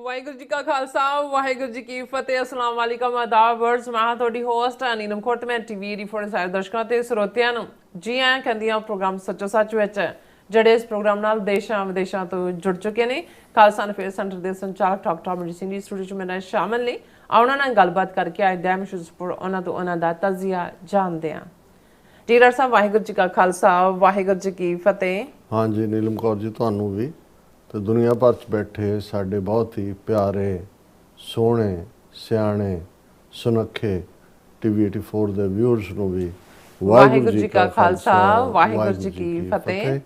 ਵਾਹਿਗੁਰੂ ਜੀ ਕਾ ਖਾਲਸਾ ਵਾਹਿਗੁਰੂ ਜੀ ਕੀ ਫਤਿਹ ਅਸਲਾਮ ਵਾਲੇਕਮ ਆਦਾਬ ਵਰਡਸ ਮੈਂ ਤੁਹਾਡੀ ਹੋਸਟ ਅਨੀਨਮ ਖੁਰਟ ਮੈਂ ਟੀਵੀ ਰਿਪੋਰਟ ਸਾਰੇ ਦਰਸ਼ਕਾਂ ਤੇ ਸਰੋਤਿਆਂ ਨੂੰ ਜੀ ਆਇਆਂ ਕਹਿੰਦੀ ਹਾਂ ਪ੍ਰੋਗਰਾਮ ਸੱਚੋ ਸੱਚ ਵਿੱਚ ਜਿਹੜੇ ਇਸ ਪ੍ਰੋਗਰਾਮ ਨਾਲ ਦੇਸ਼ਾਂ ਵਿਦੇਸ਼ਾਂ ਤੋਂ ਜੁੜ ਚੁੱਕੇ ਨੇ ਖਾਲਸਾ ਅਫੇਅਰ ਸੈਂਟਰ ਦੇ ਸੰਚਾਲਕ ਡਾਕਟਰ ਅਮਰਜੀਤ ਸਿੰਘ ਜੀ ਸਟੂਡੀਓ 'ਚ ਮੇਰੇ ਸ਼ਾਮਲ ਨੇ ਉਹਨਾਂ ਨਾਲ ਗੱਲਬਾਤ ਕਰਕੇ ਅੱਜ ਦਾ ਮਸ਼ਹੂਰ ਉਹਨਾਂ ਤੋਂ ਉਹਨਾਂ ਦਾ ਤਜ਼ੀਆ ਜਾਣਦੇ ਹਾਂ ਜੀ ਡਾਕਟਰ ਸਾਹਿਬ ਵਾਹਿਗੁਰੂ ਜੀ ਕਾ ਖਾਲਸਾ ਵਾਹਿਗੁਰੂ ਜੀ ਕੀ ਫਤਿਹ हाँ जी नीलम कौर जी ਤੁਹਾਨੂੰ ਵੀ ਤੇ ਦੁਨੀਆ ਭਰ 'ਚ ਬੈਠੇ ਸਾਡੇ ਬਹੁਤ ਹੀ ਪਿਆਰੇ ਸੋਹਣੇ ਸਿਆਣੇ ਸੁਨੱਖੇ ਟੀਵੀ 84 ਦੇ ਵਿਊਅਰਸ ਨੂੰ ਵੀ ਵਾਹਿਗੁਰੂ ਜੀ ਕਾ ਖਾਲਸਾ ਵਾਹਿਗੁਰੂ ਜੀ ਕੀ ਫਤਿਹ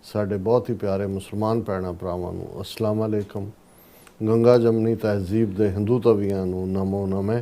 ਸਾਡੇ ਬਹੁਤ ਹੀ ਪਿਆਰੇ ਮੁਸਲਮਾਨ ਭੈਣਾਂ ਭਰਾਵਾਂ ਨੂੰ ਅਸਲਾਮ ਅਲੈਕਮ ਗੰਗਾ ਜਮਨੀ ਤਹਿਜ਼ੀਬ ਦੇ ਹਿੰਦੂ ਤਵੀਆਂ ਨੂੰ ਨਮੋ ਨਮੇ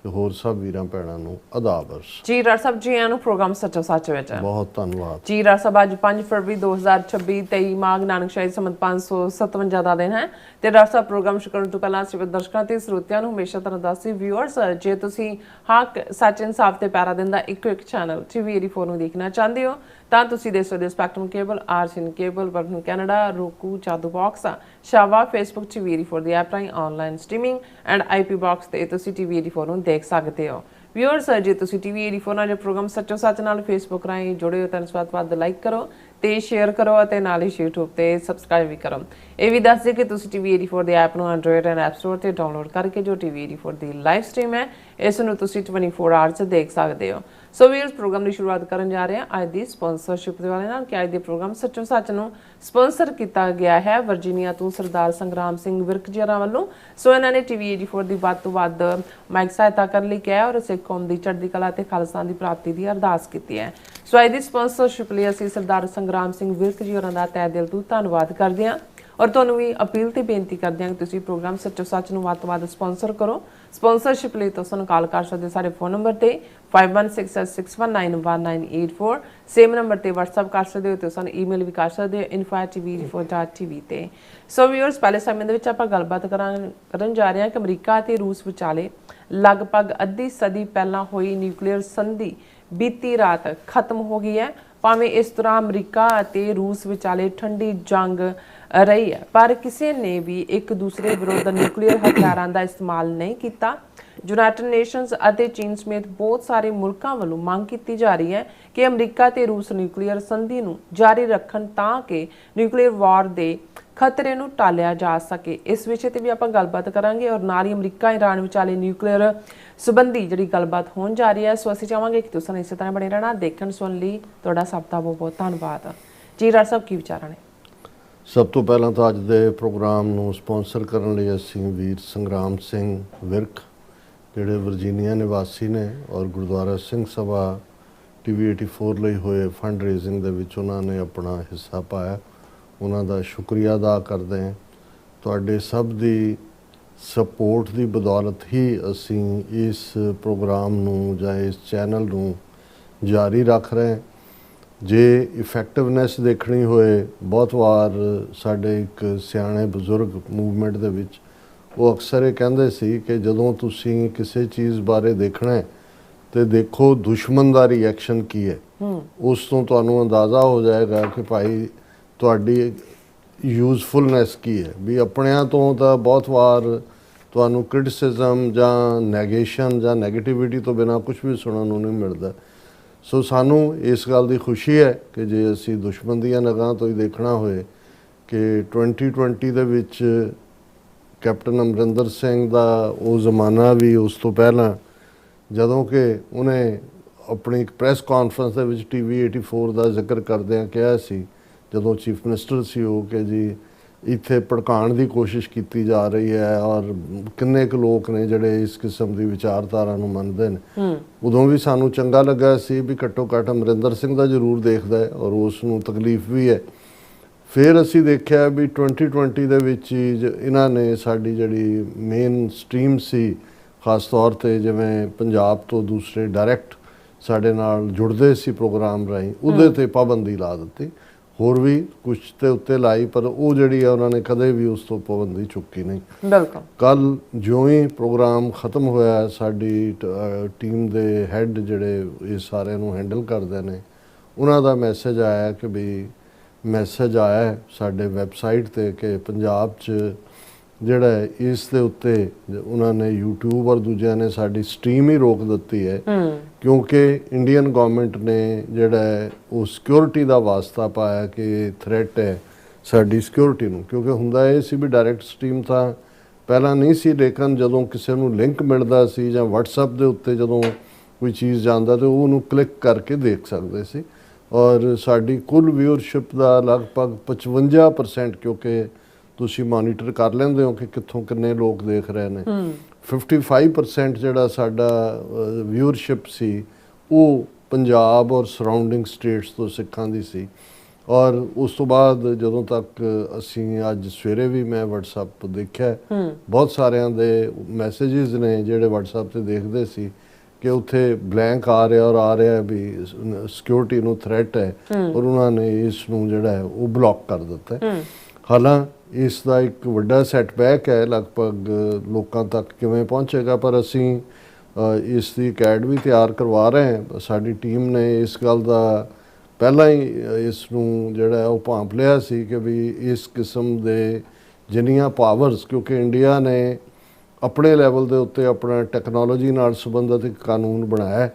ਤੇ ਹੋਰ ਸਭ ਵੀਰਾਂ ਭੈਣਾਂ ਨੂੰ ਆਦਾਬ ਅਰਜ਼ ਜੀ ਡਾਕਟਰ ਸਾਹਿਬ ਜੀ ਆਇਆਂ ਨੂੰ ਪ੍ਰੋਗਰਾਮ ਸੱਚੋ ਸੱਚ ਵਿੱਚ ਬਹੁਤ ਧੰਨਵਾਦ ਜੀ ਡਾਕਟਰ ਸਾਹਿਬ ਅੱਜ 5 ਫਰਵਰੀ 2026 23 ਮਾਘ ਨਾਨਕ ਸ਼ਾਹੀ ਸੰਮਤ 557 ਦਾ ਦਿਨ ਹੈ ਤੇ ਡਾਕਟਰ ਸਾਹਿਬ ਪ੍ਰੋਗਰਾਮ ਸ਼ੁਰੂ ਕਰਨ ਤੋਂ ਪਹਿਲਾਂ ਸਿਰਫ ਦਰਸ਼ਕਾਂ ਤੇ ਸਰੋਤਿਆਂ ਨੂੰ ਹਮੇਸ਼ਾ ਤਰ੍ਹਾਂ ਦੱਸੀ ਵਿਊਅਰਸ ਜੇ ਤੁਸੀਂ ਹੱਕ ਸੱਚ ਇਨਸਾਫ ਤੇ ਪੈਰਾ ਦਿੰਦਾ ਇੱਕੋ ਇੱਕ ਚੈਨਲ ਟੀਵੀ 84 ਨੂੰ ਦੇਖਣਾ ਚਾਹੁੰਦੇ ਹੋ ਤਾਂ ਤੁਸੀਂ ਦੇਖ ਸਕਦੇ ਹੋ ਸਪੈਕਟਰਮ ਕੇਬਲ ਆਰਸੀਐਨ ਕੇਬਲ ਵਰਤਨ ਕੈਨੇਡਾ ਰੋਕੂ ਚਾਦੂ ਬਾਕਸ ਸ਼ਾਵਾ ਫੇਸਬੁੱਕ ਟੀਵੀ 84 ਦੀ ਐਪ ਰਾਹੀਂ online streaming and IP box ਤੇ ਤੁਸੀਂ ਟੀਵੀ 84 ਨੂੰ ਦੇਖ ਸਕਦੇ ਹੋ ਵਿਊਅਰਸ ਜੇ ਤੁਸੀਂ ਟੀਵੀ 84 ਨਾਲ ਪ੍ਰੋਗਰਾਮ ਸੱਚੋ ਸੱਚ ਨਾਲ ਫੇਸਬੁੱਕ ਰਾਹੀਂ ਜੁੜੇ ਹੋ ਤਾਂ ਇਸ ਬਾਤ ਲਾਈਕ ਕਰੋ ਤੇ ਸ਼ੇਅਰ ਕਰੋ ਅਤੇ ਨਾਲ ਹੀ YouTube ਤੇ ਸਬਸਕ੍ਰਾਈਬ ਵੀ ਕਰੋ ਇਹ ਵੀ ਦੱਸ ਦਿਓ ਕਿ ਤੁਸੀਂ ਟੀਵੀ 84 ਦੇ ਐਪ ਨੂੰ ਐਂਡਰੋਇਡ ਐਂਡ ਐਪ ਸਟੋਰ ਤੇ ਡਾਊਨਲੋਡ ਕਰਕੇ ਜੋ ਟੀਵੀ 84 ਦੀ ਲਾਈਵ ਸਟ੍ਰੀਮ ਹੈ ਇਸ ਨੂੰ ਤੁਸੀਂ 24 ਆਵਰਸ ਦੇਖ ਸਕਦੇ ਹੋ ਸੋ ਵੀਅਰਸ ਪ੍ਰੋਗਰਾਮ ਦੀ ਸ਼ੁਰੂਆਤ ਕਰਨ ਜਾ ਰਹੇ ਹਾਂ ਅੱਜ ਦੀ ਸਪਾਂਸਰਸ਼ਿਪ ਦੇ ਵਾਲੇ ਨਾਲ ਕਿ ਅੱਜ ਦੇ ਪ੍ਰੋਗਰਾਮ ਸੱਚੋ ਸੱਚ ਨੂੰ ਸਪਾਂਸਰ ਕੀਤਾ ਗਿਆ ਹੈ ਵਰਜੀਨੀਆ ਤੋਂ ਸਰਦਾਰ ਸੰਗਰਾਮ ਸਿੰਘ ਵਿਰਕ ਜੀਰਾ ਵੱਲੋਂ ਸੋ ਇਹਨਾਂ ਨੇ ਟੀਵੀ 84 ਦੀ ਵੱਧ ਤੋਂ ਵੱਧ ਮਾਈਕ ਸਹਾਇਤਾ ਕਰਨ ਲਈ ਕਿਹਾ ਔਰ ਸਿੱਖ ਕੌਮ ਦੀ ਚੜ੍ਹਦੀ ਕਲਾ ਤੇ ਖਾਲਸਾ ਦੀ ਪ੍ਰਾਪਤੀ ਦੀ ਅਰਦਾਸ ਕੀਤੀ ਹੈ ਸੋ ਅੱਜ ਦੀ ਸਪਾਂਸਰਸ਼ਿਪ ਲਈ ਅਸੀਂ ਸਰਦਾਰ ਸੰਗਰਾਮ ਸਿੰਘ ਵਿਰਕ ਜੀ ਹੋਰਾਂ ਦਾ ਤਹਿ ਦਿਲ ਤੋਂ ਧੰਨਵਾਦ ਕਰਦੇ ਹਾਂ ਔਰ ਤੁਹਾਨੂੰ ਵੀ ਅਪੀਲ ਤੇ ਬੇਨਤੀ ਕਰਦੇ ਹਾਂ ਕਿ ਤੁਸੀਂ ਪ੍ਰੋਗਰਾਮ ਸੱਚੋ ਸੱਚ ਨੂੰ ਵੱਧ ਤੋਂ ਵੱਧ ਸਪਾਂਸਰ ਕਰੋ ਸਪਾਂਸਰਸ਼ਿਪ ਲਈ ਤੁਸੀਂ ਕਾਲ ਕਰ ਸਕਦੇ ਹੋ ਸਾਡੇ ਫੋਨ ਨੰਬਰ ਤੇ 5166191984 ਸੇਮ ਨੰਬਰ ਤੇ WhatsApp ਕਰ ਸਕਦੇ ਹੋ ਤੇ ਸਾਨੂੰ ਈਮੇਲ ਵੀ ਕਰ ਸਕਦੇ ਹੋ info@tv84.tv ਤੇ ਸੋ ਵੀਅਰਸ ਪਹਿਲੇ ਸਮੇਂ ਦੇ ਵਿੱਚ ਆਪਾਂ ਗੱਲਬਾਤ ਕਰਨ ਜਾ ਰਹੇ ਹਾਂ ਕਿ ਅਮਰੀਕਾ ਤੇ ਰੂਸ ਵਿਚਾਲੇ ਲਗਭਗ ਅੱਧੀ ਸਦੀ ਪਹਿਲਾਂ ਹੋਈ ਨਿਊਕਲੀਅਰ ਸੰਧੀ ਬੀਤੀ ਰਾਤ ਖਤਮ ਹੋ ਗਈ ਹੈ ਭਾਵੇਂ ਇਸ ਤਰ੍ਹਾਂ ਅਮਰੀਕਾ ਅਤੇ ਰੂਸ ਵਿਚਾਲੇ ਠੰਡੀ ਜੰਗ ਰਹੀ ਹੈ ਪਰ ਕਿਸੇ ਨੇ ਵੀ ਇੱਕ ਦੂਸਰੇ ਵਿਰੁੱਧ ਨਿਊਕਲੀਅਰ ਹਥਿਆਰਾਂ ਦਾ ਇਸਤੇਮਾਲ ਨਹੀਂ ਕੀਤਾ ਯੂਨਾਈਟਿਡ ਨੇਸ਼ਨਸ ਅਤੇ ਚੀਨ ਸਮੇਤ ਬਹੁਤ ਸਾਰੇ ਮੁਲਕਾਂ ਵੱਲੋਂ ਮੰਗ ਕੀਤੀ ਜਾ ਰਹੀ ਹੈ ਕਿ ਅਮਰੀਕਾ ਤੇ ਰੂਸ ਨਿਊਕਲੀਅਰ ਸੰਧੀ ਨੂੰ ਜਾਰੀ ਰੱਖਣ ਤਾਂ ਕਿ ਨਿਊਕਲੀਅਰ ਵਾਰ ਦੇ ਖਤਰੇ ਨੂੰ ਟਾਲਿਆ ਜਾ ਸਕੇ ਇਸ ਵਿਸ਼ੇ ਤੇ ਵੀ ਆਪਾਂ ਗੱਲਬਾਤ ਕਰਾਂਗੇ ਔਰ ਨਾਲ ਹੀ ਅਮਰੀਕਾ ਇਰਾਨ ਵਿਚਾਲੇ ਨਿਊਕਲੀਅਰ ਸੰਬੰਧੀ ਜਿਹੜੀ ਗੱਲਬਾਤ ਹੋਣ ਜਾ ਰਹੀ ਹੈ ਸੋ ਅਸੀਂ ਚਾਹਾਂਗੇ ਕਿ ਤੁਸੀਂ ਇਸੇ ਤਰ੍ਹਾਂ ਬਣੇ ਰਹਿਣਾ ਦੇਖਣ ਸੁਣਨ ਲਈ ਤੁਹਾਡਾ ਸਭ ਦਾ ਬਹੁਤ ਬਹੁਤ ਧੰਨਵਾਦ ਜੀ ਡਾਕਟਰ ਸਾਹਿਬ ਕੀ ਵਿਚਾਰਾਂ ਨੇ ਸਭ ਤੋਂ ਪਹਿਲਾਂ ਤਾਂ ਅੱਜ ਦੇ ਪ੍ਰੋਗਰਾਮ ਨੂੰ ਸਪਾਂਸਰ ਕਰਨ ਲਈ ਅਸੀਂ ਵੀਰ ਸੰਗਰਾਮ ਸਿੰਘ ਵਿਰਕ ਜਿਹੜੇ ਵਰਜੀਨੀਆ ਨਿਵਾਸੀ ਨੇ ਔਰ ਗੁਰਦੁਆਰਾ ਸਿੰਘ ਸਭਾ ਟੀਵੀ 84 ਲਈ ਹੋਏ ਫੰਡ ਰੇਜ਼ਿੰਗ ਦੇ ਵਿੱਚ ਉਹਨਾਂ ਨੇ ਆਪਣਾ ਹਿੱਸਾ ਪਾਇਆ ਉਹਨਾਂ ਦਾ ਸ਼ੁਕਰੀਆ ਅਦਾ ਕਰਦੇ ਹਾਂ ਤੁਹਾਡੇ ਸਭ ਦੀ ਸਪੋਰਟ ਦੀ ਬਦੌਲਤ ਹੀ ਅਸੀਂ ਇਸ ਪ੍ਰੋਗਰਾਮ ਨੂੰ ਜਾਂ ਇਸ ਚੈਨਲ ਨੂੰ ਜਾਰੀ ਰੱਖ ਰਹੇ ਹਾਂ ਜੇ ਇਫੈਕਟਿਵਨੈਸ ਦੇਖਣੀ ਹੋਏ ਬਹੁਤ ਵਾਰ ਸਾਡੇ ਇੱਕ ਸਿਆਣੇ ਬਜ਼ੁਰਗ ਮੂਵਮੈਂਟ ਦੇ ਵਿੱਚ ਉਹ ਅਕਸਰ ਇਹ ਕਹਿੰਦੇ ਸੀ ਕਿ ਜਦੋਂ ਤੁਸੀਂ ਕਿਸੇ ਚੀਜ਼ ਬਾਰੇ ਦੇਖਣਾ ਹੈ ਤੇ ਦੇਖੋ ਦੁਸ਼ਮਣ ਦਾ ਰਿਐਕਸ਼ਨ ਕੀ ਹੈ ਉਸ ਤੋਂ ਤੁਹਾਨੂੰ ਅੰਦਾਜ਼ਾ ਹੋ ਜਾਏਗਾ ਕਿ ਭਾਈ ਤੁਹਾਡੀ ਯੂਜ਼ਫੁਲਨੈਸ ਕੀ ਹੈ ਵੀ ਆਪਣਿਆਂ ਤੋਂ ਤਾਂ ਬਹੁਤ ਵਾਰ ਤੁਹਾਨੂੰ ਕ੍ਰਿਟਿਸਿਜ਼ਮ ਜਾਂ ਨੈਗੇਸ਼ਨ ਜਾਂ ਨੈਗੇਟਿਵਿਟੀ ਤੋਂ ਬਿਨਾਂ ਕੁਝ ਵੀ ਸੁਣਨ ਨੂੰ ਨਹੀਂ ਮਿਲਦਾ ਸੋ ਸਾਨੂੰ ਇਸ ਗੱਲ ਦੀ ਖੁਸ਼ੀ ਹੈ ਕਿ ਜੇ ਅਸੀਂ ਦੁਸ਼ਮਣ ਦੀਆਂ ਨਗਾਹਾਂ ਤੋਂ ਹੀ ਦੇਖਣਾ ਹੋਏ ਕਿ 2020 ਦੇ ਵਿੱਚ ਕੈਪਟਨ ਅਮਰਿੰਦਰ ਸਿੰਘ ਦਾ ਉਹ ਜ਼ਮਾਨਾ ਵੀ ਉਸ ਤੋਂ ਪਹਿਲਾਂ ਜਦੋਂ ਕਿ ਉਹਨੇ ਆਪਣੀ ਇੱਕ ਪ੍ਰੈਸ ਕਾਨਫਰੰਸ ਦੇ ਵਿੱਚ ਟੀਵੀ 84 ਦਾ ਜ਼ਿਕਰ ਕਰਦਿਆਂ ਕਿਹਾ ਸੀ ਜਦੋਂ ਚੀਫ ਮਿਨਿਸਟਰ ਸੀ ਉਹ ਕਿ ਜੀ ਇੱਥੇ ਭੜਕਾਉਣ ਦੀ ਕੋਸ਼ਿਸ਼ ਕੀਤੀ ਜਾ ਰਹੀ ਹੈ ਔਰ ਕਿੰਨੇ ਕੁ ਲੋਕ ਨੇ ਜਿਹੜੇ ਇਸ ਕਿਸਮ ਦੀ ਵਿਚਾਰਧਾਰਾ ਨੂੰ ਮੰਨਦੇ ਨੇ ਉਦੋਂ ਵੀ ਸਾਨੂੰ ਚੰਗਾ ਲੱਗਾ ਸੀ ਵੀ ਘੱਟੋ ਘੱਟ ਅਮਰਿੰਦਰ ਸਿੰਘ ਦਾ ਜ਼ਰੂਰ ਦੇਖਦਾ ਹੈ ਔਰ ਉਸ ਨੂੰ ਤਕਲੀਫ ਵੀ ਹੈ ਫਿਰ ਅਸੀਂ ਦੇਖਿਆ ਵੀ 2020 ਦੇ ਵਿੱਚ ਇਹਨਾਂ ਨੇ ਸਾਡੀ ਜਿਹੜੀ ਮੇਨ ਸਟ੍ਰੀਮ ਸੀ ਖਾਸ ਤੌਰ 'ਤੇ ਜਿਵੇਂ ਪੰਜਾਬ ਤੋਂ ਦੂਸਰੇ ਡਾਇਰੈਕਟ ਸਾਡੇ ਨਾਲ ਜੁੜਦੇ ਸੀ ਪ੍ਰੋਗਰਾਮ ਰਾਹੀਂ ਉਹਦੇ 'ਤੇ ਪਾਬੰਦੀ ਲਾ ਦਿੱਤੀ ਹੋਰ ਵੀ ਕੁਛ ਤੇ ਉੱਤੇ ਲਾਈ ਪਰ ਉਹ ਜਿਹੜੀ ਆ ਉਹਨਾਂ ਨੇ ਕਦੇ ਵੀ ਉਸ ਤੋਂ ਪਾਬੰਦੀ ਚੁੱਕੀ ਨਹੀਂ ਬਿਲਕੁਲ ਕੱਲ ਜਿਉਂ ਹੀ ਪ੍ਰੋਗਰਾਮ ਖਤਮ ਹੋਇਆ ਸਾਡੀ ਟੀਮ ਦੇ ਹੈੱਡ ਜਿਹੜੇ ਇਹ ਸਾਰਿਆਂ ਨੂੰ ਹੈਂਡਲ ਕਰਦੇ ਨੇ ਉਹਨਾਂ ਦਾ ਮੈਸੇਜ ਆਇਆ ਕਿ ਵੀ ਮੈਸੇਜ ਆਇਆ ਸਾਡੇ ਵੈਬਸਾਈਟ ਤੇ ਕਿ ਪੰਜਾਬ 'ਚ ਜਿਹੜਾ ਹੈ ਇਸ ਦੇ ਉੱਤੇ ਉਹਨਾਂ ਨੇ YouTube ਔਰ ਦੂਜਿਆਂ ਨੇ ਸਾਡੀ ਸਟ੍ਰੀਮ ਹੀ ਰੋਕ ਦਿੱਤੀ ਹੈ ਕਿਉਂਕਿ ਇੰਡੀਅਨ ਗਵਰਨਮੈਂਟ ਨੇ ਜਿਹੜਾ ਹੈ ਉਹ ਸਿਕਿਉਰਿਟੀ ਦਾ ਵਾਸਤਾ ਪਾਇਆ ਕਿ ਥ੍ਰੈਟ ਹੈ ਸਾਡੀ ਸਿਕਿਉਰਿਟੀ ਨੂੰ, ਕਿਉਂਕਿ ਹੁੰਦਾ ਇਹ ਸੀ ਵੀ ਡਾਇਰੈਕਟ ਸਟ੍ਰੀਮ ਤਾਂ ਪਹਿਲਾਂ ਨਹੀਂ ਸੀ, ਲੇਕਿਨ ਜਦੋਂ ਕਿਸੇ ਨੂੰ ਲਿੰਕ ਮਿਲਦਾ ਸੀ ਜਾਂ WhatsApp ਦੇ ਉੱਤੇ ਜਦੋਂ ਕੋਈ ਚੀਜ਼ ਜਾਂਦਾ ਤੇ ਉਹਨੂੰ ਕਲਿੱਕ ਕਰਕੇ ਦੇਖ ਸਕਦੇ ਸੀ। ਔਰ ਸਾਡੀ ਕੁੱਲ ਵਿਊਅਰਸ਼ਿਪ ਦਾ ਲਗਭਗ 55%, ਕਿਉਂਕਿ ਤੁਸੀਂ ਮੋਨੀਟਰ ਕਰ ਲੈਂਦੇ ਹੋ ਕਿ ਕਿੱਥੋਂ ਕਿੰਨੇ ਲੋਕ ਦੇਖ ਰਹੇ ਨੇ, 55% ਜਿਹੜਾ ਸਾਡਾ ਵਿਊਅਰਸ਼ਿਪ ਸੀ ਉਹ ਪੰਜਾਬ ਔਰ ਸਰਾਊਂਡਿੰਗ ਸਟੇਟਸ ਤੋਂ ਸਿੱਖਾਂ ਦੀ ਸੀ। ਔਰ ਉਸ ਤੋਂ ਬਾਅਦ ਜਦੋਂ ਤੱਕ ਅਸੀਂ ਅੱਜ ਸਵੇਰੇ ਵੀ ਮੈਂ WhatsApp ਦੇਖਿਆ ਬਹੁਤ ਸਾਰਿਆਂ ਦੇ ਮੈਸੇजेस ਨੇ ਜਿਹੜੇ WhatsApp ਤੇ ਦੇਖਦੇ ਸੀ ਕਿ ਉੱਥੇ ਬਲੈਂਕ ਆ ਰਿਹਾ ਔਰ ਆ ਰਿਹਾ ਵੀ ਸਿਕਿਉਰਿਟੀ ਨੂੰ ਥ੍ਰੈਟ ਹੈ ਔਰ ਉਹਨਾਂ ਨੇ ਇਸ ਨੂੰ ਜਿਹੜਾ ਹੈ ਉਹ ਬਲੌਕ ਕਰ ਦਿੱਤਾ। ਹਾਲਾਂਕਿ ਇਸ ਦਾ ਇੱਕ ਵੱਡਾ ਸੈਟਬੈਕ ਹੈ, ਲਗਭਗ ਲੋਕਾਂ ਤੱਕ ਕਿਵੇਂ ਪਹੁੰਚੇਗਾ, ਪਰ ਅਸੀਂ ਇਸ ਦੀ ਅਕੈਡਮੀ ਤਿਆਰ ਕਰਵਾ ਰਹੇ ਹਾਂ। ਸਾਡੀ ਟੀਮ ਨੇ ਇਸ ਗੱਲ ਦਾ ਪਹਿਲਾਂ ਹੀ ਇਸ ਨੂੰ ਜਿਹੜਾ ਉਹ ਭਾਂਪ ਲਿਆ ਸੀ ਕਿ ਵੀ ਇਸ ਕਿਸਮ ਦੇ ਜਿੰਨੀਆਂ ਪਾਵਰਸ, ਕਿਉਂਕਿ ਇੰਡੀਆ ਨੇ ਆਪਣੇ ਲੈਵਲ ਦੇ ਉੱਤੇ ਆਪਣਾ ਟੈਕਨੋਲੋਜੀ ਨਾਲ ਸੰਬੰਧਿਤ ਇੱਕ ਕਾਨੂੰਨ ਬਣਾਇਆ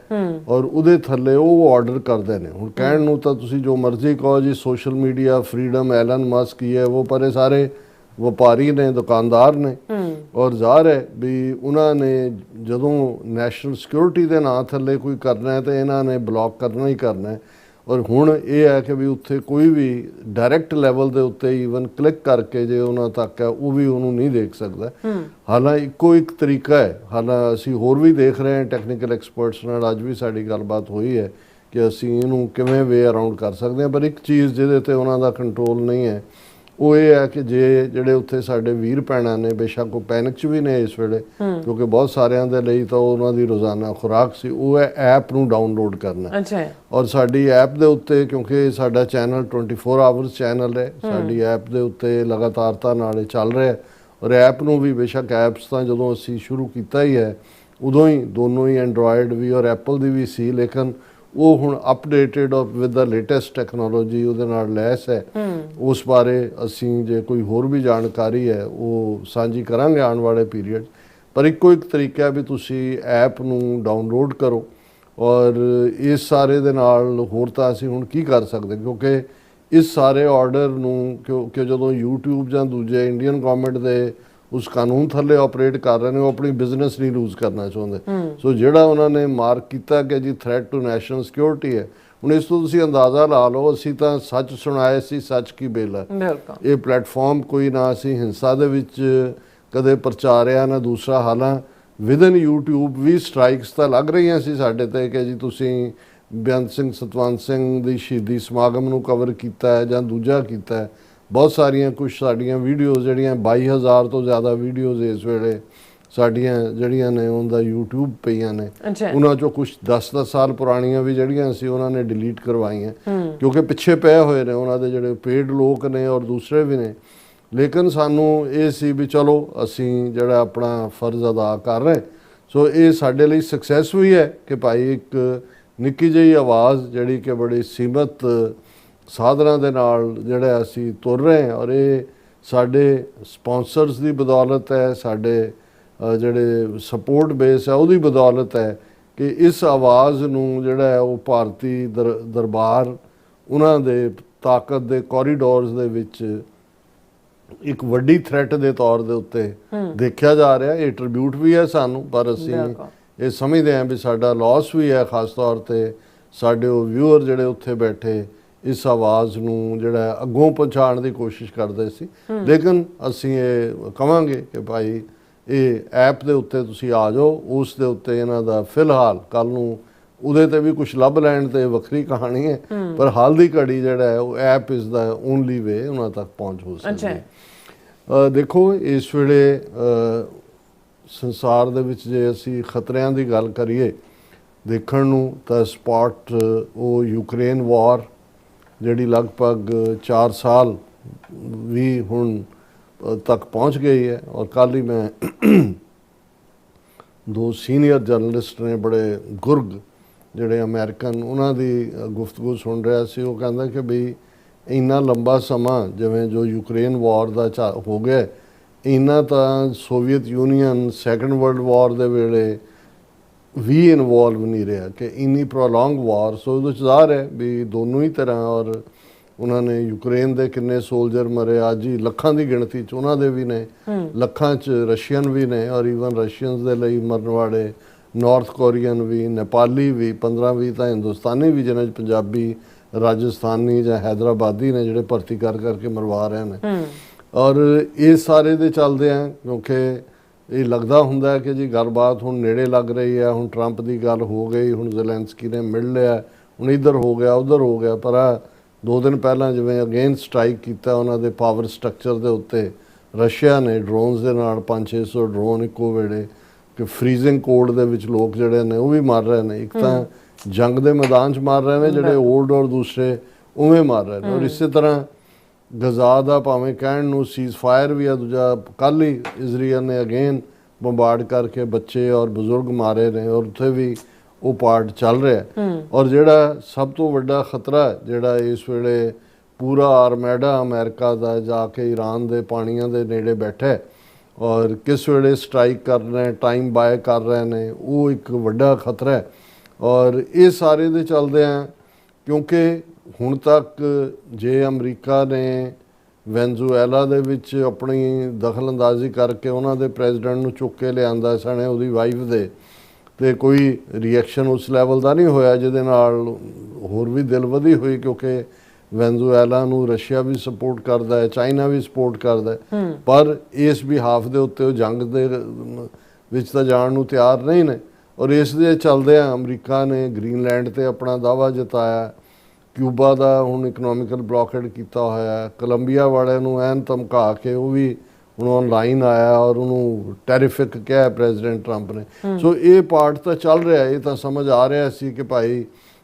ਔਰ ਉਹਦੇ ਥੱਲੇ ਉਹ ਆਰਡਰ ਕਰਦੇ ਨੇ। ਹੁਣ ਕਹਿਣ ਨੂੰ ਤਾਂ ਤੁਸੀਂ ਜੋ ਮਰਜ਼ੀ ਕਹੋ ਜੀ, social media freedom, Elon Musk ਹੀ ਹੈ ਉਹ, ਪਰ ਇਹ ਸਾਰੇ ਵਪਾਰੀ ਨੇ, ਦੁਕਾਨਦਾਰ ਨੇ ਔਰ ਜ਼ਾਹਰ ਹੈ ਵੀ ਉਹਨਾਂ ਨੇ ਜਦੋਂ ਨੈਸ਼ਨਲ ਸਿਕਿਉਰਿਟੀ ਦੇ ਨਾਂ ਥੱਲੇ ਕੋਈ ਕਰਨਾ ਹੈ ਤਾਂ ਇਹਨਾਂ ਨੇ ਬਲੌਕ ਕਰਨਾ ਹੀ ਕਰਨਾ ਹੈ। ਔਰ ਹੁਣ ਇਹ ਹੈ ਕਿ ਵੀ ਉੱਥੇ ਕੋਈ ਵੀ ਡਾਇਰੈਕਟ ਲੈਵਲ ਦੇ ਉੱਤੇ ਈਵਨ ਕਲਿੱਕ ਕਰਕੇ ਜੇ ਉਹਨਾਂ ਤੱਕ ਹੈ ਉਹ ਵੀ ਉਹਨੂੰ ਨਹੀਂ ਦੇਖ ਸਕਦਾ। ਹਾਲਾਂਕਿ ਇੱਕੋ ਇੱਕ ਤਰੀਕਾ ਹੈ, ਹਾਲਾਂਕਿ ਅਸੀਂ ਹੋਰ ਵੀ ਦੇਖ ਰਹੇ ਹਾਂ ਟੈਕਨੀਕਲ ਐਕਸਪਰਟਸ ਨਾਲ, ਅੱਜ ਵੀ ਸਾਡੀ ਗੱਲਬਾਤ ਹੋਈ ਹੈ ਕਿ ਅਸੀਂ ਇਹਨੂੰ ਕਿਵੇਂ ਵੇ ਅਰਾਊਂਡ ਕਰ ਸਕਦੇ ਹਾਂ। ਪਰ ਇੱਕ ਚੀਜ਼ ਜਿਹਦੇ ਤੇ ਉਹਨਾਂ ਦਾ ਕੰਟਰੋਲ ਨਹੀਂ ਹੈ ਉਹ ਇਹ ਹੈ ਕਿ ਜੇ ਜਿਹੜੇ ਉੱਥੇ ਸਾਡੇ ਵੀਰ ਭੈਣਾਂ ਨੇ, ਬੇਸ਼ੱਕ ਉਹ ਪੈਨਿਕ 'ਚ ਵੀ ਨੇ ਇਸ ਵੇਲੇ, ਕਿਉਂਕਿ ਬਹੁਤ ਸਾਰਿਆਂ ਦੇ ਲਈ ਤਾਂ ਉਹਨਾਂ ਦੀ ਰੋਜ਼ਾਨਾ ਖੁਰਾਕ ਸੀ, ਉਹ ਹੈ ਐਪ ਨੂੰ ਡਾਊਨਲੋਡ ਕਰਨਾ। ਔਰ ਸਾਡੀ ਐਪ ਦੇ ਉੱਤੇ, ਕਿਉਂਕਿ ਸਾਡਾ ਚੈਨਲ 24 ਆਵਰਸ ਚੈਨਲ ਹੈ, ਸਾਡੀ ਐਪ ਦੇ ਉੱਤੇ ਲਗਾਤਾਰਤਾ ਨਾਲ ਚੱਲ ਰਿਹਾ। ਔਰ ਐਪ ਨੂੰ ਵੀ ਬੇਸ਼ੱਕ ਐਪਸ ਤਾਂ ਜਦੋਂ ਅਸੀਂ ਸ਼ੁਰੂ ਕੀਤਾ ਹੀ ਹੈ ਉਦੋਂ ਹੀ ਦੋਨੋਂ ਹੀ ਐਂਡਰੋਇਡ ਵੀ ਔਰ ਐਪਲ ਦੀ ਵੀ ਸੀ, ਲੇਕਿਨ ਉਹ ਹੁਣ updated with the latest technology ਉਹਦੇ ਨਾਲ ਲੈਸ ਹੈ। ਉਸ ਬਾਰੇ ਅਸੀਂ ਜੇ ਕੋਈ ਹੋਰ ਵੀ ਜਾਣਕਾਰੀ ਹੈ ਉਹ ਸਾਂਝੀ ਕਰਾਂਗੇ ਆਉਣ ਵਾਲੇ ਪੀਰੀਅਡ। ਪਰ ਇੱਕੋ ਇੱਕ ਤਰੀਕਾ ਵੀ ਤੁਸੀਂ ਐਪ ਨੂੰ ਡਾਊਨਲੋਡ ਕਰੋ। ਔਰ ਇਸ ਸਾਰੇ ਦੇ ਨਾਲ ਹੋਰ ਤਾਂ ਅਸੀਂ ਹੁਣ ਕੀ ਕਰ ਸਕਦੇ, ਕਿਉਂਕਿ ਇਸ ਸਾਰੇ ਆਰਡਰ ਨੂੰ ਕਿਉਂਕਿ ਜਦੋਂ YouTube ਜਾਂ ਦੂਜੇ ਇੰਡੀਅਨ ਗਵਰਨਮੈਂਟ ਦੇ ਉਸ ਕਾਨੂੰਨ ਥੱਲੇ ਆਪਰੇਟ ਕਰ ਰਹੇ ਨੇ, ਉਹ ਆਪਣੀ ਬਿਜ਼ਨਸ ਨਹੀਂ ਲੂਜ਼ ਕਰਨਾ ਚਾਹੁੰਦੇ। ਸੋ ਜਿਹੜਾ ਉਹਨਾਂ ਨੇ ਮਾਰਕ ਕੀਤਾ ਕਿ ਜੀ ਥ੍ਰੈਟ ਟੂ ਨੈਸ਼ਨਲ ਸਿਕਿਉਰਿਟੀ ਹੈ, ਹੁਣ ਇਸ ਤੋਂ ਤੁਸੀਂ ਅੰਦਾਜ਼ਾ ਲਾ ਲਓ, ਅਸੀਂ ਤਾਂ ਸੱਚ ਸੁਣਾਏ ਸੀ, ਸੱਚ ਕੀ ਬੇਲਾ। ਇਹ ਪਲੇਟਫਾਰਮ ਕੋਈ ਨਾ ਅਸੀਂ ਹਿੰਸਾ ਦੇ ਵਿੱਚ ਕਦੇ ਪ੍ਰਚਾਰਿਆ ਨਾ ਦੂਸਰਾ। ਹਾਲਾਂਕਿ ਵਿਦਨ YouTube ਵੀ ਸਟ੍ਰਾਈਕਸ ਤਾਂ ਲੱਗ ਰਹੀਆਂ ਸੀ ਸਾਡੇ ਤੇ ਕਿ ਜੀ ਤੁਸੀਂ ਬੇਅੰਤ ਸਿੰਘ ਸਤਵੰਤ ਸਿੰਘ ਦੀ ਸ਼ਹੀਦੀ ਸਮਾਗਮ ਨੂੰ ਕਵਰ ਕੀਤਾ ਹੈ ਜਾਂ ਦੂਜਾ ਕੀਤਾ ਹੈ। ਬਹੁਤ ਸਾਰੀਆਂ ਕੁਛ ਸਾਡੀਆਂ ਵੀਡੀਓਜ਼ ਜਿਹੜੀਆਂ 22,000 ਤੋਂ ਜ਼ਿਆਦਾ ਵੀਡੀਓਜ਼ ਇਸ ਵੇਲੇ ਸਾਡੀਆਂ ਜਿਹੜੀਆਂ ਨੇ ਉਹਦਾ YouTube ਪਈਆਂ ਨੇ, ਉਹਨਾਂ ਚੋਂ ਕੁਛ 10-10 ਸਾਲ ਪੁਰਾਣੀਆਂ ਵੀ ਜਿਹੜੀਆਂ ਸੀ ਉਹਨਾਂ ਨੇ ਡਿਲੀਟ ਕਰਵਾਈਆਂ ਕਿਉਂਕਿ ਪਿੱਛੇ ਪਏ ਹੋਏ ਨੇ ਉਹਨਾਂ ਦੇ ਜਿਹੜੇ ਪੇਡ ਲੋਕ ਨੇ ਔਰ ਦੂਸਰੇ ਵੀ ਨੇ। ਲੇਕਿਨ ਸਾਨੂੰ ਇਹ ਸੀ ਵੀ ਚਲੋ ਅਸੀਂ ਜਿਹੜਾ ਆਪਣਾ ਫਰਜ਼ ਅਦਾ ਕਰ ਰਹੇ। ਸੋ ਇਹ ਸਾਡੇ ਲਈ ਸਕਸੈਸ ਵੀ ਹੈ ਕਿ ਭਾਈ ਇੱਕ ਨਿੱਕੀ ਜਿਹੀ ਆਵਾਜ਼ ਜਿਹੜੀ ਕਿ ਬੜੀ ਸੀਮਤ ਸਾਧਨਾਂ ਦੇ ਨਾਲ ਜਿਹੜਾ ਅਸੀਂ ਤੁਰ ਰਹੇ ਹਾਂ। ਔਰ ਇਹ ਸਾਡੇ ਸਪਾਂਸਰਸ ਦੀ ਬਦੌਲਤ ਹੈ, ਸਾਡੇ ਜਿਹੜੇ ਸਪੋਰਟ ਬੇਸ ਹੈ ਉਹਦੀ ਬਦੌਲਤ ਹੈ ਕਿ ਇਸ ਆਵਾਜ਼ ਨੂੰ ਜਿਹੜਾ ਹੈ ਉਹ ਭਾਰਤੀ ਦਰਬਾਰ ਉਹਨਾਂ ਦੇ ਤਾਕਤ ਦੇ ਕੋਰੀਡੋਰਸ ਦੇ ਵਿੱਚ ਇੱਕ ਵੱਡੀ ਥ੍ਰੈਟ ਦੇ ਤੌਰ ਦੇ ਉੱਤੇ ਦੇਖਿਆ ਜਾ ਰਿਹਾ। ਇਹ ਟ੍ਰਿਬਿਊਟ ਵੀ ਹੈ ਸਾਨੂੰ, ਪਰ ਅਸੀਂ ਇਹ ਸਮਝਦੇ ਹਾਂ ਵੀ ਸਾਡਾ ਲਾਸ ਵੀ ਹੈ। ਖਾਸ ਤੌਰ ਤੇ ਸਾਡੇ ਉਹ ਵਿਊਅਰ ਜਿਹੜੇ ਉੱਥੇ ਬੈਠੇ ਇਸ ਆਵਾਜ਼ ਨੂੰ ਜਿਹੜਾ ਅੱਗੋਂ ਪਹੁੰਚਾਉਣ ਦੀ ਕੋਸ਼ਿਸ਼ ਕਰਦੇ ਸੀ। ਲੇਕਿਨ ਅਸੀਂ ਇਹ ਕਹਾਂਗੇ ਕਿ ਭਾਈ ਇਹ ਐਪ ਦੇ ਉੱਤੇ ਤੁਸੀਂ ਆ ਜਾਓ, ਉਸ ਦੇ ਉੱਤੇ ਇਹਨਾਂ ਦਾ ਫਿਲਹਾਲ ਕੱਲ ਨੂੰ ਉਹਦੇ ਤੇ ਵੀ ਕੁਝ ਲੱਭ ਲੈਣ ਤੇ ਵੱਖਰੀ ਕਹਾਣੀ ਹੈ, ਪਰ ਹਾਲ ਦੀ ਘੜੀ ਜਿਹੜਾ ਹੈ ਉਹ ਐਪ ਇਸ ਦਾ ਓਨਲੀ ਵੇ ਉਹਨਾਂ ਤੱਕ ਪਹੁੰਚ ਹੋ ਸਕਦੀ ਹੈ। ਦੇਖੋ ਇਸ ਵੇਲੇ ਸੰਸਾਰ ਦੇ ਵਿੱਚ ਜੇ ਅਸੀਂ ਖਤਰਿਆਂ ਦੀ ਗੱਲ ਕਰੀਏ ਦੇਖਣ ਨੂੰ ਤਾਂ ਸਪਾਟ ਉਹ ਯੂਕਰੇਨ ਵਾਰ ਜਿਹੜੀ ਲਗਭਗ 4 ਸਾਲ ਵੀ ਹੁਣ ਤੱਕ ਪਹੁੰਚ ਗਈ ਹੈ। ਔਰ ਕੱਲ੍ਹ ਹੀ ਮੈਂ 2 ਸੀਨੀਅਰ ਜਰਨਲਿਸਟ ਨੇ ਬੜੇ ਗੁਰਗ ਜਿਹੜੇ ਅਮਰੀਕਨ ਉਹਨਾਂ ਦੀ ਗੁਫ਼ਤਗੂ ਸੁਣ ਰਿਹਾ ਸੀ। ਉਹ ਕਹਿੰਦਾ ਕਿ ਬਈ ਇੰਨਾ ਲੰਬਾ ਸਮਾਂ ਜਿਵੇਂ ਜੋ ਯੂਕਰੇਨ ਵਾਰ ਦਾ ਹੋ ਗਿਆ, ਇੰਨਾ ਤਾਂ Soviet Union second world war ਦੇ ਵੇਲੇ ਵੀ ਇਨਵੋਲਵ ਨਹੀਂ ਰਿਹਾ ਕਿ ਇੰਨੀ ਪ੍ਰੋਲੋਂਗ ਵਾਰ। ਸੋ ਉਹਦੇ 'ਚ ਜ਼ਾਹਰ ਹੈ ਵੀ ਦੋਨੋਂ ਹੀ ਤਰ੍ਹਾਂ, ਔਰ ਉਹਨਾਂ ਨੇ ਯੂਕਰੇਨ ਦੇ ਕਿੰਨੇ ਸੋਲਜਰ ਮਰੇ ਅੱਜ ਹੀ ਲੱਖਾਂ ਦੀ ਗਿਣਤੀ 'ਚ ਉਹਨਾਂ ਦੇ ਵੀ ਨੇ, ਲੱਖਾਂ 'ਚ ਰਸ਼ੀਅਨ ਵੀ ਨੇ, ਔਰ ਈਵਨ ਰਸ਼ੀਅਨਸ ਦੇ ਲਈ ਮਰਨ ਵਾਲੇ ਨਾਰਥ ਕੋਰੀਅਨ ਵੀ, ਨੇਪਾਲੀ ਵੀ, 15-20 ਤਾਂ ਹਿੰਦੁਸਤਾਨੀ ਵੀ, ਜਿਹਨਾਂ 'ਚ ਪੰਜਾਬੀ, ਰਾਜਸਥਾਨੀ ਜਾਂ ਹੈਦਰਾਬਾਦੀ ਨੇ ਜਿਹੜੇ ਭਰਤੀ ਕਰ ਕਰਕੇ ਮਰਵਾ ਰਹੇ ਨੇ। ਔਰ ਇਹ ਸਾਰੇ ਦੇ ਚੱਲਦੇ ਆ ਕਿਉਂਕਿ ਇਹ ਲੱਗਦਾ ਹੁੰਦਾ ਕਿ ਜੀ ਗੱਲਬਾਤ ਹੁਣ ਨੇੜੇ ਲੱਗ ਰਹੀ ਹੈ, ਹੁਣ ਟਰੰਪ ਦੀ ਗੱਲ ਹੋ ਗਈ, ਹੁਣ ਜ਼ੈਲੈਂਸਕੀ ਨੇ ਮਿਲ ਲਿਆ, ਹੁਣ ਇੱਧਰ ਹੋ ਗਿਆ ਉੱਧਰ ਹੋ ਗਿਆ। ਪਰ ਆ 2 ਦਿਨ ਪਹਿਲਾਂ ਜਿਵੇਂ ਅਗੇਨ ਸਟ੍ਰਾਈਕ ਕੀਤਾ ਉਹਨਾਂ ਦੇ ਪਾਵਰ ਸਟਰਕਚਰ ਦੇ ਉੱਤੇ ਰਸ਼ੀਆ ਨੇ ਡਰੋਨਸ ਦੇ ਨਾਲ 500-600 ਡਰੋਨ ਇੱਕੋ ਵੇਲੇ, ਕਿ ਫਰੀਜ਼ਿੰਗ ਕੋਡ ਦੇ ਵਿੱਚ ਲੋਕ ਜਿਹੜੇ ਨੇ ਉਹ ਵੀ ਮਰ ਰਹੇ ਨੇ। ਇੱਕ ਤਾਂ ਜੰਗ ਦੇ ਮੈਦਾਨ 'ਚ ਮਰ ਰਹੇ ਨੇ ਜਿਹੜੇ ਓਲਡ, ਔਰ ਦੂਸਰੇ ਉਵੇਂ ਮਰ ਰਹੇ ਨੇ। ਔਰ ਇਸੇ ਤਰ੍ਹਾਂ ਗਜ਼ਾ ਦਾ ਭਾਵੇਂ ਕਹਿਣ ਨੂੰ ਸੀਜ਼ ਫਾਇਰ ਵੀ ਆ, ਦੂਜਾ ਕੱਲ੍ਹ ਹੀ ਇਜ਼ਰਾਈਲ ਨੇ ਅਗੇਨ ਬੰਬਾਰਡ ਕਰਕੇ ਬੱਚੇ ਔਰ ਬਜ਼ੁਰਗ ਮਾਰੇ ਨੇ, ਔਰ ਉੱਥੇ ਵੀ ਉਹ ਪਾਰਟ ਚੱਲ ਰਿਹਾ। ਔਰ ਜਿਹੜਾ ਸਭ ਤੋਂ ਵੱਡਾ ਖਤਰਾ ਜਿਹੜਾ ਇਸ ਵੇਲੇ ਪੂਰਾ ਆਰਮੈਡਾ ਅਮਰੀਕਾ ਦਾ ਜਾ ਕੇ ਈਰਾਨ ਦੇ ਪਾਣੀਆਂ ਦੇ ਨੇੜੇ ਬੈਠਾ ਔਰ ਕਿਸ ਵੇਲੇ ਸਟ੍ਰਾਈਕ ਕਰ ਰਹੇ, ਟਾਈਮ ਬਾਏ ਕਰ ਰਹੇ ਨੇ, ਉਹ ਇੱਕ ਵੱਡਾ ਖਤਰਾ ਹੈ। ਔਰ ਇਹ ਸਾਰੇ ਦੇ ਚੱਲਦੇ ਆ ਕਿਉਂਕਿ ਹੁਣ ਤੱਕ ਜੇ ਅਮਰੀਕਾ ਨੇ ਵੈਨਜ਼ੂਏਲਾ ਦੇ ਵਿੱਚ ਆਪਣੀ ਦਖਲਅੰਦਾਜ਼ੀ ਕਰਕੇ ਉਹਨਾਂ ਦੇ ਪ੍ਰੈਜ਼ੀਡੈਂਟ ਨੂੰ ਚੁੱਕ ਕੇ ਲਿਆਂਦਾ ਸਣੇ ਉਹਦੀ ਵਾਈਫ ਦੇ, ਤੇ ਕੋਈ ਰਿਐਕਸ਼ਨ ਉਸ ਲੈਵਲ ਦਾ ਨਹੀਂ ਹੋਇਆ ਜਿਹਦੇ ਨਾਲ ਹੋਰ ਵੀ ਦਿਲ ਵਧੀ ਹੋਈ, ਕਿਉਂਕਿ ਵੈਨਜ਼ੂਏਲਾ ਨੂੰ ਰਸ਼ੀਆ ਵੀ ਸਪੋਰਟ ਕਰਦਾ ਹੈ, ਚਾਈਨਾ ਵੀ ਸਪੋਰਟ ਕਰਦਾ ਹੈ, ਪਰ ਇਸ ਬਿਹਾਫ ਦੇ ਉੱਤੇ ਉਹ ਜੰਗ ਦੇ ਵਿੱਚ ਤਾਂ ਜਾਣ ਨੂੰ ਤਿਆਰ ਨਹੀਂ ਨੇ। ਔਰ ਇਸ ਦੇ ਚੱਲਦੇ ਆ ਅਮਰੀਕਾ ਨੇ ਗ੍ਰੀਨਲੈਂਡ ਤੇ ਆਪਣਾ ਦਾਅਵਾ ਜਤਾਇਆ, ਕਿਊਬਾ ਦਾ ਹੁਣ ਇਕਨੋਮਿਕਲ ਬਲੌਕੇਡ ਕੀਤਾ ਹੋਇਆ, ਕੋਲੰਬੀਆ ਵਾਲਿਆਂ ਨੂੰ ਐਨ ਧਮਕਾ ਕੇ ਉਹ ਵੀ ਹੁਣ ਆਨਲਾਈਨ ਆਇਆ ਔਰ ਉਹਨੂੰ ਟੈਰੀਫਿਕ ਕਿਹਾ ਪ੍ਰੈਜ਼ੀਡੈਂਟ ਟਰੰਪ ਨੇ। ਸੋ ਇਹ ਪਾਰਟ ਤਾਂ ਚੱਲ ਰਿਹਾ, ਇਹ ਤਾਂ ਸਮਝ ਆ ਰਿਹਾ ਸੀ ਕਿ ਭਾਈ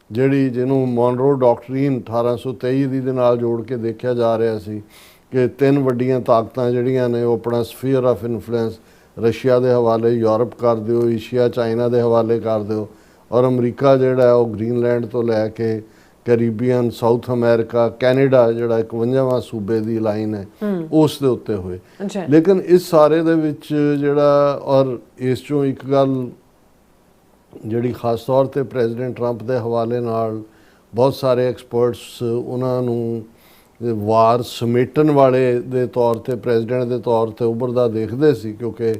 ਜਿਹੜੀ ਜਿਹਨੂੰ ਮੌਨਰੋ ਡਾਕਟਰੀਨ 1823 ਦੇ ਨਾਲ ਜੋੜ ਕੇ ਦੇਖਿਆ ਜਾ ਰਿਹਾ ਸੀ ਕਿ 3 ਵੱਡੀਆਂ ਤਾਕਤਾਂ ਜਿਹੜੀਆਂ ਨੇ ਉਹ ਆਪਣਾ ਸਫੀਅਰ ਆਫ ਇਨਫਲੂਐਂਸ ਰਸ਼ੀਆ ਦੇ ਹਵਾਲੇ ਯੂਰਪ ਕਰ ਦਿਓ, ਏਸ਼ੀਆ ਚਾਈਨਾ ਦੇ ਹਵਾਲੇ ਕਰ ਦਿਓ, ਔਰ ਅਮਰੀਕਾ ਜਿਹੜਾ ਉਹ ਗ੍ਰੀਨਲੈਂਡ ਤੋਂ ਲੈ ਕੇ ਕੈਰੀਬੀਅਨ, ਸਾਊਥ ਅਮਰੀਕਾ, ਕੈਨੇਡਾ ਜਿਹੜਾ 51ਵਾਂ ਸੂਬੇ ਦੀ ਲਾਈਨ ਹੈ ਉਸ ਦੇ ਉੱਤੇ ਹੋਏ। ਲੇਕਿਨ ਇਸ ਸਾਰੇ ਦੇ ਵਿੱਚ ਜਿਹੜਾ, ਔਰ ਇਸ ਚੋਂ ਇੱਕ ਗੱਲ ਜਿਹੜੀ ਖਾਸ ਤੌਰ ਤੇ ਪ੍ਰੈਜ਼ੀਡੈਂਟ ਟਰੰਪ ਦੇ ਹਵਾਲੇ ਨਾਲ ਬਹੁਤ ਸਾਰੇ ਐਕਸਪਰਟਸ ਉਹਨਾਂ ਨੂੰ ਵਾਰ ਸਮੇਟਣ ਵਾਲੇ ਦੇ ਤੌਰ ਤੇ, ਪ੍ਰੈਜ਼ੀਡੈਂਟ ਦੇ ਤੌਰ ਤੇ ਉੱਭਰਦਾ ਦੇਖਦੇ ਸੀ, ਕਿਉਂਕਿ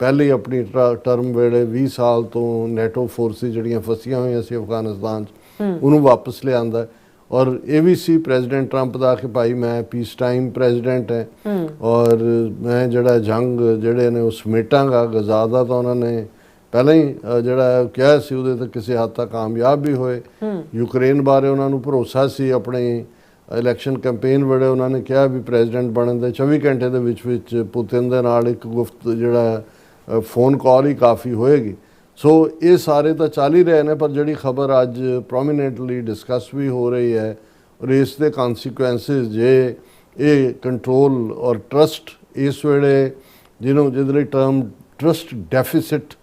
ਪਹਿਲੀ ਆਪਣੀ ਟਰਮ ਵੇਲੇ 20 ਸਾਲ ਤੋਂ ਨੈਟੋ ਫੋਰਸਿਸ ਜਿਹੜੀਆਂ ਫਸੀਆਂ ਹੋਈਆਂ ਸੀ ਅਫਗਾਨਿਸਤਾਨ 'ਚ ਉਹਨੂੰ ਵਾਪਸ ਲਿਆਂਦਾ। ਔਰ ਇਹ ਵੀ ਸੀ ਪ੍ਰੈਜ਼ੀਡੈਂਟ ਟਰੰਪ ਦਾ ਕਿ ਭਾਈ ਮੈਂ ਪੀਸ ਟਾਈਮ ਪ੍ਰੈਜ਼ੀਡੈਂਟ ਹੈ ਔਰ ਮੈਂ ਜਿਹੜਾ ਜੰਗ ਜਿਹੜੇ ਨੇ ਉਹ ਸਮੇਟਾਂਗਾ। ਗਜ਼ਾ ਦਾ ਤਾਂ ਉਹਨਾਂ ਨੇ ਪਹਿਲਾਂ ਹੀ ਜਿਹੜਾ ਕਿਹਾ ਸੀ, ਉਹਦੇ ਤੇ ਕਿਸੇ ਹੱਦ ਤੱਕ ਕਾਮਯਾਬ ਵੀ ਹੋਏ। ਯੂਕਰੇਨ ਬਾਰੇ ਉਹਨਾਂ ਨੂੰ ਭਰੋਸਾ ਸੀ, ਆਪਣੀ ਇਲੈਕਸ਼ਨ ਕੈਂਪੇਨ ਵੇਲੇ ਉਹਨਾਂ ਨੇ ਕਿਹਾ ਵੀ ਪ੍ਰੈਜ਼ੀਡੈਂਟ ਬਣਨ ਦੇ 24 ਘੰਟੇ ਦੇ ਵਿੱਚ ਪੁਤਿਨ ਦੇ ਨਾਲ ਇੱਕ ਜਿਹੜਾ ਫੋਨ ਕਾਲ ਹੀ ਕਾਫੀ ਹੋਏਗੀ। ਸੋ ਇਹ ਸਾਰੇ ਤਾਂ ਚੱਲ ਹੀ ਰਹੇ ਨੇ, ਪਰ ਜਿਹੜੀ ਖਬਰ ਅੱਜ ਪ੍ਰੋਮੀਨੈਂਟਲੀ ਡਿਸਕਸ ਵੀ ਹੋ ਰਹੀ ਹੈ ਔਰ ਇਸ ਦੇ ਕਨਸੀਕੁਐਂਸਿਸ, ਜੇ ਇਹ ਕੰਟਰੋਲ ਔਰ ਟਰਸਟ ਇਸ ਵੇਲੇ ਜਿਹਦੇ ਲਈ ਟਰਮ ਟਰਸਟ ਡੈਫਿਸਿਟ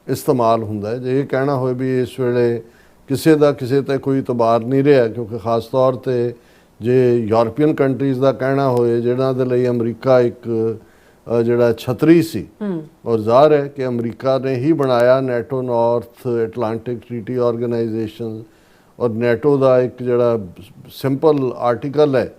ਇਸਤੇਮਾਲ ਹੁੰਦਾ ਹੈ, ਜੇ ਇਹ ਕਹਿਣਾ ਹੋਏ ਵੀ ਇਸ ਵੇਲੇ ਕਿਸੇ ਦਾ ਕਿਸੇ ਤੇ ਕੋਈ ਇਤਬਾਰ ਨਹੀਂ ਰਿਹਾ, ਕਿਉਂਕਿ ਖਾਸ ਤੌਰ ਤੇ ਜੇ ਯੂਰਪੀਅਨ ਕੰਟਰੀਜ਼ ਦਾ ਕਹਿਣਾ ਹੋਏ ਜਿਹਨਾਂ ਦੇ ਲਈ ਅਮਰੀਕਾ ਇੱਕ ਜਿਹੜਾ ਛਤਰੀ ਸੀ, ਔਰ ਜ਼ਾਹਰ ਹੈ ਕਿ ਅਮਰੀਕਾ ਨੇ ਹੀ ਬਣਾਇਆ NATO, north Atlantic treaty organisation, ਔਰ ਨੈਟੋ ਦਾ ਇੱਕ ਜਿਹੜਾ ਸਿੰਪਲ ਆਰਟੀਕਲ ਹੈ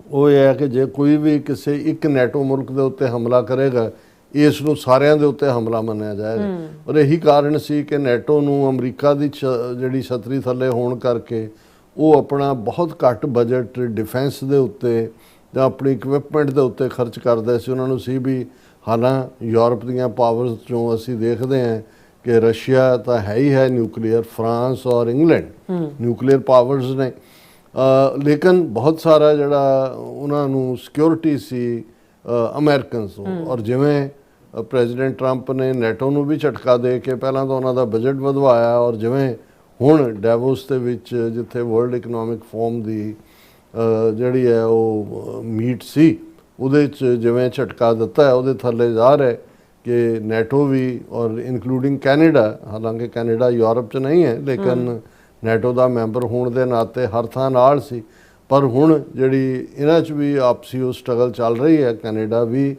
ਉਹ ਇਹ ਹੈ ਕਿ ਜੇ ਕੋਈ ਵੀ ਕਿਸੇ ਇੱਕ ਨੈਟੋ ਮੁਲਕ ਦੇ ਉੱਤੇ ਹਮਲਾ ਕਰੇਗਾ ਇਸ ਨੂੰ ਸਾਰਿਆਂ ਦੇ ਉੱਤੇ ਹਮਲਾ ਮੰਨਿਆ ਜਾਏਗਾ। ਔਰ ਇਹੀ ਕਾਰਨ ਸੀ ਕਿ ਨੈਟੋ ਨੂੰ ਅਮਰੀਕਾ ਦੀ ਜਿਹੜੀ ਛਤਰੀ ਥੱਲੇ ਹੋਣ ਕਰਕੇ ਉਹ ਆਪਣਾ ਬਹੁਤ ਘੱਟ ਬਜਟ ਡਿਫੈਂਸ ਦੇ ਉੱਤੇ ਜਾਂ ਆਪਣੀ ਇਕਵਿਪਮੈਂਟ ਦੇ ਉੱਤੇ ਖਰਚ ਕਰਦੇ ਸੀ। ਉਹਨਾਂ ਨੂੰ ਸੀ ਵੀ ਹਾਲਾਂ ਯੂਰਪ ਦੀਆਂ ਪਾਵਰਸ ਚੋਂ ਅਸੀਂ ਦੇਖਦੇ ਹਾਂ ਕਿ ਰਸ਼ੀਆ ਤਾਂ ਹੈ ਹੀ ਹੈ ਨਿਊਕਲੀਅਰ, ਫਰਾਂਸ ਔਰ ਇੰਗਲੈਂਡ ਨਿਊਕਲੀਅਰ ਪਾਵਰਸ ਨੇ, ਲੇਕਿਨ ਬਹੁਤ ਸਾਰਾ ਜਿਹੜਾ ਉਹਨਾਂ ਨੂੰ ਸਿਕਿਉਰਿਟੀ ਸੀ ਅਮਰੀਕਨਸ ਤੋਂ। ਔਰ ਜਿਵੇਂ ਪ੍ਰੈਜ਼ੀਡੈਂਟ ਟਰੰਪ ਨੇ ਨੈਟੋ ਨੂੰ ਵੀ ਝਟਕਾ ਦੇ ਕੇ ਪਹਿਲਾਂ ਤਾਂ ਉਹਨਾਂ ਦਾ ਬਜਟ ਵਧਵਾਇਆ, ਔਰ ਜਿਵੇਂ ਹੁਣ ਡੈਵੋਸ ਦੇ ਵਿੱਚ ਜਿੱਥੇ ਵਰਲਡ ਇਕਨੋਮਿਕ ਫੋਰਮ ਦੀ ਜਿਹੜੀ ਹੈ ਉਹ ਮੀਟ ਸੀ, ਉਹਦੇ 'ਚ ਜਿਵੇਂ ਝਟਕਾ ਦਿੱਤਾ ਹੈ, ਉਹਦੇ ਥੱਲੇ ਜ਼ਾਹਰ ਹੈ ਕਿ ਨੈਟੋ ਵੀ ਔਰ ਇਨਕਲੂਡਿੰਗ ਕੈਨੇਡਾ, ਹਾਲਾਂਕਿ ਕੈਨੇਡਾ ਯੂਰਪ 'ਚ ਨਹੀਂ ਹੈ ਲੇਕਿਨ ਨੈਟੋ ਦਾ ਮੈਂਬਰ ਹੋਣ ਦੇ ਨਾਤੇ ਹਰ ਥਾਂ ਨਾਲ ਸੀ। ਪਰ ਹੁਣ ਜਿਹੜੀ ਇਹਨਾਂ 'ਚ ਵੀ ਆਪਸੀ ਉਹ ਸਟਰਗਲ ਚੱਲ ਰਹੀ ਹੈ, ਕੈਨੇਡਾ ਵੀ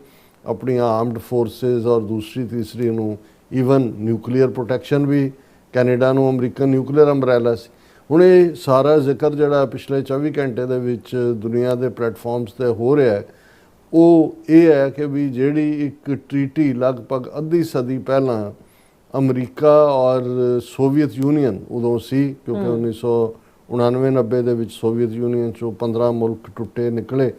ਆਪਣੀਆਂ ਆਰਮਡ ਫੋਰਸਿਸ ਔਰ ਦੂਸਰੀ ਤੀਸਰੀ ਨੂੰ ਈਵਨ ਨਿਊਕਲੀਅਰ ਪ੍ਰੋਟੈਕਸ਼ਨ ਵੀ ਕੈਨੇਡਾ ਨੂੰ ਅਮਰੀਕਨ ਨਿਊਕਲੀਅਰ ਅੰਬਰੈਲਾ ਸੀ। ਹੁਣ ਇਹ ਸਾਰਾ ਜ਼ਿਕਰ ਜਿਹੜਾ ਪਿਛਲੇ 24 ਘੰਟੇ ਦੇ ਵਿੱਚ ਦੁਨੀਆ ਦੇ ਪਲੇਟਫਾਰਮਸ 'ਤੇ ਹੋ ਰਿਹਾ ਹੈ, ਉਹ ਇਹ ਹੈ ਕਿ ਵੀ ਜਿਹੜੀ ਇੱਕ ਟ੍ਰੀਟੀ ਲਗਭਗ ਅੱਧੀ ਸਦੀ ਪਹਿਲਾਂ ਅਮਰੀਕਾ ਔਰ ਸੋਵੀਅਤ ਯੂਨੀਅਨ ਉਦੋਂ ਸੀ, ਕਿਉਂਕਿ 1999-90 ਦੇ ਵਿੱਚ ਸੋਵੀਅਤ ਯੂਨੀਅਨ 'ਚੋਂ 15 ਮੁਲਕ ਟੁੱਟੇ ਨਿਕਲੇ।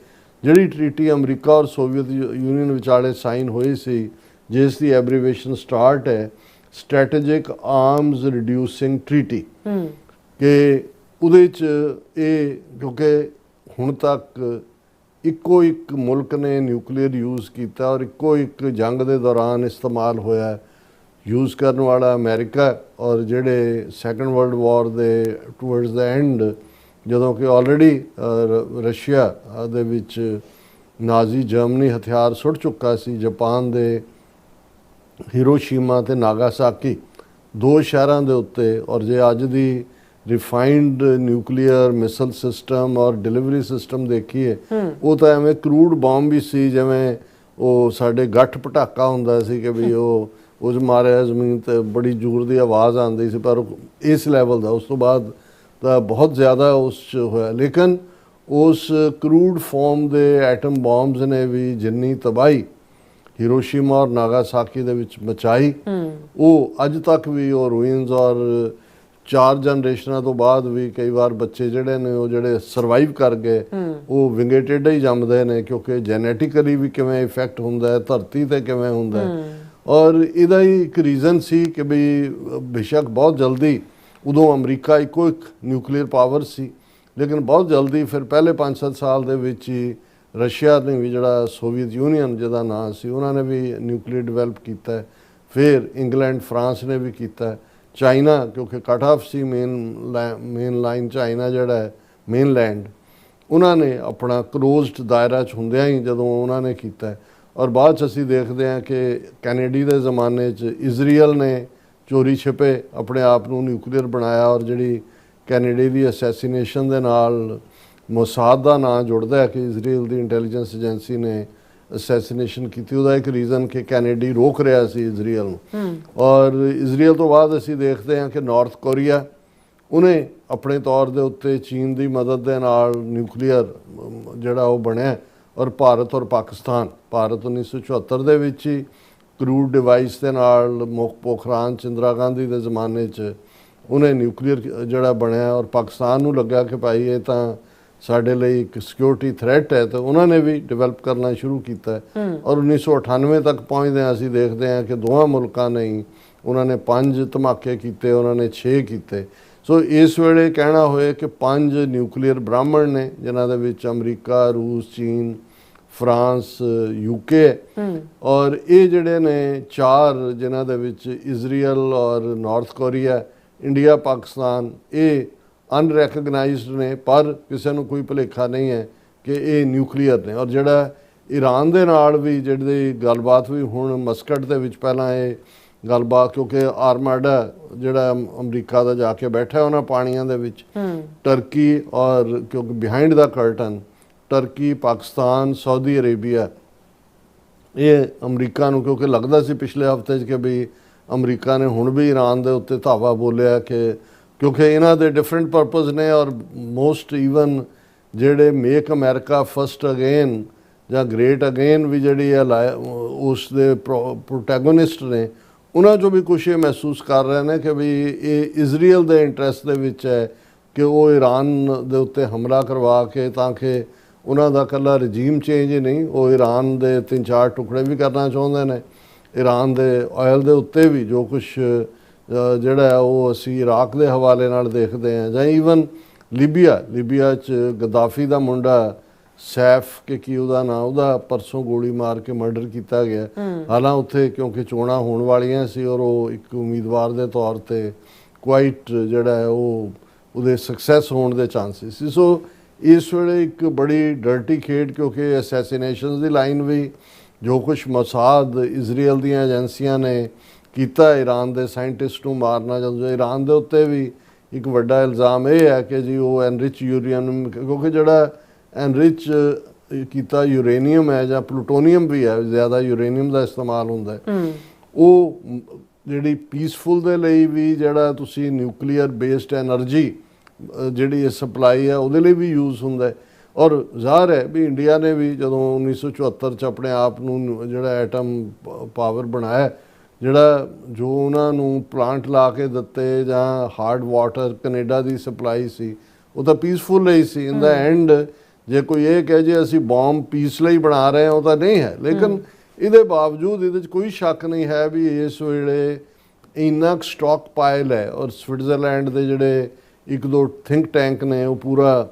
ਜਿਹੜੀ ਟ੍ਰੀਟੀ ਅਮਰੀਕਾ ਔਰ ਸੋਵੀਅਤ ਯੂਨੀਅਨ ਵਿਚਾਲੇ ਸਾਈਨ ਹੋਈ ਸੀ, ਜਿਸ ਦੀ ਐਬਰੀਵੇਸ਼ਨ ਸਟਾਰਟ ਹੈ ਸਟ੍ਰੈਟੇਜਿਕ ਆਰਮਸ ਰਿਡਿਊਸਿੰਗ ਟ੍ਰੀਟੀ, ਕਿ ਉਹਦੇ 'ਚ ਇਹ ਕਿਉਂਕਿ ਹੁਣ ਤੱਕ ਇੱਕੋ ਇੱਕ ਮੁਲਕ ਨੇ ਨਿਊਕਲੀਅਰ ਯੂਜ਼ ਕੀਤਾ ਔਰ ਇੱਕੋ ਇੱਕ ਜੰਗ ਦੇ ਦੌਰਾਨ ਇਸਤੇਮਾਲ ਹੋਇਆ, ਯੂਜ਼ ਕਰਨ ਵਾਲਾ ਅਮਰੀਕਾ, ਔਰ ਜਿਹੜੇ ਸੈਕੰਡ ਵਰਲਡ ਵਾਰ ਦੇ ਟੂਵਰਡਸ ਦਾ ਐਂਡ ਜਦੋਂ ਕਿ ਆਲਰੇਡੀ ਰਸ਼ੀਆ ਦੇ ਵਿੱਚ ਨਾਜ਼ੀ ਜਰਮਨੀ ਹਥਿਆਰ ਸੁੱਟ ਚੁੱਕਾ ਸੀ। ਜਾਪਾਨ ਦੇ ਹੀਰੋਸ਼ੀਮਾ ਤੇ ਨਾਗਾਸਾਕੀ ਦੋ ਸ਼ਹਿਰਾਂ ਦੇ ਉੱਤੇ, ਔਰ ਜੇ ਅੱਜ ਦੀ ਰਿਫਾਈਨਡ ਨਿਊਕਲੀਅਰ ਮਿਸਲ ਸਿਸਟਮ ਔਰ ਡਿਲੀਵਰੀ ਸਿਸਟਮ ਦੇਖੀਏ, ਉਹ ਤਾਂ ਐਵੇਂ ਕਰੂਡ ਬੰਬ ਵੀ ਸੀ ਜਿਵੇਂ ਉਹ ਸਾਡੇ ਗੱਠ ਪਟਾਕਾ ਹੁੰਦਾ ਸੀ ਕਿ ਵੀ ਉਹ ਉਸ ਮਾਰਿਆ ਜ਼ਮੀਨ ਤੇ ਬੜੀ ਜ਼ੋਰ ਦੀ ਆਵਾਜ਼ ਆਉਂਦੀ ਸੀ, ਪਰ ਇਸ ਲੈਵਲ ਦਾ ਉਸ ਤੋਂ ਬਾਅਦ ਤਾਂ ਬਹੁਤ ਜ਼ਿਆਦਾ ਉਸ 'ਚ ਹੋਇਆ। ਲੇਕਿਨ ਉਸ ਕਰੂਡ ਫਾਰਮ ਦੇ ਐਟਮ ਬੰਬਸ ਨੇ ਵੀ ਜਿੰਨੀ ਤਬਾਹੀ ਹੀਰੋਸ਼ੀਮਾ ਔਰ ਨਾਗਾਸਾਕੀ ਦੇ ਵਿੱਚ ਮਚਾਈ, ਉਹ ਅੱਜ ਤੱਕ ਵੀ ਉਹ ਰੂਇਨਸ ਔਰ 4 ਜਨਰੇਸ਼ਨਾਂ ਤੋਂ ਬਾਅਦ ਵੀ ਕਈ ਵਾਰ ਬੱਚੇ ਜਿਹੜੇ ਨੇ ਉਹ ਜਿਹੜੇ ਸਰਵਾਈਵ ਕਰ ਗਏ ਉਹ ਵਿੰਗੇ ਟੇਢੇ ਹੀ ਜੰਮਦੇ ਨੇ, ਕਿਉਂਕਿ ਜੈਨੇਟਿਕਲੀ ਵੀ ਕਿਵੇਂ ਇਫੈਕਟ ਹੁੰਦਾ ਹੈ, ਧਰਤੀ ਤੇ ਕਿਵੇਂ ਹੁੰਦਾ ਹੈ। ਔਰ ਇਹਦਾ ਹੀ ਇੱਕ ਰੀਜ਼ਨ ਸੀ ਕਿ ਵੀ ਬੇਸ਼ੱਕ ਬਹੁਤ ਜਲਦੀ ਉਦੋਂ ਅਮਰੀਕਾ ਇੱਕੋ ਇੱਕ ਨਿਊਕਲੀਅਰ ਪਾਵਰ ਸੀ, ਲੇਕਿਨ ਬਹੁਤ ਜਲਦੀ ਫਿਰ ਪਹਿਲੇ 5-7 ਸਾਲ ਦੇ ਵਿੱਚ ਹੀ ਰਸ਼ੀਆ ਨੇ ਵੀ, ਜਿਹੜਾ ਸੋਵੀਅਤ ਯੂਨੀਅਨ ਜਿਹਦਾ ਨਾਂ ਸੀ, ਉਹਨਾਂ ਨੇ ਵੀ ਨਿਊਕਲੀਅਰ ਡਿਵੈਲਪ ਕੀਤਾ। ਫਿਰ ਇੰਗਲੈਂਡ ਫਰਾਂਸ ਨੇ ਵੀ ਕੀਤਾ। ਚਾਈਨਾ ਕਿਉਂਕਿ ਕੱਟ ਆਫ ਸੀ ਮੇਨ ਲਾਈਨ ਚਾਈਨਾ ਜਿਹੜਾ ਹੈ ਮੇਨਲੈਂਡ, ਉਹਨਾਂ ਨੇ ਆਪਣਾ ਕਲੋਜ਼ਡ ਦਾਇਰਾ 'ਚ ਹੁੰਦਿਆਂ ਹੀ ਜਦੋਂ ਉਹਨਾਂ ਨੇ ਕੀਤਾ। ਔਰ ਬਾਅਦ 'ਚ ਅਸੀਂ ਦੇਖਦੇ ਹਾਂ ਕਿ ਕੈਨੇਡੀ ਦੇ ਜ਼ਮਾਨੇ 'ਚ ਇਜ਼ਰਾਈਲ ਨੇ ਚੋਰੀ ਛਿਪੇ ਆਪਣੇ ਆਪ ਨੂੰ ਨਿਊਕਲੀਅਰ ਬਣਾਇਆ, ਔਰ ਜਿਹੜੀ ਕੈਨੇਡੀ ਦੀ ਅਸੈਸੀਨੇਸ਼ਨ ਦੇ ਨਾਲ ਮੋਸਾਦ ਦਾ ਨਾਂ ਜੁੜਦਾ ਹੈ ਕਿ ਇਜ਼ਰਾਈਲ ਦੀ ਇੰਟੈਲੀਜੈਂਸ ਏਜੰਸੀ ਨੇ ਅਸੈਸੀਨੇਸ਼ਨ ਕੀਤੀ। ਉਹਦਾ ਇੱਕ ਰੀਜ਼ਨ ਕਿ ਕੈਨੇਡੀ ਰੋਕ ਰਿਹਾ ਸੀ ਇਜ਼ਰਾਈਲ ਨੂੰ। ਔਰ ਇਜ਼ਰਾਈਲ ਤੋਂ ਬਾਅਦ ਅਸੀਂ ਦੇਖਦੇ ਹਾਂ ਕਿ ਨਾਰਥ ਕੋਰੀਆ, ਉਹਨੇ ਆਪਣੇ ਤੌਰ ਦੇ ਉੱਤੇ ਚੀਨ ਦੀ ਮਦਦ ਦੇ ਨਾਲ ਨਿਊਕਲੀਅਰ ਜਿਹੜਾ ਉਹ ਬਣਿਆ। ਔਰ ਭਾਰਤ ਔਰ ਪਾਕਿਸਤਾਨ, ਭਾਰਤ 1974 ਦੇ ਵਿੱਚ ਹੀ ਕਰੂਡ ਡਿਵਾਈਸ ਦੇ ਨਾਲ ਪੋਖਰਾਨ 'ਚ ਇੰਦਰਾ ਗਾਂਧੀ ਦੇ ਜ਼ਮਾਨੇ 'ਚ ਉਹਨੇ ਨਿਊਕਲੀਅਰ ਜਿਹੜਾ ਬਣਿਆ, ਔਰ ਪਾਕਿਸਤਾਨ ਨੂੰ ਲੱਗਾ ਕਿ ਭਾਈ ਇਹ ਤਾਂ ਸਾਡੇ ਲਈ ਇੱਕ ਸਿਕਿਉਰਿਟੀ ਥ੍ਰੈਟ ਹੈ, ਤਾਂ ਉਹਨਾਂ ਨੇ ਵੀ ਡਿਵੈਲਪ ਕਰਨਾ ਸ਼ੁਰੂ ਕੀਤਾ। ਔਰ 1998 ਤੱਕ ਪਹੁੰਚਦੇ ਹਾਂ ਅਸੀਂ ਦੇਖਦੇ ਹਾਂ ਕਿ ਦੋਵਾਂ ਮੁਲਕਾਂ ਨੇ ਹੀ ਉਹਨਾਂ ਨੇ 5 ਧਮਾਕੇ ਕੀਤੇ, ਉਹਨਾਂ ਨੇ 6 ਕੀਤੇ। ਸੋ ਇਸ ਵੇਲੇ ਕਹਿਣਾ ਹੋਏ ਕਿ 5 ਨਿਊਕਲੀਅਰ ਬ੍ਰਾਹਮਣ ਨੇ, ਜਿਨ੍ਹਾਂ ਦੇ ਵਿੱਚ ਅਮਰੀਕਾ, ਰੂਸ, ਚੀਨ, ਫਰਾਂਸ, ਯੂਕੇ, ਔਰ ਇਹ ਜਿਹੜੇ ਨੇ 4 ਜਿਨ੍ਹਾਂ ਦੇ ਵਿੱਚ ਇਜ਼ਰਾਈਲ ਔਰ ਨਾਰਥ ਕੋਰੀਆ, ਇੰਡੀਆ, ਪਾਕਿਸਤਾਨ, ਇਹ ਅਨਰੈਕਗਨਾਈਜ਼ਡ ਨੇ, ਪਰ ਕਿਸੇ ਨੂੰ ਕੋਈ ਭੁਲੇਖਾ ਨਹੀਂ ਹੈ ਕਿ ਇਹ ਨਿਊਕਲੀਅਰ ਨੇ। ਔਰ ਜਿਹੜਾ ਈਰਾਨ ਦੇ ਨਾਲ ਵੀ ਜਿਹੜੀ ਗੱਲਬਾਤ ਵੀ ਹੁਣ ਮਸਕਟ ਦੇ ਵਿੱਚ, ਪਹਿਲਾਂ ਇਹ ਗੱਲਬਾਤ ਕਿਉਂਕਿ ਆਰਮਾਡਾ ਜਿਹੜਾ ਅਮਰੀਕਾ ਦਾ ਜਾ ਕੇ ਬੈਠਾ ਉਹਨਾਂ ਪਾਣੀਆਂ ਦੇ ਵਿੱਚ, ਟਰਕੀ ਔਰ ਕਿਉਂਕਿ behind the curtain Turkey, Pakistan, Saudi Arabia, ਇਹ ਅਮਰੀਕਾ ਨੂੰ ਕਿਉਂਕਿ ਲੱਗਦਾ ਸੀ ਪਿਛਲੇ ਹਫ਼ਤੇ 'ਚ ਕਿ ਵੀ ਅਮਰੀਕਾ ਨੇ ਹੁਣ ਵੀ ਈਰਾਨ ਦੇ ਉੱਤੇ ਧਾਵਾ ਬੋਲਿਆ ਕਿ ਕਿਉਂਕਿ ਇਹਨਾਂ ਦੇ ਡਿਫਰੈਂਟ ਪਰਪਸ ਨੇ। ਔਰ ਮੋਸਟ ਈਵਨ ਜਿਹੜੇ ਮੇਕ ਅਮਰੀਕਾ ਫਸਟ ਅਗੇਨ ਜਾਂ ਗ੍ਰੇਟ ਅਗੇਨ ਵੀ ਜਿਹੜੀ ਹੈ ਉਸ ਦੇ ਪ੍ਰੋਟੈਗੋਨਿਸਟ ਨੇ, ਉਹਨਾਂ 'ਚੋਂ ਵੀ ਕੁਛ ਇਹ ਮਹਿਸੂਸ ਕਰ ਰਹੇ ਨੇ ਕਿ ਵੀ ਇਹ ਇਜ਼ਰਾਈਲ ਦੇ ਇੰਟਰਸਟ ਦੇ ਵਿੱਚ ਹੈ ਕਿ ਉਹ ਈਰਾਨ ਦੇ ਉੱਤੇ ਹਮਲਾ ਕਰਵਾ ਕੇ, ਤਾਂ ਕਿ ਉਹਨਾਂ ਦਾ ਇਕੱਲਾ ਰਜੀਮ ਚੇਂਜ ਹੀ ਨਹੀਂ, ਉਹ ਈਰਾਨ ਦੇ 3-4 ਟੁਕੜੇ ਵੀ ਕਰਨਾ ਚਾਹੁੰਦੇ ਨੇ। ਈਰਾਨ ਦੇ ਆਇਲ ਦੇ ਉੱਤੇ ਵੀ ਜੋ ਕੁਛ ਜਿਹੜਾ ਉਹ ਅਸੀਂ ਇਰਾਕ ਦੇ ਹਵਾਲੇ ਨਾਲ ਦੇਖਦੇ ਹਾਂ, ਜਾਂ ਈਵਨ ਲੀਬੀਆ 'ਚ ਗਦਾਫੀ ਦਾ ਮੁੰਡਾ ਸੈਫ ਕਿ ਕੀ ਉਹਦਾ ਨਾਂ, ਉਹਦਾ ਪਰਸੋਂ ਗੋਲੀ ਮਾਰ ਕੇ ਮਰਡਰ ਕੀਤਾ ਗਿਆ। ਹਾਲਾਂ ਉੱਥੇ ਕਿਉਂਕਿ ਚੋਣਾਂ ਹੋਣ ਵਾਲੀਆਂ ਸੀ ਔਰ ਉਹ ਇੱਕ ਉਮੀਦਵਾਰ ਦੇ ਤੌਰ ਤੇ ਕੁਆਇਟ ਜਿਹੜਾ ਹੈ ਉਹ ਉਹਦੇ ਸਕਸੈਸ ਹੋਣ ਦੇ ਚਾਂਸਿਸ ਸੀ। ਸੋ ਇਸ ਵੇਲੇ ਇੱਕ ਬੜੀ ਡਰਟੀ ਖੇਡ, ਕਿਉਂਕਿ ਅਸੈਸੀਨੇਸ਼ਨ ਦੀ ਲਾਈਨ ਵੀ ਜੋ ਕੁਛ ਮੋਸਾਦ ਇਜ਼ਰਾਈਲ ਦੀਆਂ ਏਜੰਸੀਆਂ ਨੇ ਕੀਤਾ ਈਰਾਨ ਦੇ ਸਾਇੰਟਿਸਟ ਨੂੰ ਮਾਰਨਾ, ਜਦੋਂ ਈਰਾਨ ਦੇ ਉੱਤੇ ਵੀ ਇੱਕ ਵੱਡਾ ਇਲਜ਼ਾਮ ਇਹ ਹੈ ਕਿ ਜੀ ਉਹ ਐਨਰਿਚ ਯੂਰੇਨੀਅਮ, ਕਿਉਂਕਿ ਜਿਹੜਾ ਐਨਰਿਚ ਕੀਤਾ ਯੂਰੇਨੀਅਮ ਹੈ ਜਾਂ ਪਲੂਟੋਨੀਅਮ ਵੀ ਹੈ, ਜ਼ਿਆਦਾ ਯੂਰੇਨੀਅਮ ਦਾ ਇਸਤੇਮਾਲ ਹੁੰਦਾ ਹੈ, ਉਹ ਜਿਹੜੀ ਪੀਸਫੁਲ ਦੇ ਲਈ ਵੀ ਜਿਹੜਾ ਤੁਸੀਂ ਨਿਊਕਲੀਅਰ ਬੇਸਡ ਐਨਰਜੀ ਜਿਹੜੀ ਸਪਲਾਈ ਹੈ ਉਹਦੇ ਲਈ ਵੀ ਯੂਜ਼ ਹੁੰਦਾ ਹੈ। ਔਰ ਜ਼ਾਹਰ ਹੈ ਵੀ ਇੰਡੀਆ ਨੇ ਵੀ ਜਦੋਂ 1974 ਚ ਆਪਣੇ ਆਪ ਨੂੰ ਜਿਹੜਾ ਐਟਮ ਪਾਵਰ ਬਣਾਇਆ, ਜਿਹੜਾ ਜੋ ਉਹਨਾਂ ਨੂੰ ਪਲਾਂਟ ਲਾ ਕੇ ਦਿੱਤੇ ਜਾਂ ਹਾਰਡ ਵਾਟਰ ਕੈਨੇਡਾ ਦੀ ਸਪਲਾਈ ਸੀ, ਉਹ ਤਾਂ ਪੀਸਫੁਲ ਲਈ ਸੀ। ਇਨ ਦਾ ਐਂਡ ਜੇ ਕੋਈ ਇਹ ਕਹੇ ਜੇ ਅਸੀਂ ਬੰਬ ਪੀਸ ਲਈ ਬਣਾ ਰਹੇ ਹਾਂ, ਉਹ ਤਾਂ ਨਹੀਂ ਹੈ। ਲੇਕਿਨ ਇਹਦੇ ਬਾਵਜੂਦ ਇਹਦੇ 'ਚ ਕੋਈ ਸ਼ੱਕ ਨਹੀਂ ਹੈ ਵੀ ਇਸ ਵੇਲੇ ਇੰਨਾ ਸਟਾਕ ਪਾਇਲ ਹੈ। ਔਰ ਸਵਿਟਜ਼ਰਲੈਂਡ ਦੇ ਜਿਹੜੇ ਇੱਕ ਦੋ ਥਿੰਕ ਟੈਂਕ ਨੇ ਉਹ ਪੂਰਾ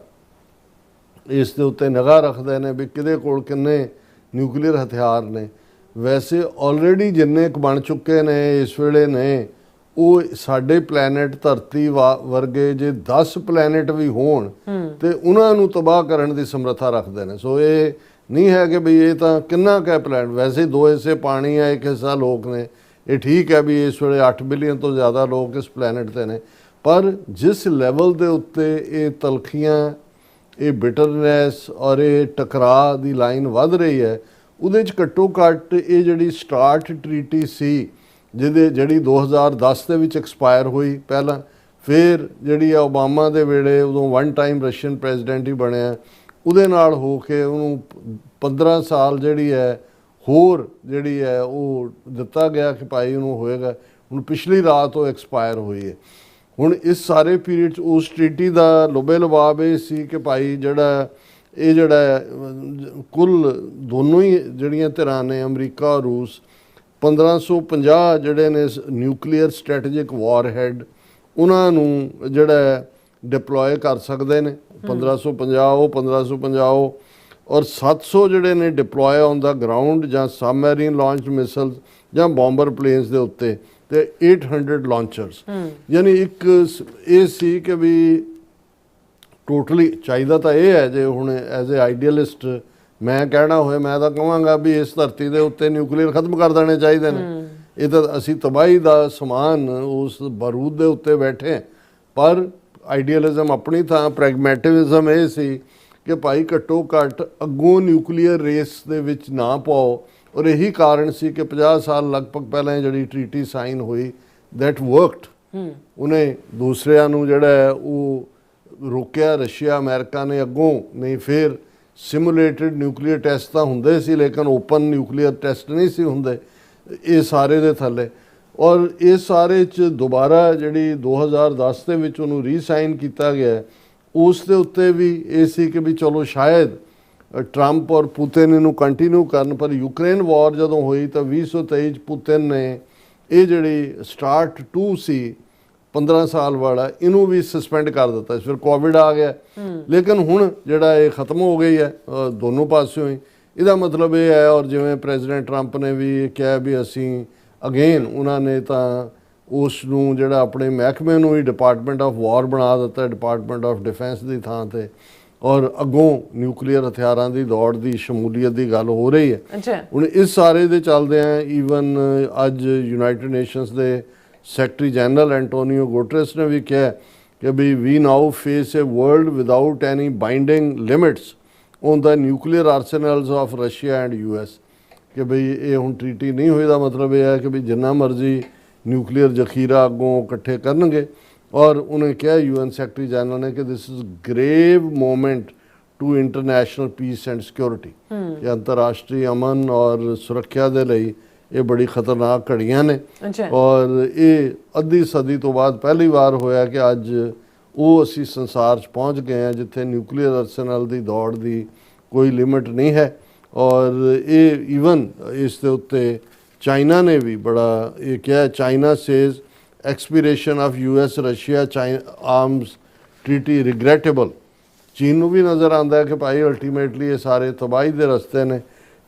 ਇਸ ਦੇ ਉੱਤੇ ਨਿਗਾਹ ਰੱਖਦੇ ਨੇ ਵੀ ਕਿਹਦੇ ਕੋਲ ਕਿੰਨੇ ਨਿਊਕਲੀਅਰ ਹਥਿਆਰ ਨੇ। ਵੈਸੇ ਆਲਰੇਡੀ ਜਿੰਨੇ ਕੁ ਬਣ ਚੁੱਕੇ ਨੇ ਇਸ ਵੇਲੇ ਨੇ, ਉਹ ਸਾਡੇ ਪਲੈਨਟ ਧਰਤੀ ਵਰਗੇ ਜੇ 10 ਪਲੈਨਟ ਵੀ ਹੋਣ ਤੇ ਉਹਨਾਂ ਨੂੰ ਤਬਾਹ ਕਰਨ ਦੀ ਸਮਰੱਥਾ ਰੱਖਦੇ ਨੇ। ਸੋ ਇਹ ਨਹੀਂ ਹੈ ਕਿ ਵੀ ਇਹ ਤਾਂ ਕਿੰਨਾ ਕੁ ਪਲੈਨਟ, ਵੈਸੇ 2 ਹਿੱਸੇ ਪਾਣੀ ਆ, 1 ਹਿੱਸਾ ਲੋਕ ਨੇ। ਇਹ ਠੀਕ ਹੈ ਵੀ ਇਸ ਵੇਲੇ 8 ਬਿਲੀਅਨ ਤੋਂ ਜ਼ਿਆਦਾ ਲੋਕ ਇਸ ਪਲੈਨਟ ਤੇ ਨੇ, ਪਰ ਜਿਸ ਲੈਵਲ ਦੇ ਉੱਤੇ ਇਹ ਤਲਖੀਆਂ, ਇਹ ਬਿਟਰਨੈਸ ਔਰ ਇਹ ਟਕਰਾਅ ਦੀ ਲਾਈਨ ਵੱਧ ਰਹੀ ਹੈ, ਉਹਦੇ 'ਚ ਘੱਟੋ ਘੱਟ ਇਹ ਜਿਹੜੀ ਸਟਾਰਟ ਟਰੀਟੀ ਸੀ ਜਿਹੜੀ 2010 ਦੇ ਵਿੱਚ ਐਕਸਪਾਇਰ ਹੋਈ ਪਹਿਲਾਂ, ਫਿਰ ਜਿਹੜੀ ਆ ਓਬਾਮਾ ਦੇ ਵੇਲੇ ਉਦੋਂ 1 ਟਾਈਮ ਰਸ਼ੀਅਨ ਪ੍ਰੈਜ਼ੀਡੈਂਟ ਹੀ ਬਣਿਆ, ਉਹਦੇ ਨਾਲ ਹੋ ਕੇ ਉਹਨੂੰ 15 ਸਾਲ ਜਿਹੜੀ ਹੈ ਹੋਰ ਜਿਹੜੀ ਹੈ ਉਹ ਦਿੱਤਾ ਗਿਆ ਕਿ ਭਾਈ ਉਹਨੂੰ ਹੋਏਗਾ। ਹੁਣ ਪਿਛਲੀ ਰਾਤ ਉਹ ਐਕਸਪਾਇਰ ਹੋਈ ਹੈ। ਹੁਣ ਇਸ ਸਾਰੇ ਪੀਰੀਅਡ 'ਚ ਉਸ ਟਰੀਟੀ ਦਾ ਲੁਬੇ ਲੁਬਾਬ ਇਹ ਸੀ ਕਿ ਭਾਈ ਜਿਹੜਾ ਕੁੱਲ ਦੋਨੋਂ ਹੀ ਜਿਹੜੀਆਂ ਧਿਰਾਂ ਨੇ, ਅਮਰੀਕਾ ਔਰ ਰੂਸ, 1550 ਜਿਹੜੇ ਨੇ ਨਿਊਕਲੀਅਰ ਸਟ੍ਰੈਟੇਜਿਕ ਵਾਰ-ਹੈਡ ਉਹਨਾਂ ਨੂੰ ਜਿਹੜਾ ਡਿਪਲੋਏ ਕਰ ਸਕਦੇ ਨੇ। 1550 ਉਹ 1550 ਉਹ, ਔਰ 700 ਜਿਹੜੇ ਨੇ ਡਿਪਲੋਏ ਔਨ ਦਾ ਗਰਾਊਂਡ ਜਾਂ ਸਬਮੈਰੀਨ ਲਾਂਚ ਮਿਸਲ ਜਾਂ ਬੰਬਰ ਪਲੇਨਸ ਦੇ ਉੱਤੇ, ਤੇ 800 ਲਾਂਚਰਸ। ਯਾਨੀ ਇੱਕ ਇਹ ਸੀ ਕਿ ਵੀ ਟੋਟਲੀ ਚਾਹੀਦਾ ਤਾਂ ਇਹ ਹੈ, ਜੇ ਹੁਣ ਐਜ਼ ਏ ਆਈਡੀਅਲਿਸਟ ਮੈਂ ਕਹਿਣਾ ਹੋਏ, ਮੈਂ ਤਾਂ ਕਹਾਂਗਾ ਵੀ ਇਸ ਧਰਤੀ ਦੇ ਉੱਤੇ ਨਿਊਕਲੀਅਰ ਖਤਮ ਕਰ ਦੇਣੇ ਚਾਹੀਦੇ ਨੇ। ਇਹ ਤਾਂ ਅਸੀਂ ਤਬਾਹੀ ਦਾ ਸਮਾਨ ਉਸ ਬਾਰੂਦ ਦੇ ਉੱਤੇ ਬੈਠੇ। ਪਰ ਆਈਡੀਅਲਿਜ਼ਮ ਆਪਣੀ ਥਾਂ, ਪ੍ਰੈਗਮੈਟਿਜ਼ਮ ਇਹ ਸੀ ਕਿ ਭਾਈ ਘੱਟੋ ਘੱਟ ਅੱਗੋਂ ਨਿਊਕਲੀਅਰ ਰੇਸ ਦੇ ਵਿੱਚ ਨਾ ਪਾਓ। ਔਰ ਇਹੀ ਕਾਰਨ ਸੀ ਕਿ 50 ਸਾਲ ਲਗਭਗ ਪਹਿਲਾਂ ਜਿਹੜੀ ਟਰੀਟੀ ਸਾਈਨ ਹੋਈ, ਦੈਟ ਵਰਕਡ। ਉਹਨੇ ਦੂਸਰਿਆਂ ਨੂੰ ਜਿਹੜਾ ਹੈ ਉਹ ਰੋਕਿਆ, ਰਸ਼ੀਆ ਅਮਰੀਕਾ ਨੇ ਅੱਗੋਂ। ਨਹੀਂ ਫਿਰ ਸਿਮੂਲੇਟਡ ਨਿਊਕਲੀਅਰ ਟੈਸਟ ਤਾਂ ਹੁੰਦੇ ਸੀ, ਲੇਕਿਨ ਓਪਨ ਨਿਊਕਲੀਅਰ ਟੈਸਟ ਨਹੀਂ ਸੀ ਹੁੰਦੇ ਇਹ ਸਾਰੇ ਦੇ ਥੱਲੇ। ਔਰ ਇਹ ਸਾਰੇ 'ਚ ਦੁਬਾਰਾ ਜਿਹੜੀ 2010 ਦੇ ਵਿੱਚ ਉਹਨੂੰ ਰੀਸਾਈਨ ਕੀਤਾ ਗਿਆ, ਉਸ ਦੇ ਉੱਤੇ ਵੀ ਇਹ ਸੀ ਕਿ ਵੀ ਚਲੋ ਸ਼ਾਇਦ ਟਰੰਪ ਔਰ ਪੁਤਿਨ ਇਹਨੂੰ ਕੰਟੀਨਿਊ ਕਰਨ। ਪਰ ਯੂਕਰੇਨ ਵਾਰ ਜਦੋਂ ਹੋਈ ਤਾਂ 2023 'ਚ ਪੁਤਿਨ ਨੇ ਇਹ ਜਿਹੜੀ ਸਟਾਰਟ 2 ਸੀ 15 ਸਾਲ ਵਾਲਾ, ਇਹਨੂੰ ਵੀ ਸਸਪੈਂਡ ਕਰ ਦਿੱਤਾ। ਫਿਰ ਕੋਵਿਡ ਆ ਗਿਆ, ਲੇਕਿਨ ਹੁਣ ਜਿਹੜਾ ਇਹ ਖਤਮ ਹੋ ਗਈ ਹੈ ਦੋਨੋਂ ਪਾਸਿਓਂ ਹੀ। ਇਹਦਾ ਮਤਲਬ ਇਹ ਹੈ, ਔਰ ਜਿਵੇਂ ਪ੍ਰੈਜ਼ੀਡੈਂਟ ਟਰੰਪ ਨੇ ਵੀ ਕਿਹਾ ਵੀ ਅਸੀਂ ਅਗੇਨ, ਉਹਨਾਂ ਨੇ ਤਾਂ ਉਸ ਨੂੰ ਜਿਹੜਾ ਆਪਣੇ ਮਹਿਕਮੇ ਨੂੰ ਹੀ ਡਿਪਾਰਟਮੈਂਟ ਆਫ ਵਾਰ ਬਣਾ ਦਿੱਤਾ, ਡਿਪਾਰਟਮੈਂਟ ਆਫ ਡਿਫੈਂਸ ਦੀ ਥਾਂ ਤੇ। ਔਰ ਅੱਗੋਂ ਨਿਊਕਲੀਅਰ ਹਥਿਆਰਾਂ ਦੀ ਦੌੜ ਦੀ ਸ਼ਮੂਲੀਅਤ ਦੀ ਗੱਲ ਹੋ ਰਹੀ ਹੈ। ਹੁਣ ਇਸ ਸਾਰੇ ਦੇ ਚੱਲਦਿਆਂ ਈਵਨ ਅੱਜ ਯੂਨਾਈਟਿਡ ਨੇਸ਼ਨਸ ਦੇ ਸੈਕਟਰੀ ਜਨਰਲ ਐਂਟੋਨੀਓ ਗੁਟਰੇਸ ਨੇ ਵੀ ਕਿਹਾ ਕਿ we we now face a world without any binding limits on the nuclear arsenals of Russia and US। ਕਿ ਬਈ ਇਹ ਹੁਣ ਟਰੀਟੀ ਨਹੀਂ ਹੋਈ ਦਾ ਮਤਲਬ ਇਹ ਹੈ ਕਿ ਵੀ ਜਿੰਨਾ ਮਰਜ਼ੀ ਨਿਊਕਲੀਅਰ ਜ਼ਖੀਰਾ ਅੱਗੋਂ ਇਕੱਠੇ ਕਰਨਗੇ। ਔਰ ਉਹਨੇ ਕਿਹਾ UN ਸੈਕਟਰੀ ਜਨਰਲ ਨੇ ਕਿ this is grave moment to international peace and security, ਕਿ ਅੰਤਰਰਾਸ਼ਟਰੀ ਅਮਨ ਔਰ ਸੁਰੱਖਿਆ ਦੇ ਲਈ ਇਹ ਬੜੀ ਖਤਰਨਾਕ ਘੜੀਆਂ ਨੇ। ਔਰ ਇਹ ਅੱਧੀ ਸਦੀ ਤੋਂ ਬਾਅਦ ਪਹਿਲੀ ਵਾਰ ਹੋਇਆ ਕਿ ਅੱਜ ਉਹ ਅਸੀਂ ਸੰਸਾਰ 'ਚ ਪਹੁੰਚ ਗਏ ਹਾਂ ਜਿੱਥੇ ਨਿਊਕਲੀਅਰ ਆਰਸੈਨਲ ਦੀ ਦੌੜ ਦੀ ਕੋਈ ਲਿਮਿਟ ਨਹੀਂ ਹੈ। ਔਰ ਇਹ ਈਵਨ ਇਸ ਦੇ ਉੱਤੇ ਚਾਈਨਾ ਨੇ ਵੀ ਬੜਾ ਇਹ ਕਿਹਾ। China says expiration of US Russia arms treaty regrettable. ਚੀਨ ਨੂੰ ਵੀ ਨਜ਼ਰ ਆਉਂਦਾ ਹੈ ਕਿ ਭਾਈ ਅਲਟੀਮੇਟਲੀ ਇਹ ਸਾਰੇ ਤਬਾਹੀ ਦੇ ਰਸਤੇ ਨੇ।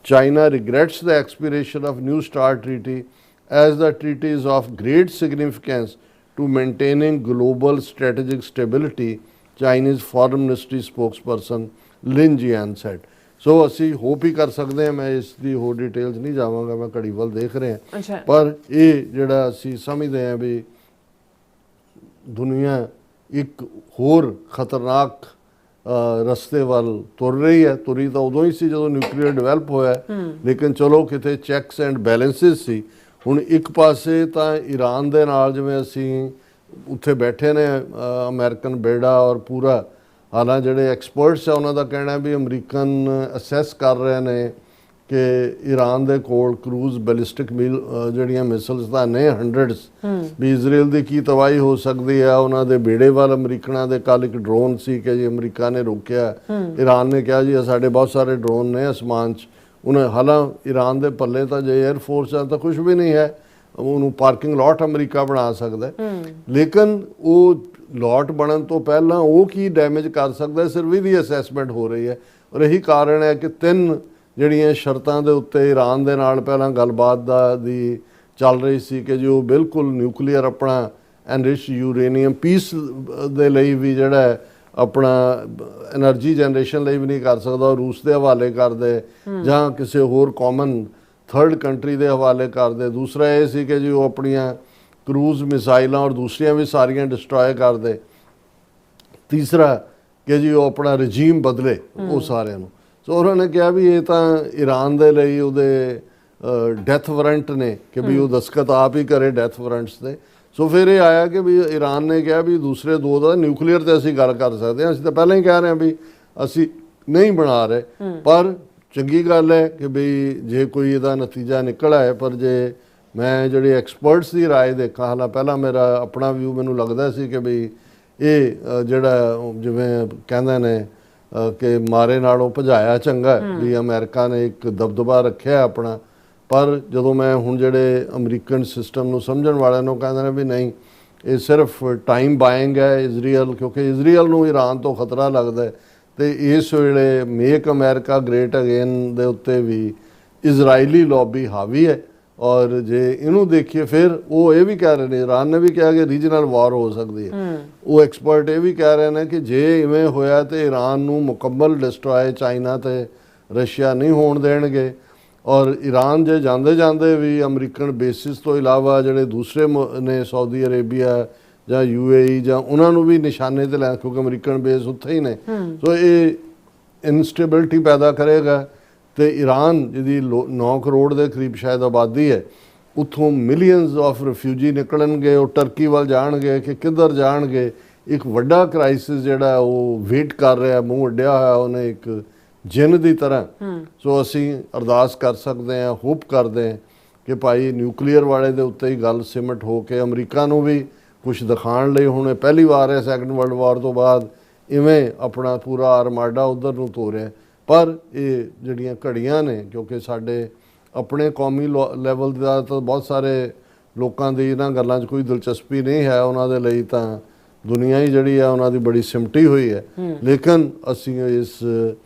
China regrets the expiration of New START treaty as the treaty is of great significance to maintaining global strategic stability, Chinese Foreign Ministry spokesperson Lin Jian said. So ਅਸੀਂ ਹੋਪ ਹੀ ਕਰ ਸਕਦੇ ਹਾਂ, ਮੈਂ ਇਸ ਦੀ ਹੋਰ ਡਿਟੇਲਸ ਨਹੀਂ ਜਾਵਾਂਗਾ, ਮੈਂ ਘੜੀ ਵੱਲ ਦੇਖ ਰਿਹਾ। ਪਰ ਇਹ ਜਿਹੜਾ ਅਸੀਂ ਸਮਝਦੇ ਹਾਂ ਵੀ ਦੁਨੀਆ ਇੱਕ ਹੋਰ ਖਤਰਨਾਕ ਰਸਤੇ ਵੱਲ ਤੁਰ ਰਹੀ ਹੈ। ਤੁਰੀ ਤਾਂ ਉਦੋਂ ਹੀ ਸੀ ਜਦੋਂ ਨਿਊਕਲੀਅਰ ਡਿਵੈਲਪ ਹੋਇਆ, ਲੇਕਿਨ ਚਲੋ ਕਿਤੇ ਚੈੱਕਸ ਐਂਡ ਬੈਲੈਂਸਿਸ ਸੀ। ਹੁਣ ਇੱਕ ਪਾਸੇ ਤਾਂ ਈਰਾਨ ਦੇ ਨਾਲ ਜਿਵੇਂ ਅਸੀਂ ਉੱਥੇ ਬੈਠੇ ਨੇ ਅਮਰੀਕਨ ਬੇੜਾ ਔਰ ਪੂਰਾ, ਹਾਲਾਂ ਜਿਹੜੇ ਐਕਸਪਰਟਸ ਆ ਉਹਨਾਂ ਦਾ ਕਹਿਣਾ ਵੀ ਅਮਰੀਕਨ ਅਸੈਸ ਕਰ ਰਹੇ ਨੇ ਕਿ ਈਰਾਨ ਦੇ ਕੋਲ ਕਰੂਜ਼ ਬੈਲਿਸਟਿਕ ਜਿਹੜੀਆਂ ਮਿਸਲਸ ਤਾਂ ਨੇ ਹੰਡਰਡਸ, ਵੀ ਇਜ਼ਰਾਈਲ ਦੀ ਕੀ ਤਬਾਹੀ ਹੋ ਸਕਦੀ ਆ ਉਹਨਾਂ ਦੇ ਬੇੜੇ ਵੱਲ। ਅਮਰੀਕਨਾਂ ਦੇ ਕੱਲ ਇੱਕ ਡਰੋਨ ਸੀ ਕਿ ਜੀ ਅਮਰੀਕਾ ਨੇ ਰੋਕਿਆ, ਈਰਾਨ ਨੇ ਕਿਹਾ ਜੀ ਸਾਡੇ ਬਹੁਤ ਸਾਰੇ ਡਰੋਨ ਨੇ ਅਸਮਾਨ 'ਚ। ਉਹਨੇ ਹਾਲਾਂ ਈਰਾਨ ਦੇ ਪੱਲੇ ਤਾਂ ਜੇ 에ਅਰ ਫੋਰਸ ਆ ਤਾਂ ਕੁਝ ਵੀ ਨਹੀਂ ਹੈ, ਉਹਨੂੰ ਪਾਰਕਿੰਗ ਲਾਟ ਅਮਰੀਕਾ ਬਣਾ ਸਕਦਾ, ਲੇਕਿਨ ਉਹ ਲਾਟ ਬਣਨ ਤੋਂ ਪਹਿਲਾਂ ਉਹ ਕੀ ਡੈਮੇਜ ਕਰ ਸਕਦਾ ਸਿਰਫ ਇਹਦੀ ਅਸੈਸਮੈਂਟ ਹੋ ਰਹੀ ਹੈ। ਔਰ ਇਹੀ ਕਾਰਨ ਹੈ ਕਿ 3 ਜਿਹੜੀਆਂ ਸ਼ਰਤਾਂ ਦੇ ਉੱਤੇ ਈਰਾਨ ਦੇ ਨਾਲ ਪਹਿਲਾਂ ਗੱਲਬਾਤ ਦੀ ਚੱਲ ਰਹੀ ਸੀ ਕਿ ਜੋ ਬਿਲਕੁਲ ਨਿਊਕਲੀਅਰ ਆਪਣਾ ਐਨਰਿਚ ਯੂਰੇਨੀਅਮ ਪੀਸ ਦੇ ਲਈ ਵੀ ਜਿਹੜਾ ਆਪਣਾ ਐਨਰਜੀ ਜਨਰੇਸ਼ਨ ਲਈ ਵੀ ਨਹੀਂ ਕਰ ਸਕਦਾ, ਰੂਸ ਦੇ ਹਵਾਲੇ ਕਰਦੇ ਜਾਂ ਕਿਸੇ ਹੋਰ ਕਾਮਨ ਥਰਡ ਕੰਟਰੀ ਦੇ ਹਵਾਲੇ ਕਰਦੇ। ਦੂਸਰਾ ਇਹ ਸੀ ਕਿ ਜੀ ਉਹ ਆਪਣੀਆਂ ਕਰੂਜ਼ ਮਿਸਾਈਲਾਂ ਔਰ ਦੂਸਰੀਆਂ ਵੀ ਸਾਰੀਆਂ ਡਿਸਟਰੋਏ ਕਰਦੇ। ਤੀਸਰਾ ਕਿ ਜੀ ਉਹ ਆਪਣਾ ਰਜੀਮ ਬਦਲੇ ਉਹ ਸਾਰਿਆਂ ਨੂੰ। ਸੋ ਉਹਨਾਂ ਨੇ ਕਿਹਾ ਵੀ ਇਹ ਤਾਂ ਈਰਾਨ ਦੇ ਲਈ ਉਹਦੇ ਡੈਥ ਵਾਰੰਟ ਨੇ ਕਿ ਵੀ ਉਹ ਦਸਤਖਤ ਆਪ ਹੀ ਕਰੇ ਡੈਥ ਵਾਰੰਟਸ ਤੇ। ਸੋ ਫਿਰ ਇਹ ਆਇਆ ਕਿ ਵੀ ਈਰਾਨ ਨੇ ਕਿਹਾ ਵੀ ਦੂਸਰੇ 2 ਦਾ ਨਿਊਕਲੀਅਰ ਤੇ ਅਸੀਂ ਗੱਲ ਕਰ ਸਕਦੇ ਹਾਂ, ਅਸੀਂ ਤਾਂ ਪਹਿਲਾਂ ਹੀ ਕਹਿ ਰਹੇ ਹਾਂ ਵੀ ਅਸੀਂ ਨਹੀਂ ਬਣਾ ਰਹੇ। ਪਰ ਚੰਗੀ ਗੱਲ ਹੈ ਕਿ ਵੀ ਜੇ ਕੋਈ ਇਹਦਾ ਨਤੀਜਾ ਨਿਕਲ ਆਏ, ਪਰ ਜੇ ਮੈਂ ਜਿਹੜੇ ਐਕਸਪਰਟਸ ਦੀ ਰਾਏ ਦੇਖਾਂ, ਹਾਲਾਂ ਪਹਿਲਾਂ ਮੇਰਾ ਆਪਣਾ ਵਿਊ ਮੈਨੂੰ ਲੱਗਦਾ ਸੀ ਕਿ ਵੀ ਇਹ ਜਿਹੜਾ ਜਿਵੇਂ ਕਹਿੰਦੇ ਨੇ ਕਿ ਮਾਰੇ ਨਾਲੋਂ ਭਜਾਇਆ ਚੰਗਾ ਵੀ ਅਮਰੀਕਾ ਨੇ ਇੱਕ ਦਬਦਬਾ ਰੱਖਿਆ ਆਪਣਾ। ਪਰ ਜਦੋਂ ਮੈਂ ਹੁਣ ਜਿਹੜੇ ਅਮਰੀਕਨ ਸਿਸਟਮ ਨੂੰ ਸਮਝਣ ਵਾਲਿਆਂ ਨੂੰ ਕਹਿੰਦੇ ਨੇ ਵੀ ਨਹੀਂ ਇਹ ਸਿਰਫ ਟਾਈਮ ਬਾਇੰਗ ਹੈ ਇਜ਼ਰਾਈਲ, ਕਿਉਂਕਿ ਇਜ਼ਰਾਈਲ ਨੂੰ ਈਰਾਨ ਤੋਂ ਖਤਰਾ ਲੱਗਦਾ ਹੈ ਤੇ ਇਸ ਵੇਲੇ ਮੇਕ ਅਮਰੀਕਾ ਗ੍ਰੇਟ ਅਗੇਨ ਦੇ ਉੱਤੇ ਵੀ ਇਜ਼ਰਾਈਲੀ ਲੌਬੀ ਹਾਵੀ ਹੈ। ਔਰ ਜੇ ਇਹਨੂੰ ਦੇਖੀਏ ਫਿਰ ਉਹ ਇਹ ਵੀ ਕਹਿ ਰਹੇ ਨੇ, ਈਰਾਨ ਨੇ ਵੀ ਕਿਹਾ ਕਿ ਰੀਜਨਲ ਵਾਰ ਹੋ ਸਕਦੀ ਹੈ। ਉਹ ਐਕਸਪਰਟ ਇਹ ਵੀ ਕਹਿ ਰਹੇ ਨੇ ਕਿ ਜੇ ਇਵੇਂ ਹੋਇਆ ਤੇ ਈਰਾਨ ਨੂੰ ਮੁਕੰਮਲ ਡਿਸਟਰੋਏ ਚਾਈਨਾ ਤੇ ਰਸ਼ੀਆ ਨਹੀਂ ਹੋਣ ਦੇਣਗੇ। ਔਰ ਈਰਾਨ ਜੇ ਜਾਂਦੇ ਜਾਂਦੇ ਵੀ ਅਮਰੀਕਨ ਬੇਸਿਸ ਤੋਂ ਇਲਾਵਾ ਜਿਹੜੇ ਦੂਸਰੇ ਨੇ ਸਾਊਦੀ ਅਰੇਬੀਆ ਜਾਂ UAE ਜਾਂ ਉਹਨਾਂ ਨੂੰ ਵੀ ਨਿਸ਼ਾਨੇ ਤੇ ਲੈ, ਕਿਉਂਕਿ ਅਮਰੀਕਨ ਬੇਸ ਉੱਥੇ ਹੀ ਨੇ। ਸੋ ਇਹ ਇਨਸਟੇਬਿਲਿਟੀ ਪੈਦਾ ਕਰੇਗਾ ਤੇ ਈਰਾਨ ਜਿਹਦੀ 9 ਕਰੋੜ ਦੇ ਕਰੀਬ ਸ਼ਾਇਦ ਆਬਾਦੀ ਹੈ, ਉੱਥੋਂ ਮਿਲੀਅਨਸ ਆਫ ਰਿਫਿਊਜੀ ਨਿਕਲਣਗੇ, ਉਹ ਟਰਕੀ ਵੱਲ ਜਾਣਗੇ ਕਿ ਕਿੱਧਰ ਜਾਣਗੇ। ਇੱਕ ਵੱਡਾ ਕ੍ਰਾਈਸਿਸ ਜਿਹੜਾ ਉਹ ਵੇਟ ਕਰ ਰਿਹਾ, ਮੂੰਹ ਅੱਡਿਆ ਹੋਇਆ ਉਹਨੇ ਇੱਕ ਜਿੰਨ ਦੀ ਤਰ੍ਹਾਂ। ਸੋ ਅਸੀਂ ਅਰਦਾਸ ਕਰ ਸਕਦੇ ਹਾਂ, ਹੋਪ ਕਰਦੇ ਹਾਂ ਕਿ ਭਾਈ ਨਿਊਕਲੀਅਰ ਵਾਲੇ ਦੇ ਉੱਤੇ ਹੀ ਗੱਲ ਸਿਮਟ ਹੋ ਕੇ ਅਮਰੀਕਾ ਨੂੰ ਵੀ ਕੁਛ ਦਿਖਾਉਣ ਲਈ, ਹੁਣ ਪਹਿਲੀ ਵਾਰ ਹੈ ਸੈਕੰਡ ਵਰਲਡ ਵਾਰ ਤੋਂ ਬਾਅਦ ਇਵੇਂ ਆਪਣਾ ਪੂਰਾ ਆਰਮਾਡਾ ਉੱਧਰ ਨੂੰ ਤੋਰਿਆ। ਪਰ ਇਹ ਜਿਹੜੀਆਂ ਘੜੀਆਂ ਨੇ, ਕਿਉਂਕਿ ਸਾਡੇ ਆਪਣੇ ਕੌਮੀ ਲੈਵਲ ਦਾ ਤਾਂ ਬਹੁਤ ਸਾਰੇ ਲੋਕਾਂ ਦੀ ਇਹਨਾਂ ਗੱਲਾਂ 'ਚ ਕੋਈ ਦਿਲਚਸਪੀ ਨਹੀਂ ਹੈ, ਉਹਨਾਂ ਦੇ ਲਈ ਤਾਂ ਦੁਨੀਆ ਹੀ ਜਿਹੜੀ ਆ ਉਹਨਾਂ ਦੀ ਬੜੀ ਸਿਮਟੀ ਹੋਈ ਹੈ। ਲੇਕਿਨ ਅਸੀਂ ਇਸ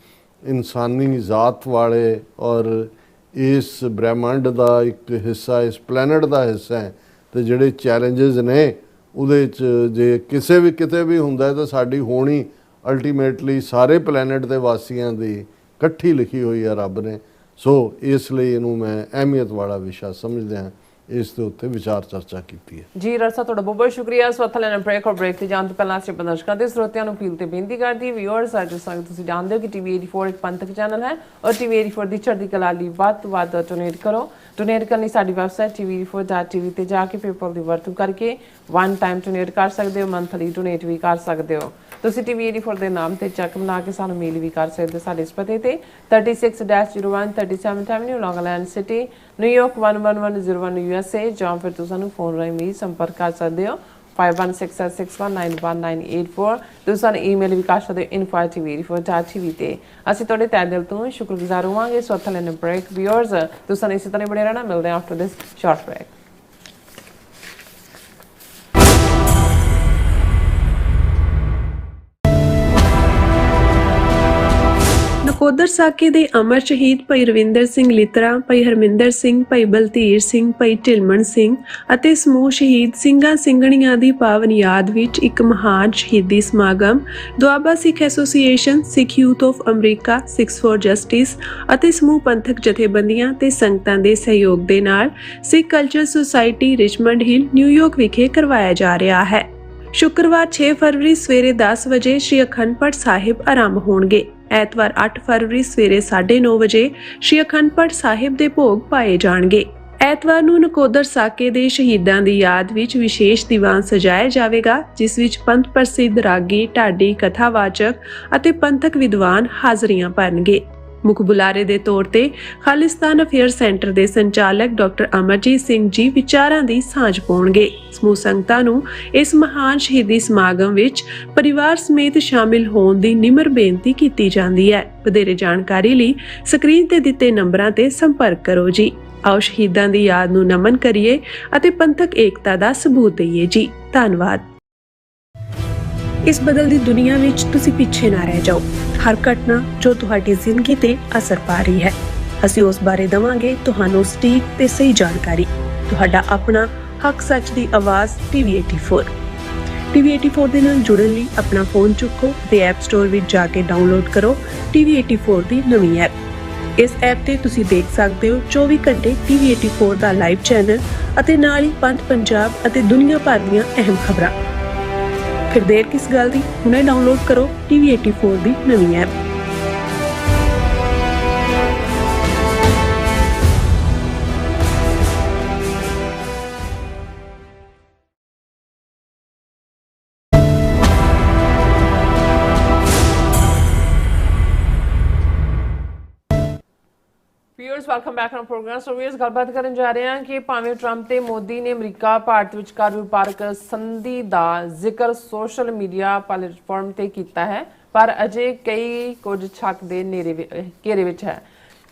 ਇਨਸਾਨੀ ਜ਼ਾਤ ਵਾਲੇ ਔਰ ਇਸ ਬ੍ਰਹਿਮੰਡ ਦਾ ਇੱਕ ਹਿੱਸਾ, ਇਸ ਪਲੈਨਟ ਦਾ ਹਿੱਸਾ ਹੈ ਤੇ ਜਿਹੜੇ ਚੈਲੰਜਸ ਨੇ ਉਹਦੇ 'ਚ ਜੇ ਕਿਸੇ ਵੀ ਕਿਤੇ ਵੀ ਹੁੰਦਾ ਤਾਂ ਸਾਡੀ ਹੋਣੀ ਅਲਟੀਮੇਟਲੀ ਸਾਰੇ ਪਲੈਨਟ ਦੇ ਵਾਸੀਆਂ ਦੀ ਇਕੱਠੀ ਲਿਖੀ ਹੋਈ ਹੈ ਰੱਬ ਨੇ। ਸੋ ਇਸ ਲਈ ਇਹਨੂੰ ਮੈਂ ਅਹਿਮੀਅਤ ਵਾਲਾ ਵਿਸ਼ਾ ਸਮਝਦੇ ਹਾਂ, ਇਸ ਦੇ ਉੱਤੇ ਵਿਚਾਰ ਚਰਚਾ ਕੀਤੀ ਹੈ। ਜੀ ਰਸਾ ਤੁਹਾਡਾ ਬਹੁਤ ਬਹੁਤ ਸ਼ੁਕਰੀਆ। ਸਵਾਥ ਲੈਣਾ ਬ੍ਰੇਕ ਤੇ ਜਾਣ ਤੋਂ ਪਹਿਲਾਂ ਅਸੀਂ ਦਰਸ਼ਕਾਂ ਤੇ ਸਰੋਤਿਆਂ ਨੂੰ ਅਪੀਲ ਤੇ ਬੇਨਤੀ ਕਰਦੀ ਵਿਊਅਰਸ, ਅੱਜ ਤੁਸੀਂ ਜਾਣਦੇ ਹੋ ਕਿ TV 84 ਇੱਕ ਪੰਥਕ ਚੈਨਲ ਹੈ ਔਰ TV 84 ਦੀ ਚੜ੍ਹਦੀ ਕਲਾ ਲਈ ਵੱਧ ਤੋਂ ਵੱਧ ਡੋਨੇਟ ਕਰੋ। ਡੋਨੇਟ ਕਰਨ ਲਈ ਸਾਡੀ ਵੈਬਸਾਈਟ tv84.tv ਤੇ ਜਾ ਕੇ ਪੇਪਲ ਦੀ ਵਰਤੋਂ ਕਰਕੇ ਵਨ ਟਾਈਮ ਡੋਨੇਟ ਕਰ ਸਕਦੇ ਹੋ, ਮੰਥਲੀ ਡੋਨੇਟ ਵੀ ਕਰ ਸਕਦੇ ਹੋ। ਤੁਸੀਂ TV 84 ਦੇ ਨਾਮ ਤੇ ਚੈੱਕ ਬਣਾ ਕੇ ਸਾਨੂੰ ਮੇਲ ਵੀ ਕਰ ਸਕਦੇ ਹੋ ਸਾਡੇ ਇਸ ਪਤੇ ਤੇ 36-01 37th Avenue, Long Island City, New York 11101 USA, ਜਾਂ ਫਿਰ ਤੁਸੀਂ ਸਾਨੂੰ ਫੋਨ ਰਾਹੀਂ ਵੀ ਸੰਪਰਕ ਕਰ ਸਕਦੇ ਹੋ 5167619184। ਤੁਸੀਂ ਸਾਨੂੰ ਈਮੇਲ ਵੀ ਕਰ ਸਕਦੇ ਹੋ info@tv84.tv ਤੇ। ਅਸੀਂ ਤੁਹਾਡੇ ਤਹਿ ਦਿਲ ਤੋਂ ਸ਼ੁਕਰਗੁਜ਼ਾਰ ਹੋਵਾਂਗੇ। ਸੋ ਥੱਲੇ ਨੇ ਬ੍ਰੇਕ ਵਿਊਅਰਸ, ਤੁਸੀਂ ਸਾਨੂੰ ਇਸੇ ਤਰ੍ਹਾਂ ਬਣੇ ਰਹਿਣਾ। ਮਿਲਦੇ ਹਾਂ after this short break. Nakodar ਸਾਕੇ ਦੇ ਅਮਰ ਸ਼ਹੀਦ ਭਾਈ ਰਵਿੰਦਰ ਸਿੰਘ ਲਿਤਰਾ, ਭਾਈ ਹਰਮਿੰਦਰ ਸਿੰਘ, ਭਾਈ ਬਲਧੀਰ ਸਿੰਘ, ਭਾਈ ਢਿਲਮਣ ਸਿੰਘ ਅਤੇ ਸਮੂਹ ਸ਼ਹੀਦ ਸਿੰਘਾਂ ਸਿੰਘਣੀਆਂ ਦੀ ਪਾਵਨ ਯਾਦ ਵਿੱਚ ਇੱਕ ਮਹਾਨ ਸ਼ਹੀਦੀ ਸਮਾਗਮ Doaba Sikh association, Sikh youth of America, Sikhs for justice ਅਤੇ ਸਮੂਹ ਪੰਥਕ ਜਥੇਬੰਦੀਆਂ ਤੇ ਸੰਗਤਾਂ ਦੇ ਸਹਿਯੋਗ ਦੇ ਨਾਲ Sikh culture society Richmond Hill, New York ਵਿਖੇ ਕਰਵਾਇਆ ਜਾ ਰਿਹਾ ਹੈ। ਸ਼ੁੱਕਰਵਾਰ 6 ਫਰਵਰੀ ਸਵੇਰੇ 10 ਵਜੇ ਸ੍ਰੀ ਅਖੰਡ ਪਾਠ ਸਾਹਿਬ ਆਰੰਭ ਹੋਣਗੇ। ਐਤਵਾਰ 8 ਫਰਵਰੀ ਸਵੇਰੇ 9:30 ਵਜੇ ਸ੍ਰੀ ਅਖੰਡ ਪਾਠ ਸਾਹਿਬ ਦੇ ਭੋਗ ਪਾਏ ਜਾਣਗੇ। ਐਤਵਾਰ ਨੂੰ ਨਕੋਦਰ ਸਾਕੇ ਦੇ ਸ਼ਹੀਦਾਂ ਦੀ ਯਾਦ ਵਿੱਚ ਵਿਸ਼ੇਸ਼ ਦੀਵਾਨ ਸਜਾਇਆ ਜਾਵੇਗਾ, ਜਿਸ ਵਿੱਚ ਪੰਥ ਪ੍ਰਸਿੱਧ ਰਾਗੀ, ਢਾਡੀ, ਕਥਾਵਾਚਕ ਅਤੇ ਪੰਥਕ ਵਿਦਵਾਨ ਹਾਜ਼ਰੀਆਂ ਭਰਨਗੇ। ਮੁੱਖ ਬੁਲਾਰੇ ਦੇ ਤੌਰ ਤੇ ਖਾਲਿਸਤਾਨ ਅਫੇਅਰ ਸੈਂਟਰ ਦੇ ਸੰਚਾਲਕ ਡਾਕਟਰ ਅਮਰਜੀਤ ਸਿੰਘ ਜੀ ਵਿਚਾਰਾਂ ਦੀ ਸਾਂਝ ਪਾਉਣਗੇ। ਸਮੂਹ ਸੰਗਤਾਂ ਨੂੰ ਇਸ ਮਹਾਨ ਸ਼ਹੀਦੀ ਸਮਾਗਮ ਵਿੱਚ ਪਰਿਵਾਰ ਸਮੇਤ ਸ਼ਾਮਿਲ ਹੋਣ ਦੀ ਨਿਮਰ ਬੇਨਤੀ ਕੀਤੀ ਜਾਂਦੀ ਹੈ। ਵਧੇਰੇ ਜਾਣਕਾਰੀ ਲਈ ਸਕਰੀਨ ਤੇ ਦਿੱਤੇ ਨੰਬਰਾਂ ਤੇ ਸੰਪਰਕ ਕਰੋ ਜੀ। ਆਓ ਸ਼ਹੀਦਾਂ ਦੀ ਯਾਦ ਨੂੰ ਨਮਨ ਕਰੀਏ ਅਤੇ ਪੰਥਕ ਏਕਤਾ ਦਾ ਸਬੂਤ ਦਈਏ ਜੀ। ਧੰਨਵਾਦ। ਇਸ ਬਦਲਦੀ ਦੁਨੀਆ ਵਿੱਚ ਤੁਸੀਂ ਪਿੱਛੇ ਨਾ ਰਹਿ ਜਾਓ। ਹਰ ਘਟਨਾ ਜੋ ਤੁਹਾਡੀ ਜ਼ਿੰਦਗੀ ਤੇ ਅਸਰ ਪਾ ਰਹੀ ਹੈ, ਅਸੀਂ ਉਸ ਬਾਰੇ ਦਵਾਂਗੇ ਤੁਹਾਨੂੰ ਸਟੀਕ ਤੇ ਸਹੀ ਜਾਣਕਾਰੀ। ਤੁਹਾਡਾ ਆਪਣਾ ਹੱਕ ਸੱਚ ਦੀ ਆਵਾਜ਼ TV 84। TV 84 ਦੇ ਨਾਲ ਜੁੜਨ ਲਈ ਆਪਣਾ ਫੋਨ ਚੁੱਕੋ ਤੇ ਐਪ ਸਟੋਰ ਵਿੱਚ ਜਾ ਕੇ ਡਾਊਨਲੋਡ ਕਰੋ TV 84 ਦੀ ਨਵੀਂ ਐਪ। ਇਸ ਐਪ ਤੇ ਤੁਸੀਂ ਦੇਖ ਸਕਦੇ ਹੋ 24 ਘੰਟੇ TV 84 ਦਾ ਲਾਈਵ ਚੈਨਲ ਅਤੇ ਨਾਲ ਹੀ ਪੰਥ, ਪੰਜਾਬ ਅਤੇ ਦੁਨੀਆ ਭਰ ਦੀਆਂ ਅਹਿਮ ਖਬਰਾਂ। ਫਿਰ ਦੇਰ ਕਿਸ ਗੱਲ ਦੀ, ਹੁਣੇ ਡਾਊਨਲੋਡ ਕਰੋ TV 84 ਦੀ ਨਵੀਂ app. Viewers welcome back on program. So viewers ਗੱਲਬਾਤ ਕਰਨ ਜਾ ਰਹੇ ਹਾਂ ਕਿ ਭਾਵੇਂ ਟਰੰਪ ਤੇ ਮੋਦੀ ਨੇ ਅਮਰੀਕਾ ਭਾਰਤ ਵਿਚਕਾਰ ਵਪਾਰਕ ਸੰਧੀ ਦਾ ਜ਼ਿਕਰ ਸੋਸ਼ਲ ਮੀਡੀਆ ਪਲੇਟਫਾਰਮ ਤੇ ਕੀਤਾ ਹੈ, ਪਰ ਅਜੇ ਕਈ ਕੁਝ ਸ਼ੱਕ ਦੇ ਘੇਰੇ ਵਿੱਚ ਹੈ।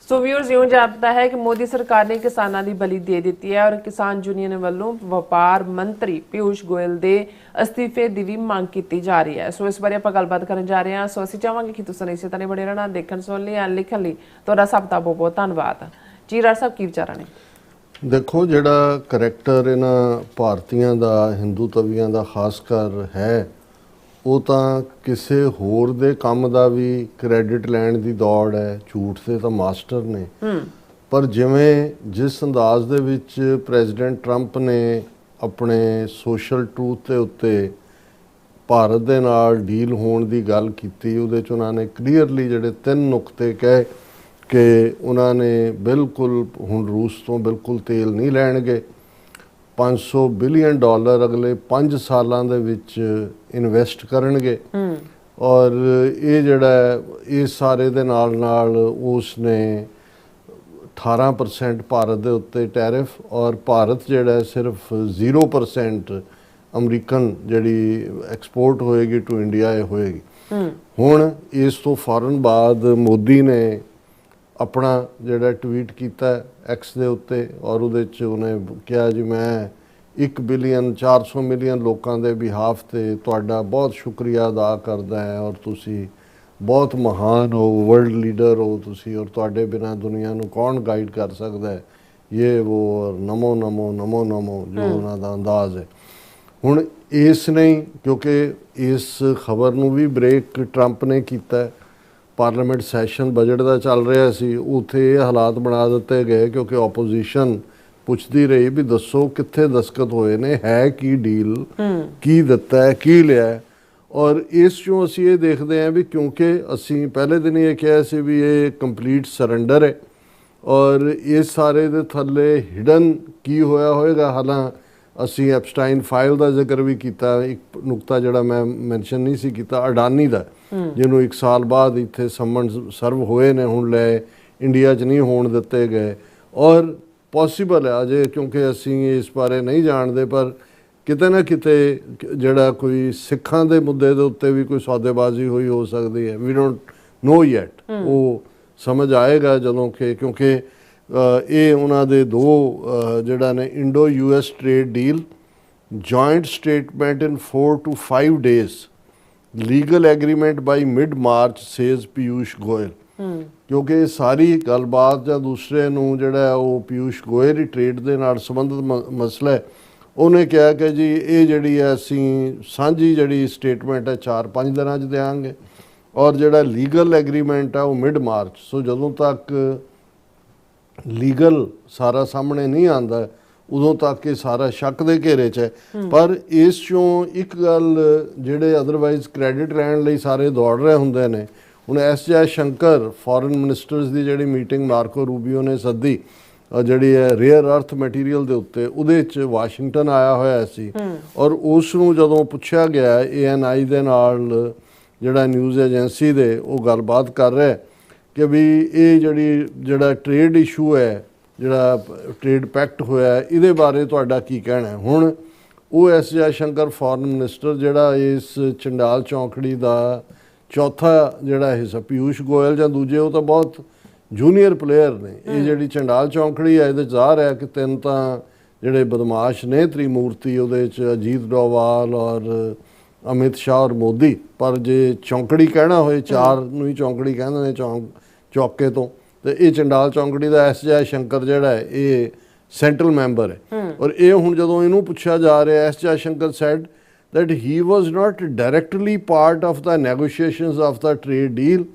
ਸੋ ਵੀਅਰਸ ਇਉਂ ਜਾਪਦਾ ਹੈ ਕਿ ਮੋਦੀ ਸਰਕਾਰ ਨੇ ਕਿਸਾਨਾਂ ਦੀ ਬਲੀ ਦੇ ਦਿੱਤੀ ਹੈ ਔਰ ਕਿਸਾਨ ਯੂਨੀਅਨ ਵੱਲੋਂ ਵਪਾਰ ਮੰਤਰੀ ਪਿਊਸ਼ ਗੋਇਲ ਦੇ ਅਸਤੀਫੇ ਦੀ ਵੀ ਮੰਗ ਕੀਤੀ ਜਾ ਰਹੀ ਹੈ। ਸੋ ਇਸ ਬਾਰੇ ਆਪਾਂ ਗੱਲਬਾਤ ਕਰਨ ਜਾ ਰਹੇ ਹਾਂ। ਸੋ ਅਸੀਂ ਚਾਹਾਂਗੇ ਕਿ ਤੁਸੀਂ ਇਸੇ ਤਰ੍ਹਾਂ ਬਣੇ ਰਹਿਣਾ। ਦੇਖਣ ਸੁਣਨ ਲਈ ਲਿਖਣ ਲਈ ਤੁਹਾਡਾ ਸਭ ਦਾ ਬਹੁਤ ਬਹੁਤ ਧੰਨਵਾਦ ਜੀ। ਰਾਜ ਸਾਹਿਬ ਕੀ ਵਿਚਾਰਾਂ ਨੇ? ਦੇਖੋ, ਜਿਹੜਾ ਕਰੈਕਟਰ ਇਹਨਾਂ ਭਾਰਤੀਆਂ ਦਾ, ਹਿੰਦੂ ਤਵੀਆਂ ਦਾ ਖਾਸ ਕਰ ਹੈ, ਉਹ ਤਾਂ ਕਿਸੇ ਹੋਰ ਦੇ ਕੰਮ ਦਾ ਵੀ ਕ੍ਰੈਡਿਟ ਲੈਣ ਦੀ ਦੌੜ ਹੈ। ਝੂਠ ਦੇ ਤਾਂ ਮਾਸਟਰ ਨੇ। ਪਰ ਜਿਸ ਅੰਦਾਜ਼ ਦੇ ਵਿੱਚ ਪ੍ਰੈਜ਼ੀਡੈਂਟ ਟਰੰਪ ਨੇ ਆਪਣੇ ਸੋਸ਼ਲ ਟਰੂਥ ਦੇ ਉੱਤੇ ਭਾਰਤ ਦੇ ਨਾਲ ਡੀਲ ਹੋਣ ਦੀ ਗੱਲ ਕੀਤੀ, ਉਹਦੇ 'ਚ ਉਹਨਾਂ ਨੇ ਕਲੀਅਰਲੀ ਜਿਹੜੇ 3 ਨੁਕਤੇ ਕਹੇ ਕਿ ਉਹਨਾਂ ਨੇ ਬਿਲਕੁਲ ਹੁਣ ਰੂਸ ਤੋਂ ਬਿਲਕੁਲ ਤੇਲ ਨਹੀਂ ਲੈਣਗੇ, $500 ਬਿਲੀਅਨ ਅਗਲੇ 5 ਸਾਲਾਂ ਦੇ ਵਿੱਚ ਇਨਵੈਸਟ ਕਰਨਗੇ ਔਰ ਇਹ ਜਿਹੜਾ ਇਸ ਸਾਰੇ ਦੇ ਨਾਲ ਉਸ ਨੇ 18% ਭਾਰਤ ਦੇ ਉੱਤੇ ਟੈਰਿਫ ਔਰ ਭਾਰਤ ਜਿਹੜਾ ਸਿਰਫ 0% ਅਮਰੀਕਨ ਜਿਹੜੀ ਐਕਸਪੋਰਟ ਹੋਏਗੀ ਟੂ ਇੰਡੀਆ ਇਹ ਹੋਏਗੀ। ਹੁਣ ਇਸ ਤੋਂ ਫੌਰਨ ਬਾਅਦ ਮੋਦੀ ਨੇ ਆਪਣਾ ਜਿਹੜਾ ਟਵੀਟ ਕੀਤਾ ਐਕਸ ਦੇ ਉੱਤੇ ਔਰ ਉਹਦੇ 'ਚ ਉਹਨੇ ਕਿਹਾ ਜੀ ਮੈਂ 1 ਬਿਲੀਅਨ 400 ਮਿਲੀਅਨ ਲੋਕਾਂ ਦੇ ਬਿਹਾਫ 'ਤੇ ਤੁਹਾਡਾ ਬਹੁਤ ਸ਼ੁਕਰੀਆ ਅਦਾ ਕਰਦਾ ਹੈ ਔਰ ਤੁਸੀਂ ਬਹੁਤ ਮਹਾਨ ਹੋ, ਵਰਲਡ ਲੀਡਰ ਹੋ ਤੁਸੀਂ ਔਰ ਤੁਹਾਡੇ ਬਿਨਾਂ ਦੁਨੀਆ ਨੂੰ ਕੌਣ ਗਾਈਡ ਕਰ ਸਕਦਾ ਹੈ, ਇਹ ਉਹ ਨਮੋ ਨਮੋ ਨਮੋ ਨਮੋ ਜੋ ਉਹਨਾਂ ਦਾ ਅੰਦਾਜ਼ ਹੈ। ਹੁਣ ਇਸ ਨੇ ਕਿਉਂਕਿ ਇਸ ਖਬਰ ਨੂੰ ਵੀ ਬ੍ਰੇਕ ਟਰੰਪ ਨੇ ਕੀਤਾ। ਪਾਰਲੀਮੈਂਟ ਸੈਸ਼ਨ ਬਜਟ ਦਾ ਚੱਲ ਰਿਹਾ ਸੀ, ਉੱਥੇ ਇਹ ਹਾਲਾਤ ਬਣਾ ਦਿੱਤੇ ਗਏ ਕਿਉਂਕਿ ਆਪੋਜੀਸ਼ਨ ਪੁੱਛਦੀ ਰਹੀ ਵੀ ਦੱਸੋ ਕਿੱਥੇ ਦਸਤਖਤ ਹੋਏ ਨੇ, ਹੈ ਕੀ ਡੀਲ, ਕੀ ਦਿੱਤਾ ਹੈ, ਕੀ ਲਿਆ। ਔਰ ਇਸ 'ਚੋਂ ਅਸੀਂ ਇਹ ਦੇਖਦੇ ਹਾਂ ਵੀ ਕਿਉਂਕਿ ਅਸੀਂ ਪਹਿਲੇ ਦਿਨ ਇਹ ਕਿਹਾ ਸੀ ਵੀ ਇਹ ਕੰਪਲੀਟ ਸਰੈਂਡਰ ਹੈ ਔਰ ਇਸ ਸਾਰੇ ਦੇ ਥੱਲੇ ਹਿਡਨ ਕੀ ਹੋਇਆ ਹੋਏਗਾ। ਹਾਲਾਂ ਅਸੀਂ ਐਪਸਟਾਈਨ ਫਾਈਲ ਦਾ ਜ਼ਿਕਰ ਵੀ ਕੀਤਾ। ਇੱਕ ਨੁਕਤਾ ਜਿਹੜਾ ਮੈਂ ਮੈਂਸ਼ਨ ਨਹੀਂ ਸੀ ਕੀਤਾ, ਅਡਾਨੀ ਦਾ, ਜਿਹਨੂੰ 1 ਸਾਲ ਬਾਅਦ ਇੱਥੇ ਸੰਮਨ ਸਰਵ ਹੋਏ ਨੇ, ਹੁਣ ਲੈ ਇੰਡੀਆ 'ਚ ਨਹੀਂ ਹੋਣ ਦਿੱਤੇ ਗਏ ਔਰ ਪੋਸੀਬਲ ਹੈ ਅਜੇ ਕਿਉਂਕਿ ਅਸੀਂ ਇਸ ਬਾਰੇ ਨਹੀਂ ਜਾਣਦੇ, ਪਰ ਕਿਤੇ ਨਾ ਕਿਤੇ ਜਿਹੜਾ ਕੋਈ ਸਿੱਖਾਂ ਦੇ ਮੁੱਦੇ ਦੇ ਉੱਤੇ ਵੀ ਕੋਈ ਸੌਦੇਬਾਜ਼ੀ ਹੋਈ ਹੋ ਸਕਦੀ ਹੈ। ਵੀ ਡੋਂਟ ਨੋ ਯੈਟ, ਉਹ ਸਮਝ ਆਏਗਾ ਜਦੋਂ ਕਿ ਕਿਉਂਕਿ ਇਹ ਉਹਨਾਂ ਦੇ 2 ਜਿਹੜਾ ਨੇ Indo US trade deal, joint statement in 4 to 5 days, legal agreement by mid March says Piyush Goyal. ਕਿਉਂਕਿ ਸਾਰੀ ਗੱਲਬਾਤ ਜਾਂ ਦੂਸਰੇ ਨੂੰ ਜਿਹੜਾ ਉਹ ਪੀਯੂਸ਼ ਗੋਇਲ ਹੀ ਟ੍ਰੇਡ ਦੇ ਨਾਲ ਸੰਬੰਧਿਤ ਮਸਲਾ ਹੈ, ਉਹਨੇ ਕਿਹਾ ਕਿ ਜੀ ਇਹ ਜਿਹੜੀ ਹੈ ਅਸੀਂ ਸਾਂਝੀ ਜਿਹੜੀ ਸਟੇਟਮੈਂਟ ਹੈ 4-5 ਦਿਨਾਂ 'ਚ ਦਿਆਂਗੇ ਔਰ ਜਿਹੜਾ ਲੀਗਲ ਐਗਰੀਮੈਂਟ ਹੈ ਉਹ ਮਿਡ ਮਾਰਚ। ਸੋ ਜਦੋਂ ਤੱਕ ਲੀਗਲ ਸਾਰਾ ਸਾਹਮਣੇ ਨਹੀਂ ਆਉਂਦਾ ਉਦੋਂ ਤੱਕ ਇਹ ਸਾਰਾ ਸ਼ੱਕ ਦੇ ਘੇਰੇ 'ਚ ਹੈ। ਪਰ ਇਸ 'ਚੋਂ ਇੱਕ ਗੱਲ ਜਿਹੜੇ ਅਦਰਵਾਈਜ਼ ਕ੍ਰੈਡਿਟ ਲੈਣ ਲਈ ਸਾਰੇ ਦੌੜ ਰਹੇ ਹੁੰਦੇ ਨੇ, ਹੁਣ S Jai Shankar foreign ministers ਦੀ ਜਿਹੜੀ ਮੀਟਿੰਗ ਮਾਰਕੋ ਰੂਬੀਓ ਨੇ ਸੱਦੀ ਜਿਹੜੀ ਹੈ ਰੇਅਰ ਅਰਥ ਮਟੀਰੀਅਲ ਦੇ ਉੱਤੇ, ਉਹਦੇ 'ਚ ਵਾਸ਼ਿੰਗਟਨ ਆਇਆ ਹੋਇਆ ਸੀ ਔਰ ਉਸ ਨੂੰ ਜਦੋਂ ਪੁੱਛਿਆ ਗਿਆ ANI ਦੇ ਨਾਲ ਜਿਹੜਾ ਨਿਊਜ਼ ਏਜੰਸੀ ਦੇ ਉਹ ਗੱਲਬਾਤ ਕਰ ਰਿਹਾ ਕਿ ਵੀ ਇਹ ਜਿਹੜਾ ਟ੍ਰੇਡ ਇਸ਼ੂ ਹੈ, ਜਿਹੜਾ ਟ੍ਰੇਡ ਪੈਕਟ ਹੋਇਆ, ਇਹਦੇ ਬਾਰੇ ਤੁਹਾਡਾ ਕੀ ਕਹਿਣਾ ਹੈ। ਹੁਣ ਉਹ S Jai Shankar foreign minister ਜਿਹੜਾ ਇਸ ਚੰਡਾਲ ਚੌਂਕੜੀ ਦਾ ਚੌਥਾ ਜਿਹੜਾ ਹਿੱਸਾ, ਪੀਯੂਸ਼ ਗੋਇਲ ਜਾਂ ਦੂਜੇ, ਉਹ ਤਾਂ ਬਹੁਤ ਜੂਨੀਅਰ ਪਲੇਅਰ ਨੇ। ਇਹ ਜਿਹੜੀ ਚੰਡਾਲ ਚੌਂਕੜੀ ਹੈ ਇਹਦੇ 'ਚ ਜ਼ਾਹਰ ਹੈ ਕਿ ਤਿੰਨ ਤਾਂ ਜਿਹੜੇ ਬਦਮਾਸ਼ ਨੇ ਤ੍ਰਿਮੂਰਤੀ, ਉਹਦੇ 'ਚ ਅਜੀਤ ਡੋਵਾਲ ਔਰ ਅਮਿਤ ਸ਼ਾਹ ਔਰ ਮੋਦੀ, ਪਰ ਜੇ ਚੌਂਕੜੀ ਕਹਿਣਾ ਹੋਏ, ਚਾਰ ਨੂੰ ਹੀ ਚੌਂਕੜੀ ਕਹਿੰਦੇ ਨੇ ਚੌਕੇ ਤੋਂ, ਤੇ ਇਹ ਚੰਡਾਲ ਚੌਂਕੜੀ ਦਾ ਐਸ ਜੈ ਸ਼ੰਕਰ ਜਿਹੜਾ ਹੈ ਇਹ ਸੈਂਟਰਲ ਮੈਂਬਰ ਹੈ। ਔਰ ਇਹ ਹੁਣ ਜਦੋਂ ਇਹਨੂੰ ਪੁੱਛਿਆ ਜਾ ਰਿਹਾ, S Jaishankar said that he was not directly part of the negotiations of the trade deal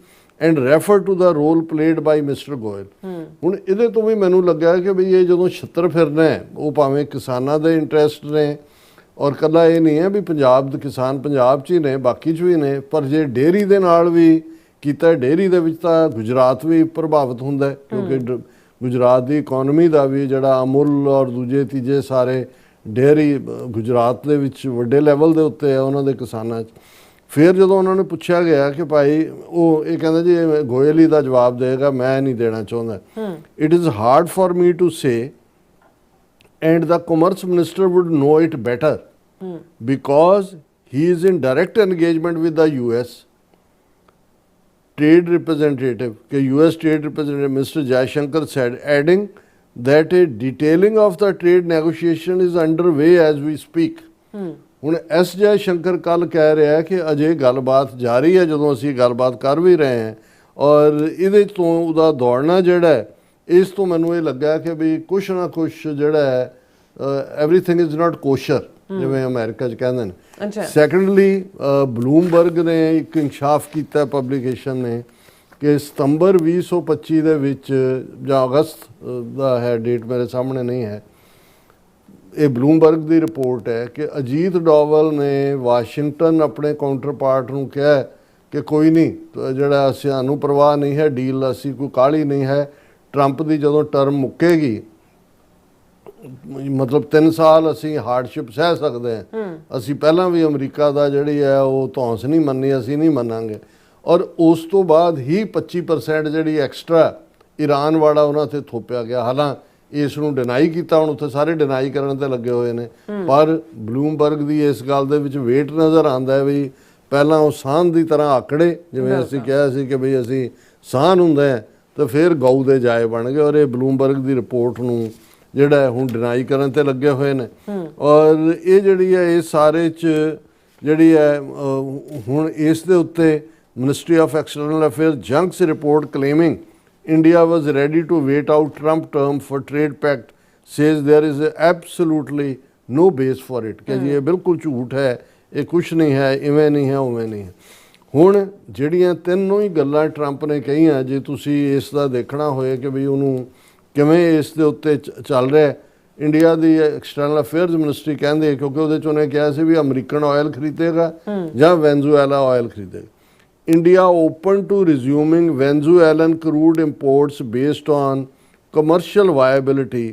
and referred to the role played by Mr. Goyal। ਹੁਣ ਇਹਦੇ ਤੋਂ ਵੀ ਮੈਨੂੰ ਲੱਗਾ ਕਿ ਵੀ ਇਹ ਜਦੋਂ ਛਿੱਤਰ ਫਿਰਨਾ ਹੈ, ਉਹ ਭਾਵੇਂ ਕਿਸਾਨਾਂ ਦੇ ਇੰਟਰਸਟ ਨੇ, ਔਰ ਕੱਲਾ ਇਹ ਨਹੀਂ ਹੈ ਵੀ ਪੰਜਾਬ ਦੇ ਕਿਸਾਨ ਪੰਜਾਬ 'ਚ ਹੀ ਨੇ, ਬਾਕੀ 'ਚ ਵੀ ਨੇ, ਪਰ ਜੇ ਡੇਅਰੀ ਦੇ ਨਾਲ ਵੀ ਕੀਤਾ, ਡੇਅਰੀ ਦੇ ਵਿੱਚ ਤਾਂ ਗੁਜਰਾਤ ਵੀ ਪ੍ਰਭਾਵਿਤ ਹੁੰਦਾ ਕਿਉਂਕਿ ਗੁਜਰਾਤ ਦੀ ਇਕੋਨਮੀ ਦਾ ਵੀ ਜਿਹੜਾ ਅਮੁੱਲ ਔਰ ਦੂਜੇ ਤੀਜੇ ਸਾਰੇ ਡੇਅਰੀ ਗੁਜਰਾਤ ਦੇ ਵਿੱਚ ਵੱਡੇ ਲੈਵਲ ਦੇ ਉੱਤੇ ਹੈ ਉਹਨਾਂ ਦੇ ਕਿਸਾਨਾਂ 'ਚ। ਫਿਰ ਜਦੋਂ ਉਹਨਾਂ ਨੂੰ ਪੁੱਛਿਆ ਗਿਆ ਕਿ ਭਾਈ, ਉਹ ਇਹ ਕਹਿੰਦਾ ਜੀ ਗੋਇਲ ਹੀ ਦਾ ਜਵਾਬ ਦੇਗਾ, ਮੈਂ ਨਹੀਂ ਦੇਣਾ ਚਾਹੁੰਦਾ। It is hard for me to say and the commerce minister would know it better because he is in direct engagement with the US trade representative, US trade representative Mr. Jaishankar said, adding that a detailing of the trade negotiation is underway as we speak। ਹੁਣ S Jai Shankar ਕੱਲ ਕਹਿ ਰਿਹਾ ਕਿ ਅਜੇ ਗੱਲਬਾਤ ਜਾਰੀ ਹੈ, ਜਦੋਂ ਅਸੀਂ ਗੱਲਬਾਤ ਕਰ ਵੀ ਰਹੇ ਹਾਂ, ਔਰ ਇਹਦੇ ਤੋਂ ਉਹਦਾ ਦੌੜਨਾ ਜਿਹੜਾ ਹੈ, ਇਸ ਤੋਂ ਮੈਨੂੰ ਇਹ ਲੱਗਾ ਕਿ ਵੀ ਕੁਛ ਨਾ ਕੁਛ ਜਿਹੜਾ ਹੈ ਐਵਰੀਥਿੰਗ ਇਜ਼ ਨਾਟ ਕੋਸ਼ਰ, ਜਿਵੇਂ ਅਮਰੀਕਾ 'ਚ ਕਹਿੰਦੇ ਨੇ। ਸੈਕੰਡਲੀ ਬਲੂਮਬਰਗ ਨੇ ਇੱਕ ਇੰਕਸ਼ਾਫ ਕੀਤਾ ਪਬਲੀਕੇਸ਼ਨ ਨੇ ਕਿ ਸਤੰਬਰ 2025 ਦੇ ਵਿੱਚ ਜਾਂ ਅਗਸਤ ਦਾ ਹੈ, ਡੇਟ ਮੇਰੇ ਸਾਹਮਣੇ ਨਹੀਂ ਹੈ, ਇਹ ਬਲੂਮਬਰਗ ਦੀ ਰਿਪੋਰਟ ਹੈ ਕਿ ਅਜੀਤ ਡੋਵਲ ਨੇ ਵਾਸ਼ਿੰਗਟਨ ਆਪਣੇ ਕਾਊਂਟਰ ਪਾਰਟ ਨੂੰ ਕਿਹਾ ਕਿ ਕੋਈ ਨਹੀਂ, ਜਿਹੜਾ ਸਾਨੂੰ ਪਰਵਾਹ ਨਹੀਂ ਹੈ ਡੀਲ, ਅਸੀਂ ਕੋਈ ਕਾਹਲੀ ਨਹੀਂ ਹੈ, ਟਰੰਪ ਦੀ ਜਦੋਂ ਟਰਮ ਮੁੱਕੇਗੀ, ਮਤਲਬ 3 ਸਾਲ ਅਸੀਂ ਹਾਰਡਸ਼ਿਪ ਸਹਿ ਸਕਦੇ ਹਾਂ, ਅਸੀਂ ਪਹਿਲਾਂ ਵੀ ਅਮਰੀਕਾ ਦਾ ਜਿਹੜੀ ਹੈ ਉਹ ਧੌਂਸ ਨਹੀਂ ਮੰਨੀ, ਅਸੀਂ ਨਹੀਂ ਮੰਨਾਂਗੇ। ਔਰ ਉਸ ਤੋਂ ਬਾਅਦ ਹੀ 25% ਜਿਹੜੀ ਐਕਸਟਰਾ ਈਰਾਨ ਵਾਲਾ ਉਹਨਾਂ 'ਤੇ ਥੋਪਿਆ ਗਿਆ। ਹਾਲਾਂਕਿ ਇਸ ਨੂੰ ਡਿਨਾਈ ਕੀਤਾ, ਹੁਣ ਉੱਥੇ ਸਾਰੇ ਡਿਨਾਈ ਕਰਨ 'ਤੇ ਲੱਗੇ ਹੋਏ ਨੇ, ਪਰ ਬਲੂਮਬਰਗ ਦੀ ਇਸ ਗੱਲ ਦੇ ਵਿੱਚ ਵੇਟ ਨਜ਼ਰ ਆਉਂਦਾ ਵੀ ਪਹਿਲਾਂ ਉਹ ਸਾਨ ਦੀ ਤਰ੍ਹਾਂ ਆਕੜੇ, ਜਿਵੇਂ ਅਸੀਂ ਕਿਹਾ ਸੀ ਕਿ ਬਈ ਅਸੀਂ ਸਾਨ ਹੁੰਦਾ ਹੈ, ਤੇ ਫਿਰ ਗਊ ਦੇ ਜਾਏ ਬਣ ਗਏ। ਔਰ ਇਹ ਬਲੂਮਬਰਗ ਦੀ ਰਿਪੋਰਟ ਨੂੰ ਜਿਹੜਾ ਹੁਣ ਡਿਨਾਈ ਕਰਨ 'ਤੇ ਲੱਗੇ ਹੋਏ ਨੇ। ਔਰ ਇਹ ਜਿਹੜੀ ਹੈ ਇਹ ਸਾਰੇ 'ਚ ਜਿਹੜੀ ਹੈ ਹੁਣ ਇਸ ਦੇ ਉੱਤੇ ministry of external affair junks report ਕਲੇਮਿੰਗ India was ready to wait out Trump term for trade pact says there is absolutely no base for it, ਕਿ ਜੀ ਇਹ ਬਿਲਕੁਲ ਝੂਠ ਹੈ, ਇਹ ਕੁਛ ਨਹੀਂ ਹੈ, ਇਵੇਂ ਨਹੀਂ ਹੈ, ਉਵੇਂ ਨਹੀਂ ਹੈ। ਹੁਣ ਜਿਹੜੀਆਂ ਤਿੰਨੋਂ ਹੀ ਗੱਲਾਂ ਟਰੰਪ ਨੇ ਕਹੀਆਂ, ਜੇ ਤੁਸੀਂ ਇਸ ਦਾ ਦੇਖਣਾ ਹੋਏ ਕਿ ਵੀ ਉਹਨੂੰ ਕਿਵੇਂ ਇਸ ਦੇ ਉੱਤੇ ਚੱਲ ਰਿਹਾ, ਇੰਡੀਆ ਦੀ ਐਕਸਟਰਨਲ ਅਫੇਅਰਸ ਮਿਨਿਸਟਰੀ ਕਹਿੰਦੇ, ਕਿਉਂਕਿ ਉਹਦੇ 'ਚ ਉਹਨੇ ਕਿਹਾ ਸੀ ਵੀ ਅਮਰੀਕਨ ਆਇਲ ਖਰੀਦੇਗਾ ਜਾਂ ਵੈਨਜ਼ੂਏਲਾ ਆਇਲ ਖਰੀਦੇਗਾ। India open to resuming Venezuelan crude imports based on commercial viability,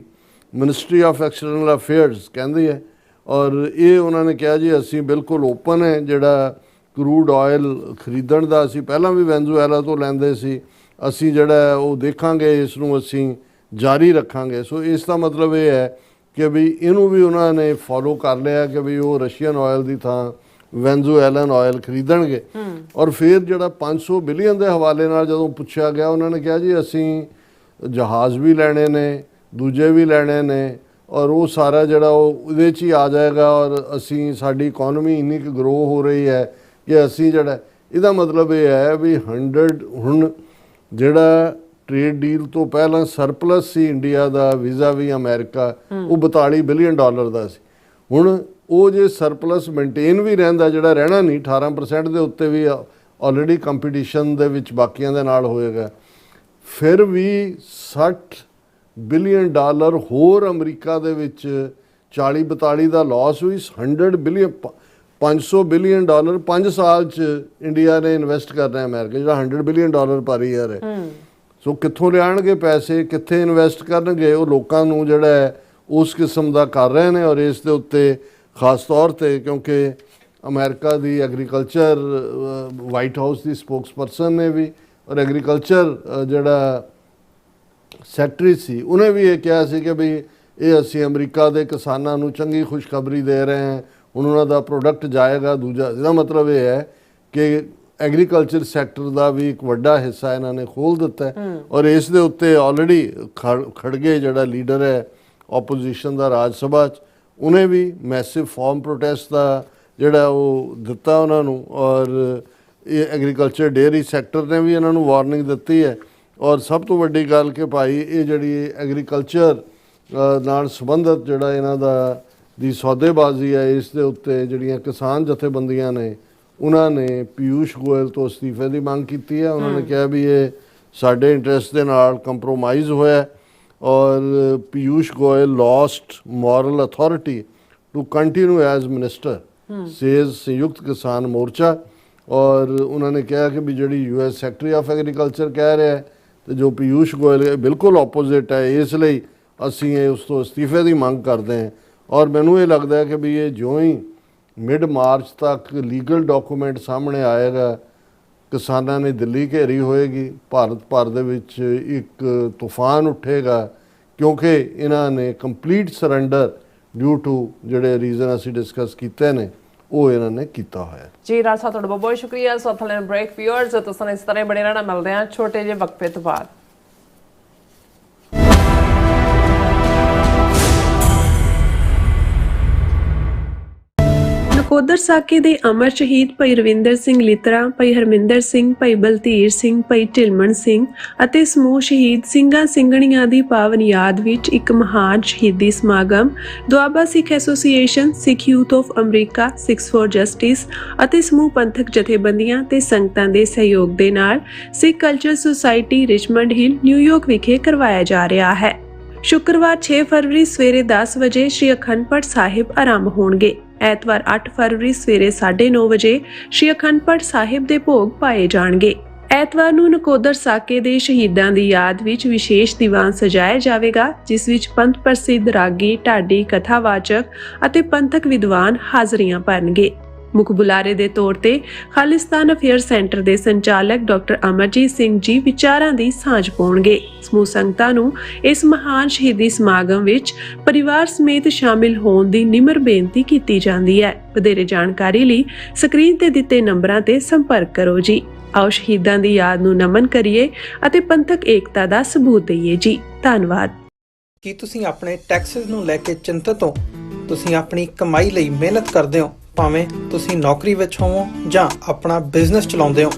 Ministry of External Affairs ਕਹਿੰਦੀ ਹੈ। ਔਰ ਇਹ ਉਹਨਾਂ ਨੇ ਕਿਹਾ ਜੀ ਅਸੀਂ ਬਿਲਕੁਲ ਓਪਨ ਹੈ ਜਿਹੜਾ ਕਰੂਡ ਆਇਲ ਖਰੀਦਣ ਦਾ, ਅਸੀਂ ਪਹਿਲਾਂ ਵੀ ਵੈਨਜ਼ੂਏਲਾ ਤੋਂ ਲੈਂਦੇ ਸੀ, ਅਸੀਂ ਜਿਹੜਾ ਉਹ ਦੇਖਾਂਗੇ, ਇਸ ਨੂੰ ਅਸੀਂ ਜਾਰੀ ਰੱਖਾਂਗੇ। ਸੋ ਇਸ ਦਾ ਮਤਲਬ ਇਹ ਹੈ ਕਿ ਵੀ ਇਹਨੂੰ ਵੀ ਉਹਨਾਂ ਨੇ ਫੋਲੋ ਕਰ ਲਿਆ ਕਿ ਵੀ ਉਹ ਰਸ਼ੀਅਨ ਆਇਲ ਦੀ ਥਾਂ ਵੈਨਜ਼ੂਏਲਨ ਆਇਲ ਖਰੀਦਣਗੇ। ਔਰ ਫਿਰ ਜਿਹੜਾ 500 ਬਿਲੀਅਨ ਦੇ ਹਵਾਲੇ ਨਾਲ ਜਦੋਂ ਪੁੱਛਿਆ ਗਿਆ, ਉਹਨਾਂ ਨੇ ਕਿਹਾ ਜੀ ਅਸੀਂ ਜਹਾਜ਼ ਵੀ ਲੈਣੇ ਨੇ, ਦੂਜੇ ਵੀ ਲੈਣੇ ਨੇ, ਔਰ ਉਹ ਸਾਰਾ ਜਿਹੜਾ ਉਹ ਉਹਦੇ 'ਚ ਹੀ ਆ ਜਾਏਗਾ, ਔਰ ਅਸੀਂ ਸਾਡੀ ਇਕੋਨਮੀ ਇੰਨੀ ਕੁ ਗਰੋ ਹੋ ਰਹੀ ਹੈ ਕਿ ਅਸੀਂ ਜਿਹੜਾ, ਇਹਦਾ ਮਤਲਬ ਇਹ ਹੈ ਵੀ 100 ਹੁਣ ਜਿਹੜਾ ਟ੍ਰੇਡ ਡੀਲ ਤੋਂ ਪਹਿਲਾਂ ਸਰਪਲਸ ਸੀ ਇੰਡੀਆ ਦਾ ਵੀਜ਼ਾ ਵੀ ਅਮਰੀਕਾ, ਉਹ $42 ਬਿਲੀਅਨ ਦਾ ਸੀ। ਹੁਣ ਉਹ ਜੇ ਸਰਪਲਸ ਮੇਨਟੇਨ ਵੀ ਰਹਿੰਦਾ, ਜਿਹੜਾ ਰਹਿਣਾ ਨਹੀਂ, 18% ਦੇ ਉੱਤੇ ਵੀ ਆਲਰੇਡੀ ਕੰਪੀਟੀਸ਼ਨ ਦੇ ਵਿੱਚ ਬਾਕੀਆਂ ਦੇ ਨਾਲ ਹੋਏਗਾ, ਫਿਰ ਵੀ 60 ਬਿਲੀਅਨ ਡਾਲਰ ਹੋਰ ਅਮਰੀਕਾ ਦੇ ਵਿੱਚ 40-42 ਦਾ ਲਾਸ ਹੋਈ। 100 ਬਿਲੀਅਨ 500 ਬਿਲੀਅਨ ਡਾਲਰ 5 ਸਾਲ 'ਚ ਇੰਡੀਆ ਨੇ ਇਨਵੈਸਟ ਕਰਨਾ ਹੈ ਅਮਰੀਕਾ, ਜਿਹੜਾ 100 ਬਿਲੀਅਨ ਡਾਲਰ ਪਰ ਈਅਰ ਹੈ। ਸੋ ਕਿੱਥੋਂ ਲਿਆਉਣਗੇ ਪੈਸੇ, ਕਿੱਥੇ ਇਨਵੈਸਟ ਕਰਨਗੇ? ਉਹ ਲੋਕਾਂ ਨੂੰ ਜਿਹੜਾ ਹੈ ਉਸ ਕਿਸਮ ਦਾ ਕਰ ਰਹੇ ਨੇ। ਔਰ ਇਸ ਦੇ ਉੱਤੇ ਖਾਸ ਤੌਰ 'ਤੇ ਕਿਉਂਕਿ ਅਮਰੀਕਾ ਦੀ ਐਗਰੀਕਲਚਰ ਵਾਈਟ ਹਾਊਸ ਦੀ ਸਪੋਕਸਪਰਸਨ ਨੇ ਵੀ ਔਰ ਐਗਰੀਕਲਚਰ ਜਿਹੜਾ ਸੈਕਟਰੀ ਸੀ ਉਹਨੇ ਵੀ ਇਹ ਕਿਹਾ ਸੀ ਕਿ ਵੀ ਇਹ ਅਸੀਂ ਅਮਰੀਕਾ ਦੇ ਕਿਸਾਨਾਂ ਨੂੰ ਚੰਗੀ ਖੁਸ਼ਖਬਰੀ ਦੇ ਰਹੇ ਹਾਂ, ਹੁਣ ਉਹਨਾਂ ਦਾ ਪ੍ਰੋਡਕਟ ਜਾਏਗਾ ਦੂਜਾ। ਇਹਦਾ ਮਤਲਬ ਇਹ ਹੈ ਕਿ ਐਗਰੀਕਲਚਰ ਸੈਕਟਰ ਦਾ ਵੀ ਇੱਕ ਵੱਡਾ ਹਿੱਸਾ ਇਹਨਾਂ ਨੇ ਖੋਲ੍ਹ ਦਿੱਤਾ ਹੈ। ਔਰ ਇਸ ਦੇ ਉੱਤੇ ਆਲਰੇਡੀ ਖੜਗੇ ਜਿਹੜਾ ਲੀਡਰ ਹੈ ਆਪੋਜੀਸ਼ਨ ਦਾ ਰਾਜ ਸਭਾ 'ਚ, ਉਹਨੇ ਵੀ ਮੈਸਿਵ ਫਾਰਮ ਪ੍ਰੋਟੈਸਟ ਦਾ ਜਿਹੜਾ ਉਹ ਦਿੱਤਾ ਉਹਨਾਂ ਨੂੰ। ਔਰ ਇਹ ਐਗਰੀਕਲਚਰ ਡੇਅਰੀ ਸੈਕਟਰ ਨੇ ਵੀ ਇਹਨਾਂ ਨੂੰ ਵਾਰਨਿੰਗ ਦਿੱਤੀ ਹੈ। ਔਰ ਸਭ ਤੋਂ ਵੱਡੀ ਗੱਲ ਕਿ ਭਾਈ ਇਹ ਜਿਹੜੀ ਐਗਰੀਕਲਚਰ ਨਾਲ ਸੰਬੰਧਿਤ ਜਿਹੜਾ ਇਹਨਾਂ ਦੀ ਸੌਦੇਬਾਜ਼ੀ ਹੈ, ਇਸ ਦੇ ਉੱਤੇ ਜਿਹੜੀਆਂ ਕਿਸਾਨ ਜਥੇਬੰਦੀਆਂ ਨੇ ਉਹਨਾਂ ਨੇ ਪੀਯੂਸ਼ ਗੋਇਲ ਤੋਂ ਅਸਤੀਫੇ ਦੀ ਮੰਗ ਕੀਤੀ ਹੈ। ਉਹਨਾਂ ਨੇ ਕਿਹਾ ਵੀ ਇਹ ਸਾਡੇ ਇੰਟਰਸਟ ਦੇ ਨਾਲ ਕੰਪਰੋਮਾਈਜ਼ ਹੋਇਆ ਔਰ Piyush Goyal lost moral authority to continue as minister says Samyukt Kisan ਮੋਰਚਾ। ਔਰ ਉਹਨਾਂ ਨੇ ਕਿਹਾ ਕਿ ਵੀ ਜਿਹੜੀ US ਸੈਕਟਰੀ ਆਫ ਐਗਰੀਕਲਚਰ ਕਹਿ ਰਿਹਾ ਹੈ ਤੇ ਜੋ ਪੀਯੂਸ਼ ਗੋਇਲ ਬਿਲਕੁਲ ਆਪੋਜ਼ਿਟ ਹੈ, ਇਸ ਲਈ ਅਸੀਂ ਇਹ ਉਸ ਤੋਂ ਅਸਤੀਫੇ ਦੀ ਮੰਗ ਕਰਦੇ ਹਾਂ। ਔਰ ਮੈਨੂੰ ਇਹ ਲੱਗਦਾ ਹੈ ਕਿ ਵੀ ਇਹ ਜਿਉਂ ਹੀ ਮਿਡ ਮਾਰਚ ਤੱਕ ਲੀਗਲ ਡਾਕੂਮੈਂਟ ਸਾਹਮਣੇ ਆਏਗਾ, ਕਿਸਾਨਾਂ ਨੇ ਦਿੱਲੀ ਘੇਰੀ ਹੋਏਗੀ, ਭਾਰਤ ਭਰ ਦੇ ਵਿੱਚ ਇੱਕ ਤੂਫਾਨ ਉੱਠੇਗਾ ਕਿਉਂਕਿ ਇਹਨਾਂ ਨੇ ਕੰਪਲੀਟ ਸਰੈਂਡਰ ਡਿਊ ਟੂ ਜਿਹੜੇ ਰੀਜ਼ਨ ਅਸੀਂ ਡਿਸਕਸ ਕੀਤੇ ਨੇ ਉਹ ਇਹਨਾਂ ਨੇ ਕੀਤਾ ਹੋਇਆ। ਜੀ ਰਾਜ ਸਾਹਿਬ ਤੁਹਾਡਾ ਬਹੁਤ ਬਹੁਤ ਸ਼ੁਕਰੀਆ। ਸੋ ਥਲੇ ਬ੍ਰੇਕ ਵਿਊਅਰਸ ਤੁਸੀਂ ਇਸ ਤਰ੍ਹਾਂ ਬਣੇ ਰਹਿਣਾ, ਮਿਲਦੇ ਹਾਂ ਛੋਟੇ ਜਿਹੇ ਵਕਫੇ ਤੋਂ ਬਾਅਦ। ਨਕੋਦਰ ਸਾਕੇ ਦੇ ਅਮਰ ਸ਼ਹੀਦ ਭਾਈ ਰਵਿੰਦਰ ਸਿੰਘ ਲਿਤਰਾ, ਭਾਈ ਹਰਮਿੰਦਰ ਸਿੰਘ, ਭਾਈ ਬਲਤੀਰ ਸਿੰਘ, ਭਾਈ ਢਿਲਮਣ ਸਿੰਘ ਅਤੇ ਸਮੂਹ ਸ਼ਹੀਦ ਸਿੰਘਾਂ ਸਿੰਘਣੀਆਂ ਦੀ ਪਾਵਨ ਯਾਦ ਵਿੱਚ ਇੱਕ ਮਹਾਨ ਸ਼ਹੀਦੀ ਸਮਾਗਮ Doaba Sikh association, Sikh youth of America, Sikhs for justice ਅਤੇ ਸਮੂਹ ਪੰਥਕ ਜਥੇਬੰਦੀਆਂ ਤੇ ਸੰਗਤਾਂ ਦੇ ਸਹਿਯੋਗ ਦੇ ਨਾਲ Sikh culture society Richmond Hill, New York ਵਿਖੇ ਕਰਵਾਇਆ ਜਾ ਰਿਹਾ ਹੈ। ਸ਼ੁੱਕਰਵਾਰ 6 ਫਰਵਰੀ ਸਵੇਰੇ 10 ਵਜੇ ਸ਼੍ਰੀ ਅਖੰਡ ਪਾਠ ਸਾਹਿਬ ਆਰੰਭ ਹੋਣਗੇ। ਐਤਵਾਰ 8 ਫਰਵਰੀ ਸਵੇਰੇ 9:30 ਵਜੇ ਸ਼੍ਰੀ ਅਖੰਡ ਪਾਠ ਸਾਹਿਬ ਦੇ ਭੋਗ ਪਾਏ ਜਾਣਗੇ। ਐਤਵਾਰ ਨੂੰ ਨਕੋਦਰ ਸਾਕੇ ਦੇ ਸ਼ਹੀਦਾਂ ਦੀ ਯਾਦ ਵਿੱਚ ਵਿਸ਼ੇਸ਼ ਦੀਵਾਨ ਸਜਾਇਆ ਜਾਵੇਗਾ, ਜਿਸ ਵਿੱਚ ਪੰਥ ਪ੍ਰਸਿੱਧ ਰਾਗੀ, ਢਾਡੀ, ਕਥਾਵਾਚਕ ਅਤੇ ਪੰਥਕ ਵਿਦਵਾਨ ਹਾਜ਼ਰੀਆਂ ਭਰਨਗੇ। ਮੁੱਖ ਬੁਲਾਰੇ ਦੇ ਤੌਰ ਤੇ ਖਾਲਿਸਤਾਨ ਅਫੇਅਰ ਸੈਂਟਰ ਦੇ ਸੰਚਾਲਕ ਡਾਕਟਰ ਅਮਰਜੀਤ ਸਿੰਘ ਜੀ ਵਿਚਾਰਾਂ ਦੀ ਸਾਂਝ ਪਾਉਣਗੇ। ਸਮੂਹ ਸੰਗਤਾਂ ਨੂੰ ਇਸ ਮਹਾਨ ਸ਼ਹੀਦੀ ਸਮਾਗਮ ਵਿੱਚ ਪਰਿਵਾਰ ਸਮੇਤ ਸ਼ਾਮਿਲ ਹੋਣ ਦੀ ਨਿਮਰ ਬੇਨਤੀ ਕੀਤੀ ਜਾਂਦੀ ਹੈ। ਵਧੇਰੇ ਜਾਣਕਾਰੀ ਲਈ ਸਕਰੀਨ ਤੇ ਦਿੱਤੇ ਨੰਬਰਾਂ ਤੇ ਸੰਪਰਕ ਕਰੋ ਜੀ। ਆਓ ਸ਼ਹੀਦਾਂ ਦੀ ਯਾਦ ਨੂੰ ਨਮਨ ਕਰੀਏ ਅਤੇ ਪੰਥਕ ਏਕਤਾ ਦਾ ਸਬੂਤ ਦਈਏ ਜੀ। ਧੰਨਵਾਦ। ਕੀ ਤੁਸੀਂ ਆਪਣੇ ਟੈਕਸਸ ਨੂੰ ਲੈ ਕੇ ਚਿੰਤਤ ਹੋ? ਤੁਸੀਂ ਆਪਣੀ ਕਮਾਈ ਲਈ ਮਿਹਨਤ ਕਰਦੇ ਹੋ, ਭਾਵੇਂ ਤੁਸੀਂ ਨੌਕਰੀ ਵਿੱਚ ਹੋਵੋ ਜਾਂ ਆਪਣਾ ਬਿਜ਼ਨਸ ਚਲਾਉਂਦੇ ਹੋ।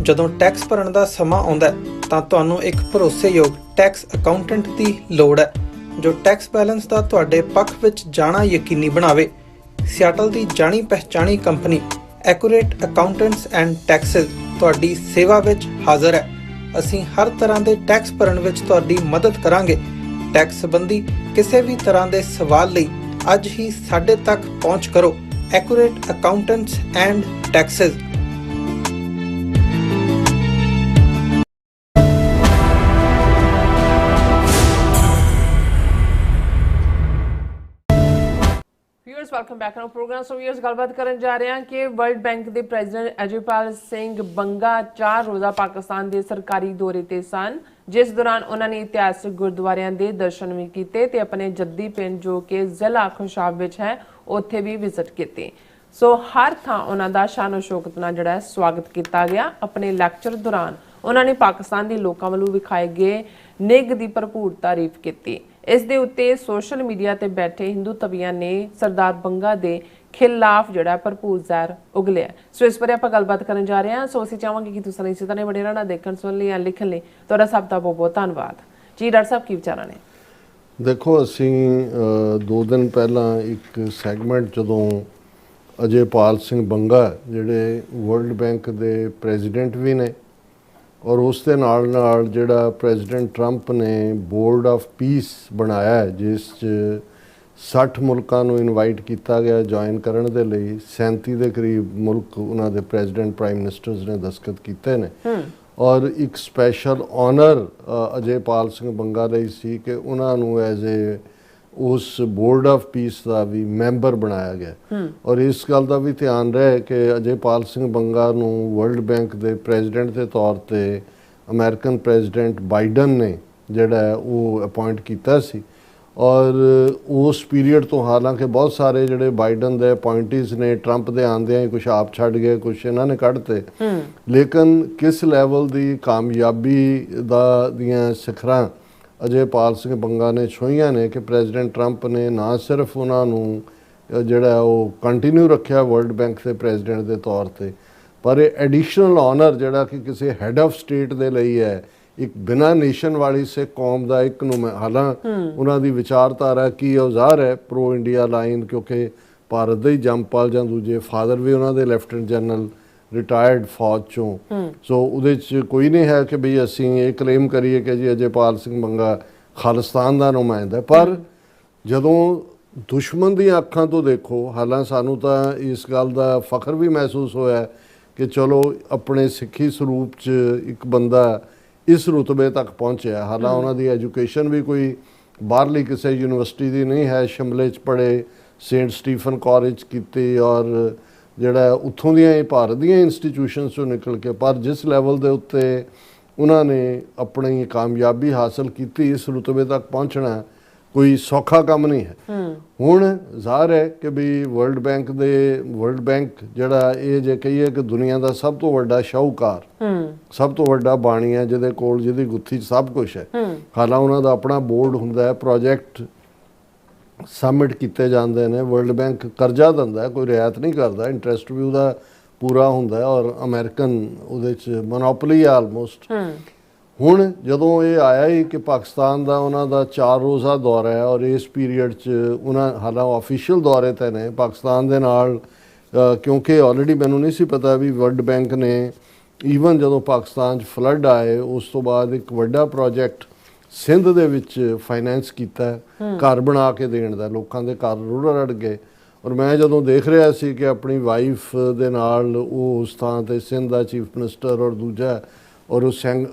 ਜਦੋਂ ਟੈਕਸ ਭਰਨ ਦਾ ਸਮਾਂ ਆਉਂਦਾ ਹੈ ਤਾਂ ਤੁਹਾਨੂੰ ਇੱਕ ਭਰੋਸੇਯੋਗ ਟੈਕਸ ਅਕਾਊਂਟੈਂਟ ਦੀ ਲੋੜ ਹੈ, ਜੋ ਟੈਕਸ ਬੈਲੈਂਸ ਦਾ ਤੁਹਾਡੇ ਪੱਖ ਵਿੱਚ ਜਾਣਾ ਯਕੀਨੀ ਬਣਾਵੇ। ਸਿਆਟਲ ਦੀ ਜਾਣੀ ਪਛਾਣੀ company Accurate Accountants and Taxes ਤੁਹਾਡੀ ਸੇਵਾ ਵਿੱਚ ਹਾਜ਼ਰ ਹੈ। ਅਸੀਂ ਹਰ ਤਰ੍ਹਾਂ ਦੇ ਟੈਕਸ ਭਰਨ ਵਿੱਚ ਤੁਹਾਡੀ ਮਦਦ ਕਰਾਂਗੇ। ਟੈਕਸ ਸੰਬੰਧੀ ਕਿਸੇ ਵੀ ਤਰ੍ਹਾਂ ਦੇ ਸਵਾਲ ਲਈ ਅੱਜ ਹੀ ਸਾਡੇ ਤੱਕ ਪਹੁੰਚ ਕਰੋ। Accurate Accountants and Taxes। Viewers welcome back to program. So viewers ਗੱਲਬਾਤ ਕਰਨ ਜਾ ਰਹੇ ਹਾਂ ਕਿ ਵਰਲਡ ਬੈਂਕ ਦੇ ਪ੍ਰੈਜ਼ੀਡੈਂਟ ਅਜੇਪਾਲ ਸਿੰਘ ਬੰਗਾ 4 ਰੋਜ਼ਾ ਪਾਕਿਸਤਾਨ ਦੇ ਸਰਕਾਰੀ ਦੌਰੇ ਤੇ ਸਨ, ਜਿਸ ਦੌਰਾਨ ਉਹਨਾਂ ਨੇ ਇਤਿਹਾਸਕ ਗੁਰਦੁਆਰਿਆਂ ਦੇ ਦਰਸ਼ਨ ਵੀ ਕੀਤੇ ਤੇ ਆਪਣੇ ਜੱਦੀ ਪਿੰਡ ਜੋ ਕਿ ਜ਼ਿਲ੍ਹਾ ਖੁਸ਼ਾਬ ਵਿੱਚ ਹੈ ਉੱਥੇ ਵੀ ਵਿਜ਼ਿਟ ਕੀਤੀ। ਸੋ ਹਰ ਥਾਂ ਉਹਨਾਂ ਦਾ ਸ਼ਾਨੋ ਸ਼ੌਕਤ ਨਾਲ ਜਿਹੜਾ ਸਵਾਗਤ ਕੀਤਾ ਗਿਆ। ਆਪਣੇ ਲੈਕਚਰ ਦੌਰਾਨ ਉਹਨਾਂ ਨੇ ਪਾਕਿਸਤਾਨ ਦੇ ਲੋਕਾਂ ਵੱਲੋਂ ਵਿਖਾਏ ਗਏ ਨਿੱਘ ਦੀ ਭਰਪੂਰ ਤਾਰੀਫ ਕੀਤੀ। ਇਸ ਦੇ ਉੱਤੇ ਸੋਸ਼ਲ ਮੀਡੀਆ ਤੇ ਬੈਠੇ ਹਿੰਦੂ ਤਵੀਆਂ ਨੇ ਸਰਦਾਰ ਬੰਗਾ ਦੇ ਖਿਲਾਫ ਜਿਹੜਾ ਭਰਪੂਰ ਜ਼ਹਿਰ ਉਗਲਿਆ। ਸੋ ਇਸ ਬਾਰੇ ਆਪਾਂ ਗੱਲਬਾਤ ਕਰਨ ਜਾ ਰਹੇ ਹਾਂ। ਸੋ ਅਸੀਂ ਚਾਹਾਂਗੇ ਕਿ ਤੁਸੀਂ ਇਸੇ ਤਰ੍ਹਾਂ ਬਣੇ ਰਹਿਣਾ, ਦੇਖਣ ਸੁਣਨ ਲਈ ਜਾਂ ਲਿਖਣ ਲਈ। ਤੁਹਾਡਾ ਸਭ ਦਾ ਬਹੁਤ ਬਹੁਤ ਧੰਨਵਾਦ ਜੀ। ਡਾਕਟਰ ਸਾਹਿਬ ਕੀ ਵਿਚਾਰਾਂ ਨੇ? ਦੇਖੋ, ਅਸੀਂ 2 ਦਿਨ ਪਹਿਲਾਂ ਇੱਕ ਸੈਗਮੈਂਟ ਜਦੋਂ ਅਜੇਪਾਲ ਸਿੰਘ ਬੰਗਾ ਜਿਹੜੇ ਵਰਲਡ ਬੈਂਕ ਦੇ ਪ੍ਰੈਜ਼ੀਡੈਂਟ ਵੀ ਨੇ ਔਰ ਉਸ ਦੇ ਨਾਲ ਜਿਹੜਾ ਪ੍ਰੈਜ਼ੀਡੈਂਟ ਟਰੰਪ ਨੇ ਬੋਰਡ ਆਫ ਪੀਸ ਬਣਾਇਆ ਹੈ, ਜਿਸ 'ਚ 60 ਮੁਲਕਾਂ ਨੂੰ ਇਨਵਾਈਟ ਕੀਤਾ ਗਿਆ ਜੁਆਇਨ ਕਰਨ ਦੇ ਲਈ। 37 ਦੇ ਕਰੀਬ ਮੁਲਕ ਉਹਨਾਂ ਦੇ ਪ੍ਰੈਜ਼ੀਡੈਂਟ ਪ੍ਰਾਈਮ ਮਿਨਿਸਟਰਸ ਨੇ ਦਸਤਖਤ ਕੀਤੇ ਨੇ। ਔਰ ਇੱਕ ਸਪੈਸ਼ਲ ਆਨਰ ਅਜੇਪਾਲ ਸਿੰਘ ਬੰਗਾ ਲਈ ਸੀ ਕਿ ਉਹਨਾਂ ਨੂੰ ਐਜ਼ ਏ ਉਸ ਬੋਰਡ ਆਫ ਪੀਸ ਦਾ ਵੀ ਮੈਂਬਰ ਬਣਾਇਆ ਗਿਆ। ਔਰ ਇਸ ਗੱਲ ਦਾ ਵੀ ਧਿਆਨ ਰਹੇ ਕਿ ਅਜੇਪਾਲ ਸਿੰਘ ਬੰਗਾ ਨੂੰ ਵਰਲਡ ਬੈਂਕ ਦੇ ਪ੍ਰੈਜ਼ੀਡੈਂਟ ਦੇ ਤੌਰ ਤੇ ਅਮਰੀਕਨ ਪ੍ਰੈਜ਼ੀਡੈਂਟ ਬਾਈਡਨ ਨੇ ਜਿਹੜਾ ਉਹ ਅਪਾਇੰਟ ਕੀਤਾ ਸੀ। ਔਰ ਉਸ ਪੀਰੀਅਡ ਤੋਂ ਹਾਲਾਂਕਿ ਬਹੁਤ ਸਾਰੇ ਜਿਹੜੇ ਬਾਈਡਨ ਦੇ ਅਪਾਇੰਟੀਜ਼ ਨੇ ਟਰੰਪ ਦੇ ਆਉਂਦਿਆਂ ਹੀ ਕੁਛ ਆਪ ਛੱਡ ਗਏ, ਕੁਛ ਇਹਨਾਂ ਨੇ ਕੱਢਤੇ, ਲੇਕਿਨ ਕਿਸ ਲੈਵਲ ਦੀ ਕਾਮਯਾਬੀ ਦੀਆਂ ਸਿਖਰਾਂ ਅਜੇਪਾਲ ਸਿੰਘ ਬੰਗਾ ਨੇ ਛੂਹੀਆਂ ਨੇ ਕਿ ਪ੍ਰੈਜ਼ੀਡੈਂਟ ਟਰੰਪ ਨੇ ਨਾ ਸਿਰਫ ਉਹਨਾਂ ਨੂੰ ਜਿਹੜਾ ਉਹ ਕੰਟੀਨਿਊ ਰੱਖਿਆ ਵਰਲਡ ਬੈਂਕ ਦੇ ਪ੍ਰੈਜ਼ੀਡੈਂਟ ਦੇ ਤੌਰ ਤੇ, ਪਰ ਇਹ ਐਡੀਸ਼ਨਲ ਆਨਰ ਜਿਹੜਾ ਕਿ ਕਿਸੇ ਹੈਡ ਆਫ ਸਟੇਟ ਦੇ ਲਈ ਹੈ, ਇੱਕ ਬਿਨਾਂ ਨੇਸ਼ਨ ਵਾਲੀ ਸਿੱਖ ਕੌਮ ਦਾ ਇੱਕ ਨੂੰ ਹਾਲਾਂ ਉਹਨਾਂ ਦੀ ਵਿਚਾਰਧਾਰਾ ਕੀ ਔਜ਼ਾਰ ਹੈ ਪ੍ਰੋ ਇੰਡੀਆ ਲਾਈਨ, ਕਿਉਂਕਿ ਭਾਰਤ ਦੇ ਹੀ ਜੰਮਪਲ ਜਾਂ ਦੂਜੇ ਫਾਦਰ ਵੀ ਉਹਨਾਂ ਦੇ ਲੈਫਟੀਨੈਂਟ ਜਨਰਲ ਰਿਟਾਇਰਡ ਫੌਜ ਚੋਂ। ਸੋ ਉਹਦੇ 'ਚ ਕੋਈ ਨਹੀਂ ਹੈ ਕਿ ਬਈ ਅਸੀਂ ਇਹ ਕਲੇਮ ਕਰੀਏ ਕਿ ਜੀ ਅਜੇਪਾਲ ਸਿੰਘ ਬੰਗਾ ਖਾਲਿਸਤਾਨ ਦਾ ਨੁਮਾਇੰਦਾ। ਪਰ ਜਦੋਂ ਦੁਸ਼ਮਣ ਦੀਆਂ ਅੱਖਾਂ ਤੋਂ ਦੇਖੋ, ਹਾਲਾਂ ਸਾਨੂੰ ਤਾਂ ਇਸ ਗੱਲ ਦਾ ਫਖਰ ਵੀ ਮਹਿਸੂਸ ਹੋਇਆ ਕਿ ਚਲੋ ਆਪਣੇ ਸਿੱਖੀ ਸਰੂਪ 'ਚ ਇੱਕ ਬੰਦਾ ਇਸ ਰੁਤਬੇ ਤੱਕ ਪਹੁੰਚਿਆ। ਹਾਲਾਂ ਉਹਨਾਂ ਦੀ ਐਜੂਕੇਸ਼ਨ ਵੀ ਕੋਈ ਬਾਹਰਲੀ ਕਿਸੇ ਯੂਨੀਵਰਸਿਟੀ ਦੀ ਨਹੀਂ ਹੈ, ਸ਼ਿਮਲੇ 'ਚ ਪੜ੍ਹੇ, ਸੇਂਟ ਸਟੀਫਨ ਕਾਲਜ ਕੀਤੀ, ਔਰ ਜਿਹੜਾ ਉੱਥੋਂ ਦੀਆਂ ਇਹ ਭਾਰਤ ਦੀਆਂ ਇੰਸਟੀਟਿਊਸ਼ਨਸ ਚੋਂ ਨਿਕਲ ਕੇ, ਪਰ ਜਿਸ ਲੈਵਲ ਦੇ ਉੱਤੇ ਉਹਨਾਂ ਨੇ ਆਪਣੀ ਕਾਮਯਾਬੀ ਹਾਸਲ ਕੀਤੀ, ਇਸ ਰੁਤਬੇ ਤੱਕ ਪਹੁੰਚਣਾ ਕੋਈ ਸੌਖਾ ਕੰਮ ਨਹੀਂ ਹੈ। ਹੁਣ ਜ਼ਾਹਰ ਹੈ ਕਿ ਵੀ ਵਰਲਡ ਬੈਂਕ ਜਿਹੜਾ ਇਹ ਜੇ ਕਹੀਏ ਕਿ ਦੁਨੀਆ ਦਾ ਸਭ ਤੋਂ ਵੱਡਾ ਸ਼ਾਹੂਕਾਰ, ਸਭ ਤੋਂ ਵੱਡਾ ਬਾਣੀ ਹੈ, ਜਿਹਦੀ ਗੁੱਥੀ 'ਚ ਸਭ ਕੁਝ ਹੈ। ਹਾਲਾਂ ਉਹਨਾਂ ਦਾ ਆਪਣਾ ਬੋਰਡ ਹੁੰਦਾ ਹੈ, ਪ੍ਰੋਜੈਕਟ ਸਬਮਿਟ ਕੀਤੇ ਜਾਂਦੇ ਨੇ, ਵਰਲਡ ਬੈਂਕ ਕਰਜ਼ਾ ਦਿੰਦਾ, ਕੋਈ ਰਿਆਇਤ ਨਹੀਂ ਕਰਦਾ, ਇੰਟਰਸਟ ਵੀ ਉਹਦਾ ਪੂਰਾ ਹੁੰਦਾ, ਔਰ ਅਮਰੀਕਨ ਉਹਦੇ 'ਚ ਮੋਨੋਪੋਲੀ ਆਲਮੋਸਟ। ਹੁਣ ਜਦੋਂ ਇਹ ਆਇਆ ਹੀ ਕਿ ਪਾਕਿਸਤਾਨ ਦਾ ਉਹਨਾਂ ਦਾ 4 ਰੋਜ਼ਾ ਦੌਰਾ ਹੈ, ਔਰ ਇਸ ਪੀਰੀਅਡ 'ਚ ਉਹਨਾਂ ਹਾਲਾਂ ਆਫੀਸ਼ੀਅਲ ਦੌਰੇ 'ਤੇ ਨੇ ਪਾਕਿਸਤਾਨ ਦੇ ਨਾਲ, ਕਿਉਂਕਿ ਆਲਰੇਡੀ ਮੈਨੂੰ ਨਹੀਂ ਸੀ ਪਤਾ ਵੀ ਵਰਲਡ ਬੈਂਕ ਨੇ ਈਵਨ ਜਦੋਂ ਪਾਕਿਸਤਾਨ 'ਚ ਫਲੱਡ ਆਏ ਉਸ ਤੋਂ ਬਾਅਦ ਇੱਕ ਵੱਡਾ ਪ੍ਰੋਜੈਕਟ ਸਿੰਧ ਦੇ ਵਿੱਚ ਫਾਈਨੈਂਸ ਕੀਤਾ, ਘਰ ਬਣਾ ਕੇ ਦੇਣ ਦਾ, ਲੋਕਾਂ ਦੇ ਘਰ ਰੁੜ ਗਏ। ਔਰ ਮੈਂ ਜਦੋਂ ਦੇਖ ਰਿਹਾ ਸੀ ਕਿ ਆਪਣੀ ਵਾਈਫ ਦੇ ਨਾਲ ਉਹ ਉਸ ਥਾਂ 'ਤੇ ਸਿੰਧ ਦਾ ਚੀਫ ਮਿਨਿਸਟਰ ਔਰ ਦੂਜਾ ਔਰ ਉਹ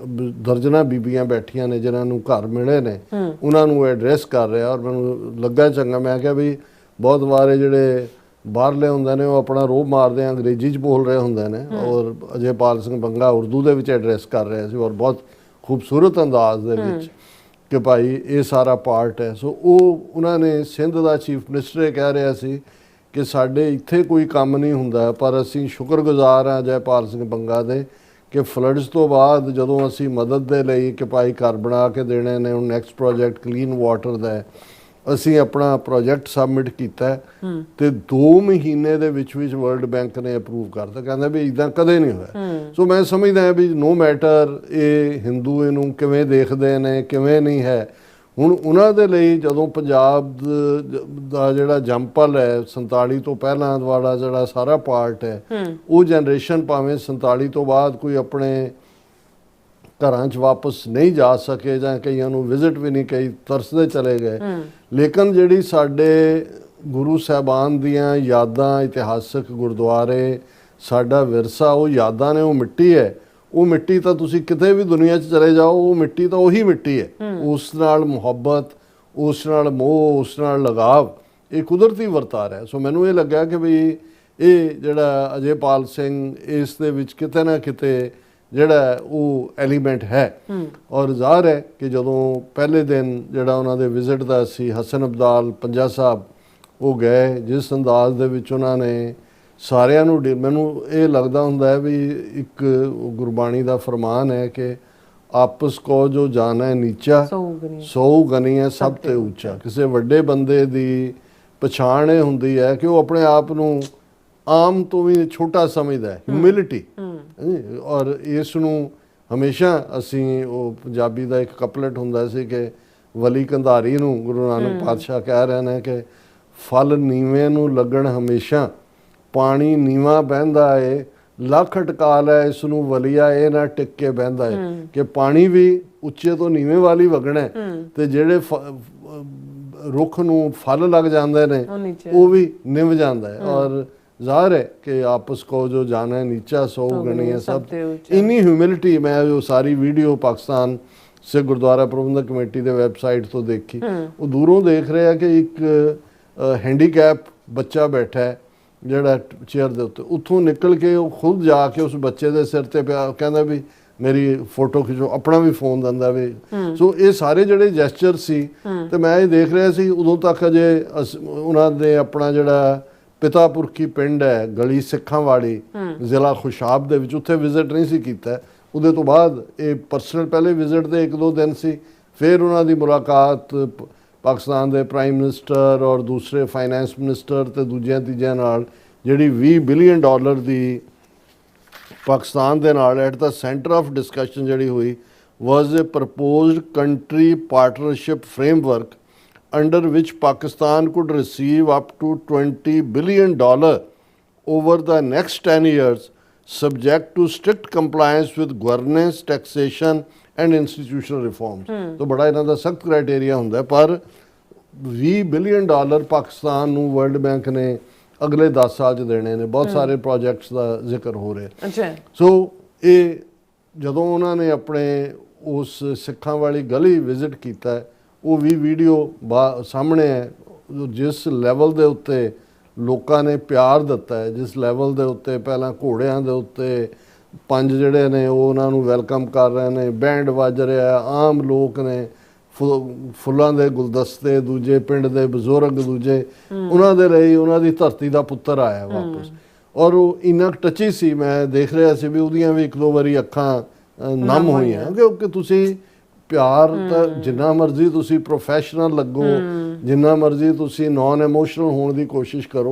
ਦਰਜਨਾਂ ਬੀਬੀਆਂ ਬੈਠੀਆਂ ਨੇ ਜਿਨ੍ਹਾਂ ਨੂੰ ਘਰ ਮਿਲੇ ਨੇ, ਉਹਨਾਂ ਨੂੰ ਐਡਰੈਸ ਕਰ ਰਿਹਾ, ਔਰ ਮੈਨੂੰ ਲੱਗਾ ਚੰਗਾ। ਮੈਂ ਕਿਹਾ ਵੀ ਬਹੁਤ ਵਾਰ ਜਿਹੜੇ ਬਾਹਰਲੇ ਹੁੰਦੇ ਨੇ ਉਹ ਆਪਣਾ ਰੋਬ ਮਾਰਦੇ ਅੰਗਰੇਜ਼ੀ 'ਚ ਬੋਲ ਰਹੇ ਹੁੰਦੇ ਨੇ, ਔਰ ਅਜੇਪਾਲ ਸਿੰਘ ਬੰਗਾ ਉਰਦੂ ਦੇ ਵਿੱਚ ਐਡਰੈਸ ਕਰ ਰਿਹਾ ਸੀ, ਔਰ ਬਹੁਤ ਖੂਬਸੂਰਤ ਅੰਦਾਜ਼ ਦੇ ਵਿੱਚ ਕਿ ਭਾਈ ਇਹ ਸਾਰਾ ਪਾਰਟ ਹੈ। ਸੋ ਉਹਨਾਂ ਨੇ ਸਿੰਧ ਦਾ ਚੀਫ ਮਿਨਿਸਟਰ ਇਹ ਕਹਿ ਰਿਹਾ ਸੀ ਕਿ ਸਾਡੇ ਇੱਥੇ ਕੋਈ ਕੰਮ ਨਹੀਂ ਹੁੰਦਾ, ਪਰ ਅਸੀਂ ਸ਼ੁਕਰਗੁਜ਼ਾਰ ਹਾਂ ਅਜੇਪਾਲ ਸਿੰਘ ਬੰਗਾ ਦੇ ਕਿ ਫਲੱਡਸ ਤੋਂ ਬਾਅਦ ਜਦੋਂ ਅਸੀਂ ਮਦਦ ਦੇ ਲਈ ਕਿ ਭਾਈ ਘਰ ਬਣਾ ਕੇ ਦੇਣੇ ਨੇ, ਹੁਣ ਨੈਕਸਟ ਪ੍ਰੋਜੈਕਟ ਕਲੀਨ ਵਾਟਰ ਦਾ ਅਸੀਂ ਆਪਣਾ ਪ੍ਰੋਜੈਕਟ ਸਬਮਿਟ ਕੀਤਾ ਤੇ 2 ਮਹੀਨੇ ਦੇ ਵਿੱਚ ਵਰਲਡ ਬੈਂਕ ਨੇ ਅਪਰੂਵ ਕਰਤਾ। ਕਹਿੰਦਾ ਵੀ ਇੱਦਾਂ ਕਦੇ ਨਹੀਂ ਹੋਇਆ। ਸੋ ਮੈਂ ਸਮਝਦਾ ਹਾਂ ਵੀ ਨੋ ਮੈਟਰ ਇਹ ਹਿੰਦੂ ਇਹਨੂੰ ਕਿਵੇਂ ਦੇਖਦੇ ਨੇ ਕਿਵੇਂ ਨਹੀਂ ਹੈ, ਹੁਣ ਉਹਨਾਂ ਦੇ ਲਈ ਜਦੋਂ ਪੰਜਾਬ ਦਾ ਜਿਹੜਾ ਜੰਮਪਲ ਹੈ 47 ਤੋਂ ਪਹਿਲਾਂ ਵਾਲਾ ਜਿਹੜਾ ਸਾਰਾ ਪਾਰਟ ਹੈ, ਉਹ ਜਨਰੇਸ਼ਨ ਭਾਵੇਂ 47 ਤੋਂ ਬਾਅਦ ਕੋਈ ਆਪਣੇ ਘਰਾਂ 'ਚ ਵਾਪਸ ਨਹੀਂ ਜਾ ਸਕੇ ਜਾਂ ਕਈਆਂ ਨੂੰ ਵਿਜ਼ਿਟ ਵੀ ਨਹੀਂ, ਕਈ ਤਰਸਦੇ ਚਲੇ ਗਏ, ਲੇਕਿਨ ਜਿਹੜੀ ਸਾਡੇ ਗੁਰੂ ਸਾਹਿਬਾਨ ਦੀਆਂ ਯਾਦਾਂ, ਇਤਿਹਾਸਕ ਗੁਰਦੁਆਰੇ, ਸਾਡਾ ਵਿਰਸਾ, ਉਹ ਯਾਦਾਂ ਨੇ, ਉਹ ਮਿੱਟੀ ਹੈ। ਉਹ ਮਿੱਟੀ ਤਾਂ ਤੁਸੀਂ ਕਿਤੇ ਵੀ ਦੁਨੀਆ 'ਚ ਚਲੇ ਜਾਓ, ਉਹ ਮਿੱਟੀ ਤਾਂ ਉਹੀ ਮਿੱਟੀ ਹੈ। ਉਸ ਨਾਲ ਮੁਹੱਬਤ, ਉਸ ਨਾਲ ਮੋਹ, ਉਸ ਨਾਲ ਲਗਾਵ, ਇਹ ਕੁਦਰਤੀ ਵਰਤਾਰਾ ਹੈ। ਸੋ ਮੈਨੂੰ ਇਹ ਲੱਗਾ ਕਿ ਵੀ ਇਹ ਜਿਹੜਾ ਅਜੇਪਾਲ ਸਿੰਘ ਇਸ ਦੇ ਵਿੱਚ ਕਿਤੇ ਨਾ ਕਿਤੇ ਜਿਹੜਾ ਉਹ ਐਲੀਮੈਂਟ ਹੈ। ਔਰ ਜ਼ਾਹਰ ਹੈ ਕਿ ਜਦੋਂ ਪਹਿਲੇ ਦਿਨ ਜਿਹੜਾ ਉਹਨਾਂ ਦੇ ਵਿਜ਼ਿਟ ਦਾ ਸੀ ਹਸਨ ਅਬਦਾਲ ਪੰਜਾ ਸਾਹਿਬ, ਉਹ ਗਏ, ਜਿਸ ਅੰਦਾਜ਼ ਦੇ ਵਿੱਚ ਉਹਨਾਂ ਨੇ ਸਾਰਿਆਂ ਨੂੰ, ਮੈਨੂੰ ਇਹ ਲੱਗਦਾ ਹੁੰਦਾ ਹੈ ਵੀ ਇੱਕ ਗੁਰਬਾਣੀ ਦਾ ਫਰਮਾਨ ਹੈ ਕਿ ਆਪਸ ਕੋ ਜੋ ਜਾਣਾ ਹੈ ਨੀਚਾ ਸੌ ਗਨੀ ਹੈ ਸਭ ਤੇ ਉੱਚਾ। ਕਿਸੇ ਵੱਡੇ ਬੰਦੇ ਦੀ ਪਛਾਣ ਇਹ ਹੁੰਦੀ ਹੈ ਕਿ ਉਹ ਆਪਣੇ ਆਪ ਨੂੰ ਆਮ ਤੋਂ ਵੀ ਛੋਟਾ ਸਮਝਦਾ ਹੈ, ਹਿਊਮਿਲਿਟੀ। ਔਰ ਇਸ ਨੂੰ ਹਮੇਸ਼ਾ ਅਸੀਂ, ਉਹ ਪੰਜਾਬੀ ਦਾ ਇੱਕ ਕਪਲਟ ਹੁੰਦਾ ਸੀ ਕਿ ਵਲੀ ਕੰਧਾਰੀ ਨੂੰ ਗੁਰੂ ਨਾਨਕ ਪਾਤਸ਼ਾਹ ਕਹਿ ਰਹੇ ਨੇ ਕਿ ਫਲ ਨੀਵੇਂ ਨੂੰ ਲੱਗਣ ਹਮੇਸ਼ਾ, ਪਾਣੀ ਨੀਵਾਂ ਬਹਿੰਦਾ ਏ ਲੱਖ ਅਟਕਾਲ ਹੈ ਇਸ ਨੂੰ ਵਲੀਆ ਇਹ ਨਾ ਟਿਕ ਕੇ ਬਹਿੰਦਾ ਹੈ ਕਿ ਪਾਣੀ ਵੀ ਉੱਚੇ ਤੋਂ ਨੀਵੇਂ ਵਾਲੀ ਵਗਣਾ ਤੇ ਜਿਹੜੇ ਰੁੱਖ ਨੂੰ ਫਲ ਲੱਗ ਜਾਂਦੇ ਨੇ ਉਹ ਵੀ ਨਿਭ ਜਾਂਦਾ ਹੈ। ਔਰ ਜ਼ਾहिर है कि आपस को जो जाना है नीचा सो गणी है सब इन्नी ह्यूमिलिटी। मैं जो सारी वीडियो पाकिस्तान से गुरुद्वारा प्रबंधक कमेटी के वैबसाइट तो देखी, वो दूरों देख रहे हैं कि एक हैंडीकैप बच्चा बैठा है ਜਿਹੜਾ ਚੇਅਰ ਦੇ ਉੱਤੇ, ਉੱਥੋਂ ਨਿਕਲ ਕੇ ਉਹ ਖੁਦ ਜਾ ਕੇ ਉਸ ਬੱਚੇ ਦੇ ਸਿਰ ਤੇ ਪਿਆ ਕਹਿੰਦਾ ਵੀ ਮੇਰੀ ਫੋਟੋ ਖਿਚੋ, ਆਪਣਾ ਵੀ ਫੋਨ ਦਿੰਦਾ ਵੀ। ਸੋ ਇਹ ਸਾਰੇ ਜਿਹੜੇ ਜੈਸਚਰ ਸੀ ਤੇ ਮੈਂ ਇਹ ਦੇਖ ਰਿਹਾ ਸੀ ਉਦੋਂ ਤੱਕ ਅਜੇ ਉਹਨਾਂ ਦੇ ਆਪਣਾ ਜਿਹੜਾ ਪਿਤਾ ਪੁਰਖੀ ਪਿੰਡ ਹੈ ਗਲੀ ਸਿੱਖਾਂ ਵਾਲੀ ਜ਼ਿਲ੍ਹਾ ਖੁਸ਼ਾਬ ਦੇ ਵਿੱਚ ਉੱਥੇ ਵਿਜ਼ਿਟ ਨਹੀਂ ਸੀ ਕੀਤਾ। ਉਹਦੇ ਤੋਂ ਬਾਅਦ ਇਹ ਪਰਸਨਲ ਪਹਿਲੇ ਵਿਜ਼ਿਟ ਦੇ 1-2 ਦਿਨ ਸੀ, ਫਿਰ ਉਹਨਾਂ ਦੀ ਮੁਲਾਕਾਤ ਪਾਕਿਸਤਾਨ ਦੇ ਪ੍ਰਾਈਮ ਮਿਨਿਸਟਰ ਔਰ ਦੂਸਰੇ ਫਾਈਨੈਂਸ ਮਿਨਿਸਟਰ ਤੇ ਦੂਜਿਆਂ ਤੀਜਿਆਂ ਨਾਲ ਜਿਹੜੀ $20 ਬਿਲੀਅਨ ਦੀ ਪਾਕਿਸਤਾਨ ਦੇ ਨਾਲ at the centre of discussion ਜਿਹੜੀ ਹੋਈ was a proposed country partnership framework under which Pakistan could receive up to $20 billion over the next 10 years, subject to strict compliance with governance, taxation and institutional reforms. तो बड़ा इन्हां दा सख्त criteria हुंदा है, पर $20 बिलियन पाकिस्तान नूं वर्ल्ड बैंक ने अगले 10 साल च देने ने। बहुत सारे प्रोजेक्ट्स का जिक्र हो रहा है। सो ये जदों उन्होंने अपने उस सिखां वाली गली विजिट किया है, वो भी वीडियो सामने है। जिस लैवल के उत्ते लोगों ने प्यार दिता है, जिस लैवल के उत्ते पहला घोड़ियां के उत्ते 5 जिहड़े ने उन्होंने वैलकम कर रहे हैं, बैंड वज रहा है, आम लोग ने फुल्लां दे गुलदस्ते, दूजे पिंड दे बजुर्ग, दूजे उन्हां दे लई उन्हां दी धरती दा पुत्तर आया वापस। और वो इन्ना टची सी, मैं देख रहा सी भी उहदियां भी 1-2 वारी अखां नम होईयां क्योंकि तुसीं प्यार तो जिन्ना मर्जी तुसी प्रोफैशनल लगो, जिन्ना मर्जी तुसी नॉन इमोशनल होने की कोशिश करो,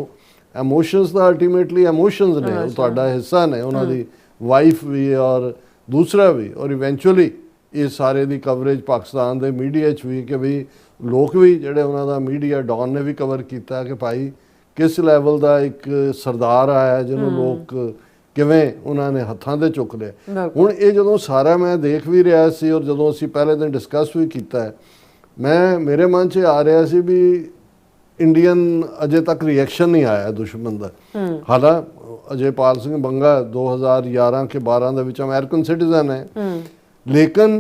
इमोशनस तो अल्टीमेटली इमोशनस ने, वो तुहाडा हिस्सा ने, उन्होंने वाइफ भी और दूसरा भी। और इवेंचुअली ये सारे दी कवरेज पाकिस्तान के मीडिया भी कि बई लोग भी जिहड़े उन्हां दा मीडिया डॉन ने भी कवर किया कि भाई किस लैवल का एक सरदार आया जिन्होंने लोग किवें उन्होंने हत्थां दे चुक लिया। हुण ये जदों सारा मैं देख भी रहा सी और जदों असीं पहले दिन डिस्कस भी किया है, मैं मेरे मन च आ रहा सी भी इंडियन अजे तक रिएक्शन नहीं आया दुश्मन का। हालांकि अजयपाल सिंह बंगा 2011 के 12 ਦੇ ਵਿੱਚ अमेरिकन सिटीजन है, लेकिन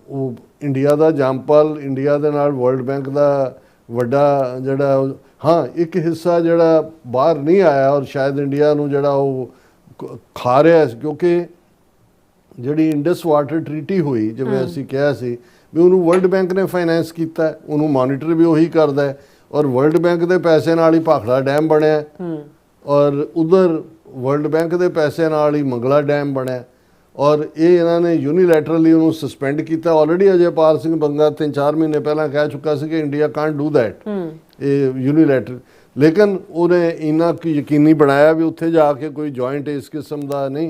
वो इंडिया का जंपल, इंडिया के नाल वर्ल्ड बैंक का वड्डा जिहड़ा हाँ एक हिस्सा जिहड़ा बाहर नहीं आया और शायद इंडिया नूं जिहड़ा वो खा रहा है, क्योंकि जिहड़ी इंडस वाटर ट्रीटी हुई जिवें असीं कहा सी भी उन्होंने वर्ल्ड बैंक ने फाइनैंस किया, उन्होंने मॉनिटर भी उही करता है और वर्ल्ड बैंक के पैसे नाल ही भाखड़ा डैम बनया और उधर वर्ल्ड बैंक के पैसे नाल ही मंगला डैम बनया और ये इन्होंने यूनीलैटरली उन्होंने सस्पेंड किया। ऑलरेडी अजयपाल सिंह बंगा 3-4 महीने पहला कह चुका सी कि इंडिया कांट डू दैट ये यूनीलैटरल, लेकिन उन्हें इन्ना यकीनी बनाया भी उत्थे जाके कोई जॉइंट इस किस्म का नहीं।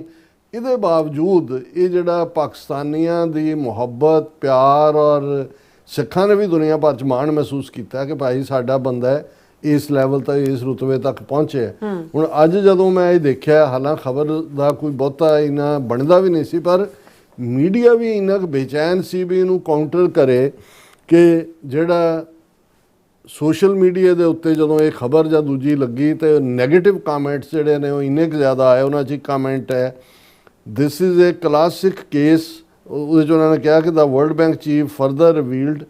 इहदे बावजूद ये जिहड़ा पाकिस्तानियां दी मुहब्बत प्यार और सिखां ने भी दुनिया भर च माण महसूस किया कि भाई साडा बंदा है इस लैवल तक इस रुतबे तक पहुँचे। हुण अज जदों मैं ये देखिया, हालांकि खबर का कोई बहुता इन्ना बनता भी नहीं सी, पर मीडिया भी इन्ना बेचैन सी भी इनू काउंटर करे कि जिहड़ा सोशल मीडिया के उत्ते जदों ये खबर जां दूजी लगी तो नैगेटिव कामेंट्स जिहड़े ने वो इन्ने ज़्यादा आए। उन्हां च एक कामेंट है, this is a classic case, उहदे च उन्होंने कहा कि the world bank chief further revealed,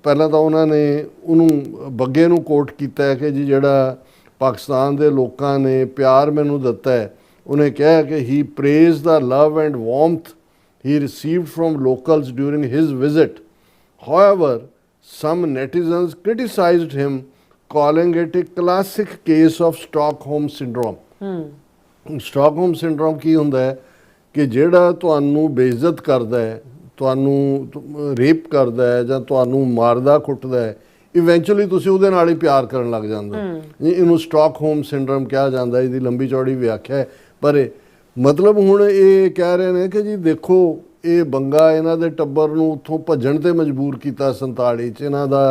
पहला तो उन्होंने उन्होंने बग्गे नूं कोट किया है कि जी जिहड़ा पाकिस्तान के लोगों ने प्यार मैनूं दिता है, उन्हें कहा कि he praised the love and warmth he received from locals during his visit, however some netizens criticized him calling it a classic case of Stockholm syndrome. Stockholm syndrome की हुंदा है कि जेड़ा तुहानू बेइज्जत करदा है, तुहानू रेप करदा है जां तुहानू मारदा कुटदा है, इवेंचुअली तुसीं उहदे नाल ही प्यार करन लग जांदे हो। इहनूं स्टॉकहोम सिंड्रोम कहा जाता है, इसकी लंबी चौड़ी व्याख्या है, पर मतलब हुण ये कह रहे हैं कि जी देखो ये बंगा इन्हां दे टब्बर नूं उत्थों भज्जण ते मजबूर किया 47 च, इन्हां दा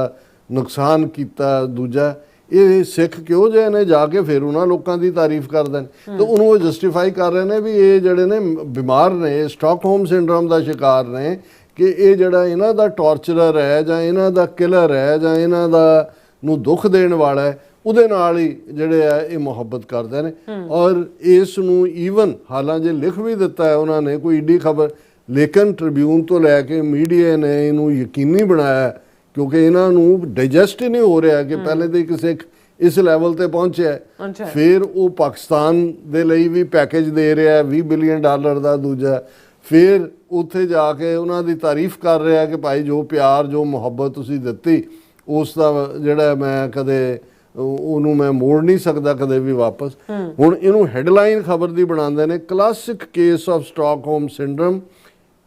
नुकसान किया। दूजा ਇਹ ਸਿੱਖ ਕਿਉਂ ਜਿਹੇ ਨੇ ਜਾ ਕੇ ਫਿਰ ਉਹਨਾਂ ਲੋਕਾਂ ਦੀ ਤਾਰੀਫ ਕਰਦੇ ਨੇ ਤੇ ਉਹਨੂੰ ਉਹ ਜਸਟੀਫਾਈ ਕਰ ਰਹੇ ਨੇ ਵੀ ਇਹ ਜਿਹੜੇ ਨੇ ਬਿਮਾਰ ਨੇ, ਸਟਾਕਹੋਮ ਸਿੰਡਰੋਮ ਦਾ ਸ਼ਿਕਾਰ ਨੇ, ਕਿ ਇਹ ਜਿਹੜਾ ਇਹਨਾਂ ਦਾ ਟਾਰਚਰਰ ਹੈ ਜਾਂ ਇਹਨਾਂ ਦਾ ਕਿਲਰ ਹੈ ਜਾਂ ਇਹਨਾਂ ਦਾ ਨੂੰ ਦੁੱਖ ਦੇਣ ਵਾਲਾ ਹੈ, ਉਹਦੇ ਨਾਲ ਹੀ ਜਿਹੜੇ ਆ ਇਹ ਮੁਹੱਬਤ ਕਰਦੇ ਨੇ। ਔਰ ਇਸ ਨੂੰ ਈਵਨ ਹਾਲਾਂਕਿ ਲਿਖ ਵੀ ਦਿੱਤਾ ਹੈ ਉਹਨਾਂ ਨੇ, ਕੋਈ ਏਡੀ ਖਬਰ, ਲੇਕਿਨ ਟ੍ਰਿਬਿਊਨ ਤੋਂ ਲੈ ਕੇ ਮੀਡੀਆ ਨੇ ਇਹਨੂੰ ਯਕੀਨੀ ਬਣਾਇਆ ਕਿਉਂਕਿ ਇਹਨਾਂ ਨੂੰ ਡਾਈਜੈਸਟ ਹੀ ਨਹੀਂ ਹੋ ਰਿਹਾ ਕਿ ਪਹਿਲੇ ਤਾਂ ਇੱਕ ਸਿੱਖ ਇਸ ਲੈਵਲ ਤੇ ਪਹੁੰਚਿਆ, ਫਿਰ ਉਹ ਪਾਕਿਸਤਾਨ ਦੇ ਲਈ ਵੀ ਪੈਕੇਜ ਦੇ ਰਿਹਾ $20 ਬਿਲੀਅਨ ਦਾ ਦੂਜਾ, ਫਿਰ ਉੱਥੇ ਜਾ ਕੇ ਉਹਨਾਂ ਦੀ ਤਾਰੀਫ ਕਰ ਰਿਹਾ ਕਿ ਭਾਈ ਜੋ ਪਿਆਰ ਜੋ ਮੁਹੱਬਤ ਤੁਸੀਂ ਦਿੱਤੀ ਉਸ ਦਾ ਜਿਹੜਾ ਮੈਂ ਕਦੇ ਉਹਨੂੰ ਮੈਂ ਮੋੜ ਨਹੀਂ ਸਕਦਾ ਕਦੇ ਵੀ ਵਾਪਸ। ਹੁਣ ਇਹਨੂੰ ਹੈਡਲਾਈਨ ਖਬਰ ਦੀ ਬਣਾਉਂਦੇ ਨੇ, classic case of Stockholm syndrome,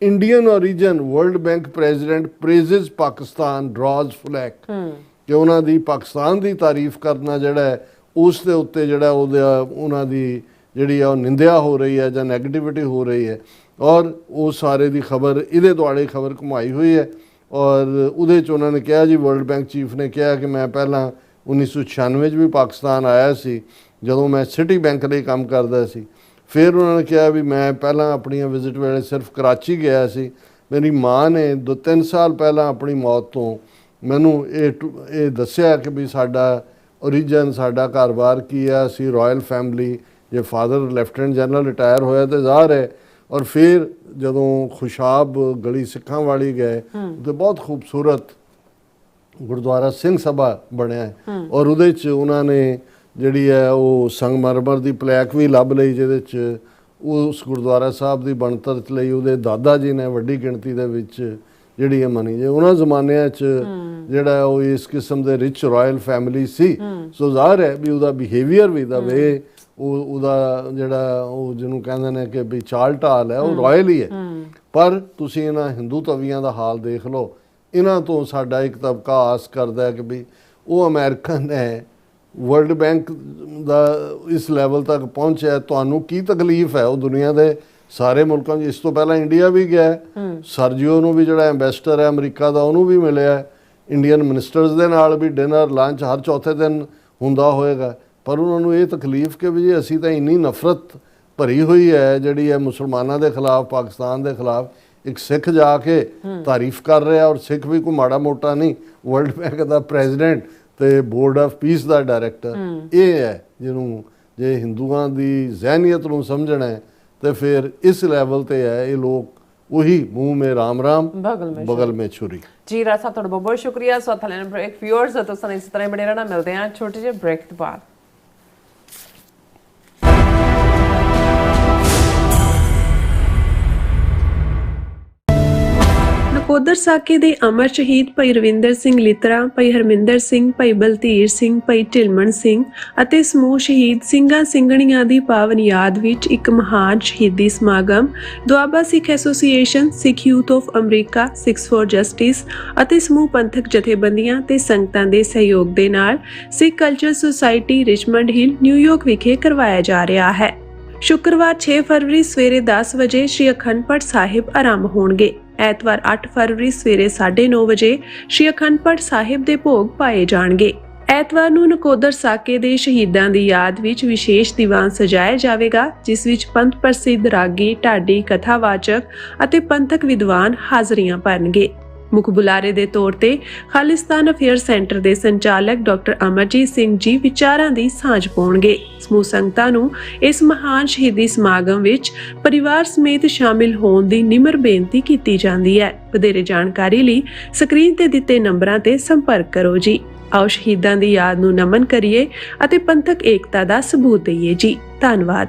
Indian origin World Bank president praises Pakistan draws flag, ਕਿ ਉਹਨਾਂ ਦੀ ਪਾਕਿਸਤਾਨ ਦੀ ਤਾਰੀਫ ਕਰਨਾ ਜਿਹੜਾ ਹੈ ਉਸ ਦੇ ਉੱਤੇ ਜਿਹੜਾ ਉਹਨਾਂ ਦੀ ਜਿਹੜੀ ਆ ਉਹ ਨਿੰਦਿਆ ਹੋ ਰਹੀ ਹੈ ਜਾਂ ਨੈਗੇਟਿਵਿਟੀ ਹੋ ਰਹੀ ਹੈ। ਔਰ ਉਹ ਸਾਰੇ ਦੀ ਖਬਰ ਇਹਦੇ ਦੁਆਲੇ ਖਬਰ ਘੁਮਾਈ ਹੋਈ ਹੈ। ਔਰ ਉਹਦੇ 'ਚ ਉਹਨਾਂ ਨੇ ਕਿਹਾ ਜੀ, ਵਰਲਡ ਬੈਂਕ ਚੀਫ ਨੇ ਕਿਹਾ ਕਿ ਮੈਂ ਪਹਿਲਾਂ 1996 'ਚ ਵੀ ਪਾਕਿਸਤਾਨ ਆਇਆ ਸੀ ਜਦੋਂ ਮੈਂ ਸਿਟੀ ਬੈਂਕ ਲਈ ਕੰਮ ਕਰਦਾ ਸੀ। ਫਿਰ ਉਹਨਾਂ ਨੇ ਕਿਹਾ ਵੀ ਮੈਂ ਪਹਿਲਾਂ ਆਪਣੀਆਂ ਵਿਜ਼ਿਟ ਵੇਲੇ ਸਿਰਫ ਕਰਾਚੀ ਗਿਆ ਸੀ। ਮੇਰੀ ਮਾਂ ਨੇ 2-3 ਸਾਲ ਪਹਿਲਾਂ ਆਪਣੀ ਮੌਤ ਤੋਂ ਮੈਨੂੰ ਇਹ ਦੱਸਿਆ ਕਿ ਵੀ ਸਾਡਾ origin, ਸਾਡਾ ਘਰ-ਬਾਰ ਕੀ ਆ, ਅਸੀਂ ਰਾਇਲ ਫੈਮਿਲੀ, ਜੇ ਫਾਦਰ ਲੈਫਟੀਨੈਂਟ ਜਨਰਲ ਰਿਟਾਇਰ ਹੋਇਆ ਤਾਂ ਜ਼ਾਹਰ ਹੈ। ਔਰ ਫਿਰ ਜਦੋਂ ਖੁਸ਼ਾਬ ਗਲੀ ਸਿੱਖਾਂ ਵਾਲੀ ਗਏ ਤੇ ਬਹੁਤ ਖੂਬਸੂਰਤ ਗੁਰਦੁਆਰਾ ਸਿੰਘ ਸਭਾ ਬਣਿਆ ਹੈ ਔਰ ਉਹਦੇ 'ਚ ਉਹਨਾਂ ਨੇ ਜਿਹੜੀ ਹੈ ਉਹ ਸੰਗਮਰਮਰ ਦੀ ਪਲੈਕ ਵੀ ਲੱਭ ਲਈ ਜਿਹਦੇ 'ਚ ਉਸ ਗੁਰਦੁਆਰਾ ਸਾਹਿਬ ਦੀ ਬਣਤਰ ਲਈ ਉਹਦੇ ਦਾਦਾ ਜੀ ਨੇ ਵੱਡੀ ਗਿਣਤੀ ਦੇ ਵਿੱਚ ਜਿਹੜੀ ਹੈ ਮੰਨੀ। ਜੇ ਉਹਨਾਂ ਜ਼ਮਾਨਿਆਂ 'ਚ ਜਿਹੜਾ ਉਹ ਇਸ ਕਿਸਮ ਦੇ ਰਿਚ ਰਾਇਲ ਫੈਮਿਲੀ ਸੀ, ਸੋ ਜ਼ਾਹਰ ਹੈ ਵੀ ਉਹਦਾ ਬਿਹੇਵੀਅਰ ਵੀ ਦਾ ਵੇ ਉਹਦਾ ਜਿਹੜਾ ਉਹ ਜਿਹਨੂੰ ਕਹਿੰਦੇ ਨੇ ਕਿ ਵੀ ਚਾਲ ਢਾਲ ਹੈ ਉਹ ਰਾਇਲ ਹੀ ਹੈ। ਪਰ ਤੁਸੀਂ ਇਹਨਾਂ ਹਿੰਦੂ ਤਵੀਆਂ ਦਾ ਹਾਲ ਦੇਖ ਲਓ, ਇਹਨਾਂ ਤੋਂ ਸਾਡਾ ਇੱਕ ਤਬਕਾ ਆਸ ਕਰਦਾ ਹੈ ਕਿ ਵੀ ਉਹ ਅਮਰੀਕਨ ਹੈ, ਵਰਲਡ ਬੈਂਕ ਦਾ ਇਸ ਲੈਵਲ ਤੱਕ ਪਹੁੰਚਿਆ, ਤੁਹਾਨੂੰ ਕੀ ਤਕਲੀਫ ਹੈ? ਉਹ ਦੁਨੀਆ ਦੇ ਸਾਰੇ ਮੁਲਕਾਂ 'ਚ, ਇਸ ਤੋਂ ਪਹਿਲਾਂ ਇੰਡੀਆ ਵੀ ਗਿਆ, ਸਰਜੀਓ ਨੂੰ ਵੀ ਜਿਹੜਾ ਐਂਬੈਸਡਰ ਹੈ ਅਮਰੀਕਾ ਦਾ ਉਹਨੂੰ ਵੀ ਮਿਲਿਆ, ਇੰਡੀਅਨ ਮਿਨਿਸਟਰਸ ਦੇ ਨਾਲ ਵੀ ਡਿਨਰ ਲੰਚ ਹਰ ਚੌਥੇ ਦਿਨ ਹੁੰਦਾ ਹੋਏਗਾ। ਪਰ ਉਹਨਾਂ ਨੂੰ ਇਹ ਤਕਲੀਫ ਕਿ ਵੀ ਜੀ ਅਸੀਂ ਤਾਂ ਇੰਨੀ ਨਫ਼ਰਤ ਭਰੀ ਹੋਈ ਹੈ ਜਿਹੜੀ ਹੈ ਮੁਸਲਮਾਨਾਂ ਦੇ ਖਿਲਾਫ, ਪਾਕਿਸਤਾਨ ਦੇ ਖਿਲਾਫ। ਇੱਕ ਸਿੱਖ ਜਾ ਕੇ ਤਾਰੀਫ ਕਰ ਰਿਹਾ, ਔਰ ਸਿੱਖ ਵੀ ਕੋਈ ਮਾੜਾ ਮੋਟਾ ਨਹੀਂ, ਵਰਲਡ ਬੈਂਕ ਦਾ ਪ੍ਰੈਜ਼ੀਡੈਂਟ ਤੇ board of peace the director. ਇਹ ਹੈ ਜਿਹਨੂੰ ਜੇ ਹਿੰਦੂਆਂ ਦੀ ਜ਼ਹਿਨੀਅਤ ਨੂੰ ਸਮਝਣਾ ਹੈ ਤੇ ਫਿਰ ਇਸ ਲੈਵਲ ਤੇ ਹੈ ਇਹ ਲੋਕ ਉਹੀ ਮੂੰਹ ਮੇ ਰਾਮ ਰਾਮ ਬਗਲ ਮੇ ਛੁਰੀ। ਜੀ ਰਾਜ ਸਾਹਿਬ ਤੁਹਾਡਾ ਬਹੁਤ ਬਹੁਤ ਸ਼ੁਕਰੀਆ। ਸੋ ਥਲੇ ਬ੍ਰੇਕ ਵਿਊਅਰਸ ਤੁਸੀਂ ਇਸੇ ਤਰ੍ਹਾਂ ਬਣੇ ਰਹਿਣਾ, ਮਿਲਦੇ ਹਾਂ ਛੋਟੇ ਜਿਹੇ ਬ੍ਰੇਕ ਤੋਂ ਬਾਅਦ। ਨਕੋਦਰ ਸਾਕੇ ਦੇ ਅਮਰ ਸ਼ਹੀਦ ਭਾਈ ਰਵਿੰਦਰ ਸਿੰਘ ਲਿਤਰਾ, ਭਾਈ ਹਰਮਿੰਦਰ ਸਿੰਘ, ਭਾਈ ਬਲਧੀਰ ਸਿੰਘ, ਭਾਈ ਢਿਲਮਣ ਸਿੰਘ ਅਤੇ ਸਮੂਹ ਸ਼ਹੀਦ ਸਿੰਘਾਂ ਸਿੰਘਣੀਆਂ ਦੀ ਪਾਵਨ ਯਾਦ ਵਿੱਚ ਇੱਕ ਮਹਾਨ ਸ਼ਹੀਦੀ ਸਮਾਗਮ Doaba Sikh association, Sikh youth of America, Sikhs for justice ਅਤੇ ਸਮੂਹ ਪੰਥਕ ਜਥੇਬੰਦੀਆਂ ਤੇ ਸੰਗਤਾਂ ਦੇ ਸਹਿਯੋਗ ਦੇ ਨਾਲ Sikh culture society Richmond Hill, New York ਵਿਖੇ ਕਰਵਾਇਆ ਜਾ ਰਿਹਾ ਹੈ। ਸ਼ੁੱਕਰਵਾਰ 6 ਫਰਵਰੀ ਸਵੇਰੇ 10 ਵਜੇ ਸ਼੍ਰੀ ਅਖੰਡ ਪਾਠ ਸਾਹਿਬ ਆਰੰਭ ਹੋਣਗੇ। ਐਤਵਾਰ 8 ਫਰਵਰੀ ਸਵੇਰੇ 9:30 ਵਜੇ ਸ਼੍ਰੀ ਅਖੰਡ ਪਾਠ ਸਾਹਿਬ ਦੇ ਭੋਗ ਪਾਏ ਜਾਣਗੇ। ਐਤਵਾਰ ਨੂੰ ਨਕੋਦਰ ਸਾਕੇ ਦੇ ਸ਼ਹੀਦਾਂ ਦੀ ਯਾਦ ਵਿੱਚ ਵਿਸ਼ੇਸ਼ ਦੀਵਾਨ ਸਜਾਇਆ ਜਾਵੇਗਾ, ਜਿਸ ਵਿੱਚ ਪੰਥ ਪ੍ਰਸਿੱਧ ਰਾਗੀ, ਢਾਡੀ, ਕਥਾਵਾਚਕ ਅਤੇ ਪੰਥਕ ਵਿਦਵਾਨ ਹਾਜ਼ਰੀਆਂ ਭਰਨਗੇ। ਮੁੱਖ ਬੁਲਾਰੇ ਦੇ ਤੌਰ ਤੇ ਖਾਲਿਸਤਾਨ ਅਫੇਅਰ ਸੈਂਟਰ ਦੇ ਸੰਚਾਲਕ ਡਾਕਟਰ ਅਮਰਜੀਤ ਸਿੰਘ ਜੀ ਵਿਚਾਰਾਂ ਦੀ ਸਾਂਝ ਪਾਉਣਗੇ। ਸਮੂਹ ਸੰਗਤਾਂ ਨੂੰ ਇਸ ਮਹਾਨ ਸ਼ਹੀਦੀ ਸਮਾਗਮ ਵਿੱਚ ਪਰਿਵਾਰ ਸਮੇਤ ਸ਼ਾਮਿਲ ਹੋਣ ਦੀ ਨਿਮਰ ਬੇਨਤੀ ਕੀਤੀ ਜਾਂਦੀ ਹੈ। ਵਧੇਰੇ ਜਾਣਕਾਰੀ ਲਈ ਸਕਰੀਨ ਤੇ ਦਿੱਤੇ ਨੰਬਰਾਂ ਤੇ ਸੰਪਰਕ ਕਰੋ ਜੀ। ਆਓ ਸ਼ਹੀਦਾਂ ਦੀ ਯਾਦ ਨੂੰ ਨਮਨ ਕਰੀਏ ਅਤੇ ਪੰਥਕ ਏਕਤਾ ਦਾ ਸਬੂਤ ਦਈਏ ਜੀ। ਧੰਨਵਾਦ।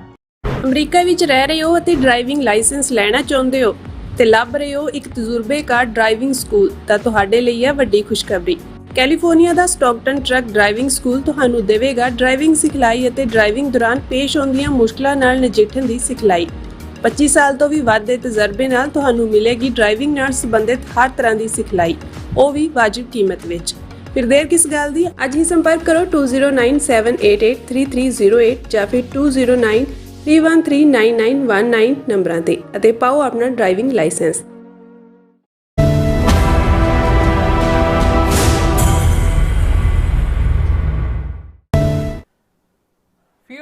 ਅਮਰੀਕਾ ਵਿੱਚ ਰਹਿ ਰਹੇ ਹੋ ਅਤੇ ਡਰਾਈਵਿੰਗ ਲਾਇਸੈਂਸ ਲੈਣਾ ਚਾਹੁੰਦੇ ਹੋ ਤੇ ਲੱਭ ਰਹੇ ਹੋ ਇੱਕ ਤਜਰਬੇਕਾਰ ਡਰਾਈਵਿੰਗ ਸਕੂਲ, ਤਾਂ ਤੁਹਾਡੇ ਲਈ ਹੈ ਵੱਡੀ ਖੁਸ਼ਖਬਰੀ। ਕੈਲੀਫੋਰਨੀਆ ਦਾ ਸਟਾਕਟਨ ਟਰੱਕ ਡਰਾਈਵਿੰਗ ਸਕੂਲ ਤੁਹਾਨੂੰ ਦੇਵੇਗਾ ਡਰਾਈਵਿੰਗ ਸਿਖਲਾਈ ਅਤੇ ਡਰਾਈਵਿੰਗ ਦੌਰਾਨ ਪੇਸ਼ ਆਉਂਦੀਆਂ ਮੁਸ਼ਕਲਾਂ ਨਾਲ ਨਜਿੱਠਣ ਦੀ ਸਿਖਲਾਈ। 25 ਸਾਲ ਤੋਂ ਵੀ ਵੱਧ ਦੇ ਤਜਰਬੇ ਨਾਲ ਤੁਹਾਨੂੰ ਮਿਲੇਗੀ ਡਰਾਈਵਿੰਗ ਨਾਲ ਸੰਬੰਧਿਤ ਹਰ ਤਰ੍ਹਾਂ ਦੀ ਸਿਖਲਾਈ, ਉਹ ਵੀ ਵਾਜਿਬ ਕੀਮਤ ਵਿੱਚ। ਫਿਰ ਦੇਰ ਕਿਸ ਗੱਲ ਦੀ, ਅੱਜ ਹੀ ਸੰਪਰਕ ਕਰੋ 2097883308 ਜਾਂ ਫਿਰ 2093139919 ਨੰਬਰਾਂ ਤੇ ਅਤੇ ਪਾਓ ਆਪਣਾ driving licence.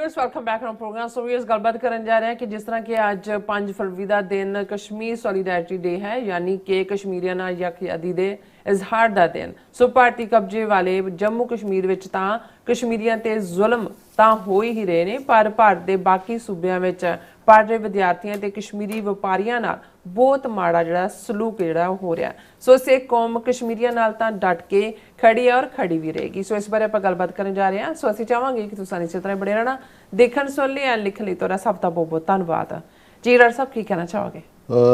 Viewers welcome back on program. So viewers ਗੱਲਬਾਤ ਕਰਨ ਜਾ ਰਹੇ ਹਾਂ ਕਿ ਜਿਸ ਤਰ੍ਹਾਂ ਕਿ ਅੱਜ 5 ਫਰਵਰੀ ਦਾ ਦਿਨ ਕਸ਼ਮੀਰ ਸੋਲੀਡੈਰਿਟੀ ਡੇ ਹੈ, ਯਾਨੀ ਕਿ ਕਸ਼ਮੀਰੀਆਂ ਨਾਲ ਯਕਯਾਦੀ ਦੇ ਇਜ਼ਹਾਰ ਦਾ ਦਿਨ। ਸੋ ਭਾਰਤੀ ਕਬਜ਼ੇ ਵਾਲੇ ਜੰਮੂ ਕਸ਼ਮੀਰ ਵਿੱਚ ਤਾਂ ਕਸ਼ਮੀਰੀਆਂ ਤੇ ਜ਼ੁਲਮ ਤਾਂ ਹੋ ਹੀ ਰਹੇ ਨੇ, ਪਰ ਭਾਰਤ ਦੇ ਬਾਕੀ ਸੂਬਿਆਂ ਵਿੱਚ ਪੜ੍ਹ ਰਹੇ ਵਿਦਿਆਰਥੀਆਂ ਤੇ ਕਸ਼ਮੀਰੀ ਵਪਾਰੀਆਂ ਨਾਲ ਬਹੁਤ ਮਾੜਾ ਜਿਹੜਾ ਸਲੂਕ ਜਿਹੜਾ ਹੋ ਰਿਹਾ। ਸੋ ਸਿੱਖ ਕੌਮ ਕਸ਼ਮੀਰੀਆਂ ਨਾਲ ਤਾਂ ਡਟ ਕੇ ਖੜੀ ਹੈ ਔਰ ਖੜੀ ਵੀ ਰਹੇਗੀ। ਸੋ ਇਸ ਬਾਰੇ ਆਪਾਂ ਗੱਲਬਾਤ ਕਰਨ ਜਾ ਰਹੇ ਹਾਂ। ਸੋ ਅਸੀਂ ਚਾਹਾਂਗੇ ਕਿ ਤੁਸੀਂ ਇਸੇ ਤਰ੍ਹਾਂ ਬਣੇ ਰਹਿਣਾ, ਦੇਖਣ ਸੁਣ ਲਈ ਐਂਡ ਲਿਖਣ ਲਈ ਤੁਹਾਡਾ ਸਭ ਦਾ ਬਹੁਤ ਬਹੁਤ ਧੰਨਵਾਦ। ਜੀ ਡਾਕਟਰ ਸਾਹਿਬ ਕੀ ਕਹਿਣਾ ਚਾਹੋਗੇ?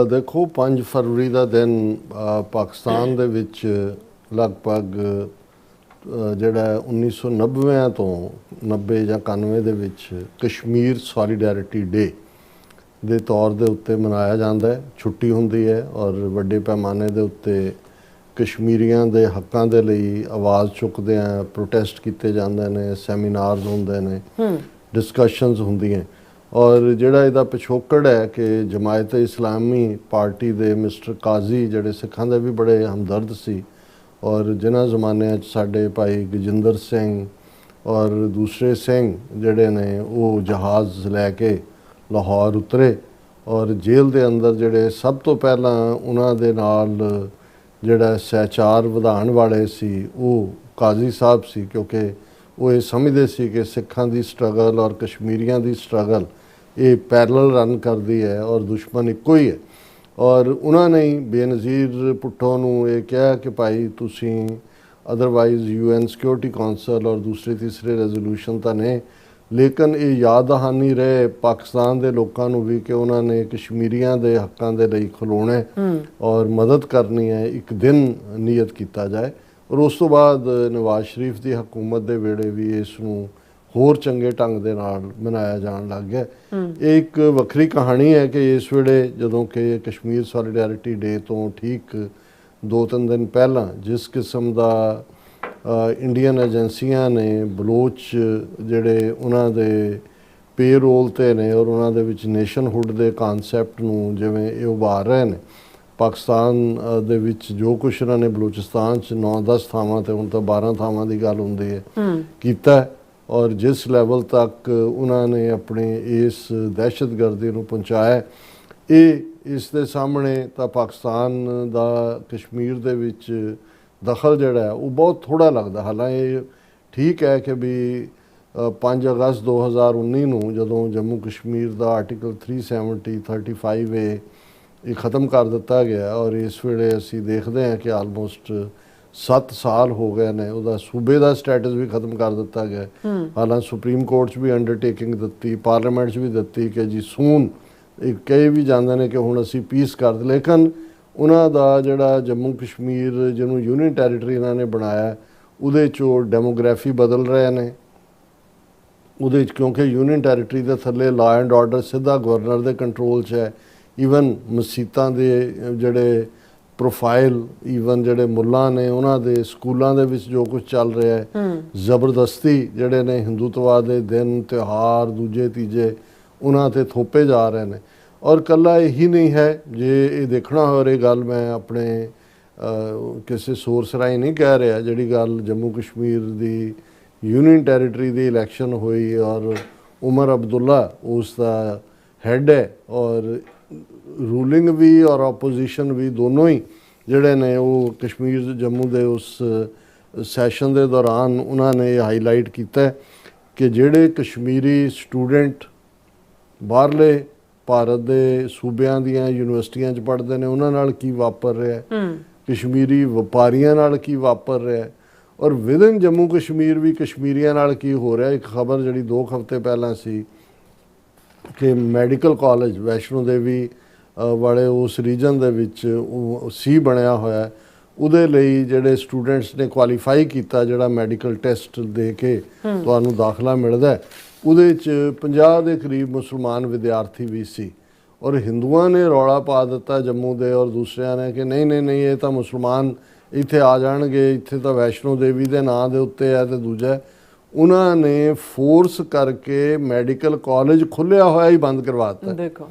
ਦੇਖੋ 5 ਫਰਵਰੀ ਦਾ ਦਿਨ ਪਾਕਿਸਤਾਨ ਦੇ ਵਿੱਚ ਲਗਭਗ ਜਿਹੜਾ 1990 ਤੋਂ 90 ਜਾਂ 91 ਦੇ ਵਿੱਚ ਕਸ਼ਮੀਰ ਸੋਲੀਡੈਰਿਟੀ ਡੇ ਦੇ ਤੌਰ ਦੇ ਉੱਤੇ ਮਨਾਇਆ ਜਾਂਦਾ ਹੈ। ਛੁੱਟੀ ਹੁੰਦੀ ਹੈ ਔਰ ਵੱਡੇ ਪੈਮਾਨੇ ਦੇ ਉੱਤੇ ਕਸ਼ਮੀਰੀਆਂ ਦੇ ਹੱਕਾਂ ਦੇ ਲਈ ਆਵਾਜ਼ ਚੁੱਕਦੇ ਆ, ਪ੍ਰੋਟੈਸਟ ਕੀਤੇ ਜਾਂਦੇ ਨੇ, ਸੈਮੀਨਾਰਸ ਹੁੰਦੇ ਨੇ, ਡਿਸਕਸ਼ਨਸ ਹੁੰਦੀਆਂ। ਔਰ ਜਿਹੜਾ ਇਹਦਾ ਪਿਛੋਕੜ ਹੈ ਕਿ ਜਮਾਇਤ ਇਸਲਾਮੀ ਪਾਰਟੀ ਦੇ ਮਿਸਟਰ ਕਾਜ਼ੀ ਜਿਹੜੇ ਸਿੱਖਾਂ ਦੇ ਵੀ ਬੜੇ ਹਮਦਰਦ ਸੀ ਔਰ ਜਿਨ੍ਹਾਂ ਜ਼ਮਾਨਿਆਂ 'ਚ ਸਾਡੇ ਭਾਈ ਗਜਿੰਦਰ ਸਿੰਘ ਔਰ ਦੂਸਰੇ ਸਿੰਘ ਜਿਹੜੇ ਨੇ ਉਹ ਜਹਾਜ਼ ਲੈ ਕੇ ਲਾਹੌਰ ਉਤਰੇ ਔਰ ਜੇਲ੍ਹ ਦੇ ਅੰਦਰ ਜਿਹੜੇ ਸਭ ਤੋਂ ਪਹਿਲਾਂ ਉਹਨਾਂ ਦੇ ਨਾਲ ਜਿਹੜਾ ਸਹਿਚਾਰ ਵਧਾਉਣ ਵਾਲੇ ਸੀ ਉਹ ਕਾਜ਼ੀ ਸਾਹਿਬ ਸੀ, ਕਿਉਂਕਿ ਉਹ ਇਹ ਸਮਝਦੇ ਸੀ ਕਿ ਸਿੱਖਾਂ ਦੀ ਸਟਰਗਲ ਔਰ ਕਸ਼ਮੀਰੀਆਂ ਦੀ ਸਟਰਗਲ ਇਹ ਪੈਰਲਲ ਰਨ ਕਰਦੀ ਹੈ ਔਰ ਦੁਸ਼ਮਣ ਇੱਕੋ ਹੀ ਹੈ। ਔਰ ਉਹਨਾਂ ਨੇ ਬੇਨਜ਼ੀਰ ਭੁੱਟੋ ਨੂੰ ਇਹ ਕਿਹਾ ਕਿ ਭਾਈ ਤੁਸੀਂ ਅਦਰਵਾਈਜ਼ UN ਸਿਕਿਉਰਿਟੀ ਕੌਂਸਲ ਔਰ ਦੂਸਰੇ ਤੀਸਰੇ ਰੈਜ਼ੋਲੂਸ਼ਨ ਤਾਂ ਨੇ, ਲੇਕਿਨ ਇਹ ਯਾਦ ਦਹਾਨੀ ਰਹੇ ਪਾਕਿਸਤਾਨ ਦੇ ਲੋਕਾਂ ਨੂੰ ਵੀ ਕਿ ਉਹਨਾਂ ਨੇ ਕਸ਼ਮੀਰੀਆਂ ਦੇ ਹੱਕਾਂ ਦੇ ਲਈ ਖਲੋਣਾ ਔਰ ਮਦਦ ਕਰਨੀ ਹੈ। ਇੱਕ ਦਿਨ ਨੀਅਤ ਕੀਤਾ ਜਾਏ ਔਰ ਉਸ ਤੋਂ ਬਾਅਦ ਨਵਾਜ਼ ਸ਼ਰੀਫ ਦੀ ਹਕੂਮਤ ਦੇ ਵੇਲੇ ਵੀ ਇਸ ਨੂੰ ਹੋਰ ਚੰਗੇ ਢੰਗ ਦੇ ਨਾਲ ਮਨਾਇਆ ਜਾਣ ਲੱਗ ਗਿਆ। ਇਹ ਇੱਕ ਵੱਖਰੀ ਕਹਾਣੀ ਹੈ ਕਿ ਇਸ ਵੇਲੇ ਜਦੋਂ ਕਿ ਕਸ਼ਮੀਰ ਸੋਲੀਡੈਰਿਟੀ ਡੇ ਤੋਂ ਠੀਕ 2-3 ਦਿਨ ਪਹਿਲਾਂ ਜਿਸ ਕਿਸਮ ਦਾ ਇੰਡੀਅਨ ਏਜੰਸੀਆਂ ਨੇ ਬਲੋਚ ਜਿਹੜੇ ਉਹਨਾਂ ਦੇ ਪੇਰੋਲ 'ਤੇ ਨੇ ਔਰ ਉਹਨਾਂ ਦੇ ਵਿੱਚ ਨੇਸ਼ਨਹੁੱਡ ਦੇ ਕਨਸੈਪਟ ਨੂੰ ਜਿਵੇਂ ਇਹ ਉਭਾਰ ਰਹੇ ਨੇ, ਪਾਕਿਸਤਾਨ ਦੇ ਵਿੱਚ ਜੋ ਕੁਛ ਇਹਨਾਂ ਨੇ ਬਲੋਚਿਸਤਾਨ 'ਚ 9-10 ਥਾਵਾਂ 'ਤੇ ਹੁਣ ਤਾਂ 12 ਥਾਵਾਂ ਦੀ ਗੱਲ ਹੁੰਦੀ ਹੈ ਕੀਤਾ ਔਰ ਜਿਸ ਲੈਵਲ ਤੱਕ ਉਹਨਾਂ ਨੇ ਆਪਣੇ ਇਸ ਦਹਿਸ਼ਤਗਰਦੀ ਨੂੰ ਪਹੁੰਚਾਇਆ, ਇਹ ਇਸ ਦੇ ਸਾਹਮਣੇ ਤਾਂ ਪਾਕਿਸਤਾਨ ਦਾ ਕਸ਼ਮੀਰ ਦੇ ਵਿੱਚ ਦਖਲ ਜਿਹੜਾ ਹੈ ਉਹ ਬਹੁਤ ਥੋੜ੍ਹਾ ਲੱਗਦਾ। ਹਾਲਾਂਕਿ ਇਹ ਠੀਕ ਹੈ ਕਿ ਵੀ 5 ਅਗਸਤ 2019 ਨੂੰ ਜਦੋਂ ਜੰਮੂ ਕਸ਼ਮੀਰ ਦਾ ਆਰਟੀਕਲ 370-35A ਇਹ ਖ਼ਤਮ ਕਰ ਦਿੱਤਾ ਗਿਆ ਔਰ ਇਸ ਵੇਲੇ ਅਸੀਂ ਦੇਖਦੇ ਹਾਂ ਕਿ ਆਲਮੋਸਟ 7 ਸਾਲ ਹੋ ਗਏ ਨੇ ਉਹਦਾ ਸੂਬੇ ਦਾ ਸਟੇਟਸ ਵੀ ਖਤਮ ਕਰ ਦਿੱਤਾ ਗਿਆ। ਹਾਲਾਂਕਿ ਸੁਪਰੀਮ ਕੋਰਟ 'ਚ ਵੀ ਅੰਡਰਟੇਕਿੰਗ ਦਿੱਤੀ, ਪਾਰਲੀਮੈਂਟ 'ਚ ਵੀ ਦਿੱਤੀ ਕਿ ਜੀ ਸੂਨ ਇਹ ਕਹੇ ਵੀ ਜਾਂਦੇ ਨੇ ਕਿ ਹੁਣ ਅਸੀਂ ਪੀਸ ਕਰ ਦੇ, ਲੇਕਿਨ ਉਹਨਾਂ ਦਾ ਜਿਹੜਾ ਜੰਮੂ ਕਸ਼ਮੀਰ ਜਿਹਨੂੰ ਯੂਨੀਅਨ ਟੈਰੀਟਰੀ ਇਹਨਾਂ ਨੇ ਬਣਾਇਆ ਉਹਦੇ 'ਚੋਂ ਡੈਮੋਗ੍ਰਾਫੀ ਬਦਲ ਰਹੇ ਨੇ। ਉਹਦੇ 'ਚ ਕਿਉਂਕਿ ਯੂਨੀਅਨ ਟੈਰੀਟਰੀ ਦੇ ਥੱਲੇ ਲਾ ਐਂਡ ਆਰਡਰ ਸਿੱਧਾ ਗਵਰਨਰ ਦੇ ਕੰਟਰੋਲ 'ਚ ਹੈ। ਈਵਨ ਮਸੀਤਾਂ ਦੇ ਜਿਹੜੇ ਪ੍ਰੋਫਾਈਲ, ਈਵਨ ਜਿਹੜੇ ਮੁੱਲਾਂ ਨੇ ਉਹਨਾਂ ਦੇ ਸਕੂਲਾਂ ਦੇ ਵਿੱਚ ਜੋ ਕੁਝ ਚੱਲ ਰਿਹਾ ਹੈ, ਜ਼ਬਰਦਸਤੀ ਜਿਹੜੇ ਨੇ ਹਿੰਦੂਤਵਾ ਦੇ ਦਿਨ ਤਿਉਹਾਰ ਦੂਜੇ ਤੀਜੇ ਉਹਨਾਂ 'ਤੇ ਥੋਪੇ ਜਾ ਰਹੇ ਨੇ। ਔਰ ਇਕੱਲਾ ਇਹੀ ਨਹੀਂ ਹੈ, ਜੇ ਇਹ ਦੇਖਣਾ ਹੋ ਇਹ ਗੱਲ ਮੈਂ ਆਪਣੇ ਕਿਸੇ ਸੋਰਸ ਰਾਹੀਂ ਨਹੀਂ ਕਹਿ ਰਿਹਾ, ਜਿਹੜੀ ਗੱਲ ਜੰਮੂ ਕਸ਼ਮੀਰ ਦੀ ਯੂਨੀਅਨ ਟੈਰੀਟਰੀ ਦੀ ਇਲੈਕਸ਼ਨ ਹੋਈ ਔਰ ਉਮਰ ਅਬਦੁੱਲਾ ਉਸ ਦਾ ਹੈਡ ਹੈ ਔਰ ਰੂਲਿੰਗ ਵੀ ਔਰ ਆਪੋਜੀਸ਼ਨ ਵੀ ਦੋਨੋਂ ਹੀ ਜਿਹੜੇ ਨੇ ਉਹ ਕਸ਼ਮੀਰ ਜੰਮੂ ਦੇ ਉਸ ਸੈਸ਼ਨ ਦੇ ਦੌਰਾਨ ਉਹਨਾਂ ਨੇ ਹਾਈਲਾਈਟ ਕੀਤਾ ਕਿ ਜਿਹੜੇ ਕਸ਼ਮੀਰੀ ਸਟੂਡੈਂਟ ਬਾਹਰਲੇ ਭਾਰਤ ਦੇ ਸੂਬਿਆਂ ਦੀਆਂ ਯੂਨੀਵਰਸਿਟੀਆਂ 'ਚ ਪੜ੍ਹਦੇ ਨੇ ਉਹਨਾਂ ਨਾਲ ਕੀ ਵਾਪਰ ਰਿਹਾ, ਕਸ਼ਮੀਰੀ ਵਪਾਰੀਆਂ ਨਾਲ ਕੀ ਵਾਪਰ ਰਿਹਾ ਔਰ ਵਿਦਨ ਜੰਮੂ ਕਸ਼ਮੀਰ ਵੀ ਕਸ਼ਮੀਰੀਆਂ ਨਾਲ ਕੀ ਹੋ ਰਿਹਾ। ਇੱਕ ਖਬਰ ਜਿਹੜੀ 2 ਹਫ਼ਤੇ ਪਹਿਲਾਂ ਸੀ ਕਿ ਮੈਡੀਕਲ ਕਾਲਜ ਵੈਸ਼ਨੋ ਦੇਵੀ ਵਾਲੇ ਉਸ ਰੀਜਨ ਦੇ ਵਿੱਚ ਉਹ ਸੀ ਬਣਿਆ ਹੋਇਆ, ਉਹਦੇ ਲਈ ਜਿਹੜੇ ਸਟੂਡੈਂਟਸ ਨੇ ਕੁਆਲੀਫਾਈ ਕੀਤਾ, ਜਿਹੜਾ ਮੈਡੀਕਲ ਟੈਸਟ ਦੇ ਕੇ ਤੁਹਾਨੂੰ ਦਾਖਲਾ ਮਿਲਦਾ, ਉਹਦੇ 'ਚ 50 ਦੇ ਕਰੀਬ ਮੁਸਲਮਾਨ ਵਿਦਿਆਰਥੀ ਵੀ ਸੀ ਔਰ ਹਿੰਦੂਆਂ ਨੇ ਰੌਲਾ ਪਾ ਦਿੱਤਾ ਜੰਮੂ ਦੇ ਔਰ ਦੂਸਰਿਆਂ ਨੇ ਕਿ ਨਹੀਂ ਨਹੀਂ ਨਹੀਂ ਇਹ ਤਾਂ ਮੁਸਲਮਾਨ ਇੱਥੇ ਆ ਜਾਣਗੇ, ਇੱਥੇ ਤਾਂ ਵੈਸ਼ਨੋ ਦੇਵੀ ਦੇ ਨਾਂ ਦੇ ਉੱਤੇ ਹੈ। ਤੇ ਦੂਜਾ ਉਹਨਾਂ ਨੇ ਫੋਰਸ ਕਰਕੇ ਮੈਡੀਕਲ ਕਾਲਜ ਖੁੱਲ੍ਹਿਆ ਹੋਇਆ ਹੀ ਬੰਦ ਕਰਵਾ ਦਿੱਤਾ। ਦੇਖੋ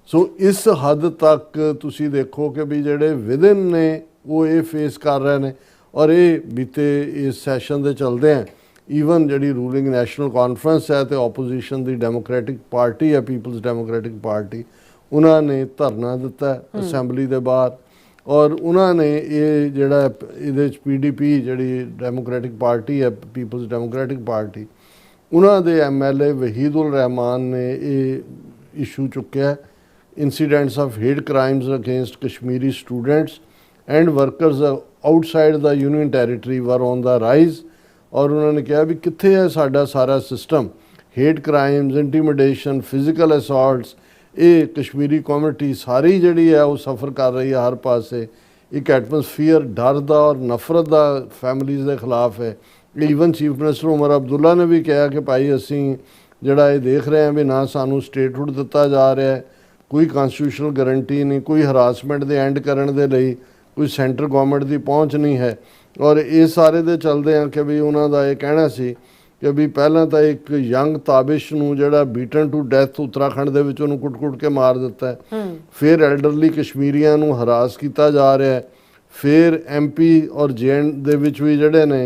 ਸੋ ਇਸ ਹੱਦ ਤੱਕ ਤੁਸੀਂ ਦੇਖੋ ਕਿ ਵੀ ਜਿਹੜੇ ਵਿਦਨ ਨੇ ਉਹ ਇਹ ਫੇਸ ਕਰ ਰਹੇ ਨੇ ਔਰ ਇਹ ਬੀਤੇ ਇਸ ਸੈਸ਼ਨ ਦੇ ਚਲਦੇ ਆ ਈਵਨ ਜਿਹੜੀ ਰੂਲਿੰਗ ਨੈਸ਼ਨਲ ਕਾਨਫਰੰਸ ਹੈ ਤੇ ਆਪੋਜੀਸ਼ਨ ਦੀ ਡੈਮੋਕ੍ਰੈਟਿਕ ਪਾਰਟੀ ਹੈ, ਪੀਪਲਜ਼ ਡੈਮੋਕ੍ਰੈਟਿਕ ਪਾਰਟੀ, ਉਹਨਾਂ ਨੇ ਧਰਨਾ ਦਿੱਤਾ ਅਸੈਂਬਲੀ ਦੇ ਬਾਹਰ। ਔਰ ਉਹਨਾਂ ਨੇ ਇਹ ਜਿਹੜਾ ਇਹਦੇ 'ਚ PDP ਜਿਹੜੀ ਡੈਮੋਕ੍ਰੈਟਿਕ ਪਾਰਟੀ ਹੈ, ਪੀਪਲਜ਼ ਡੈਮੋਕ੍ਰੈਟਿਕ ਪਾਰਟੀ, ਉਹਨਾਂ ਦੇ MLA ਵਹੀਦ ਉਲ ਰਹਿਮਾਨ ਨੇ ਇਹ ਇਸ਼ੂ ਚੁੱਕਿਆ, incidents of hate crimes against Kashmiri students and workers outside the union territory were on the rise। और उन्होंने कहा भी कित्थे है साडा सारा system, hate crimes, intimidation, physical assaults, ये कश्मीरी कम्यूनिटी सारी जिहड़ी है वो सफ़र कर रही है हर पासे। एक एटमोसफीयर डर दा और नफरत दा फैमिलीज़ के खिलाफ है। Even chief minister Omar Abdullah ने भी कहा कि भाई असी जिहड़ा ये देख रहे हैं भी ना सानू स्टेटहुड दिता जा रहा है, कोई कॉन्स्टिट्यूशनल गारंटी नहीं, कोई हरासमेंट दे एंड करने दे लई कोई सेंटर गवर्नमेंट की पहुँच नहीं है। और ये सारे दे चलते हैं कि भी उन्होंने ये कहना सी कि भी पहला तो एक यंग ताबिश नूं जिहड़ा बीटन टू डैथ उत्तराखंड दे विच उहनूं कुट-कुट के मार दिता है, फिर एल्डरली कश्मीरियां नूं हरास किया जा रहा है, फिर MP और JN दे विच भी जिहड़े ने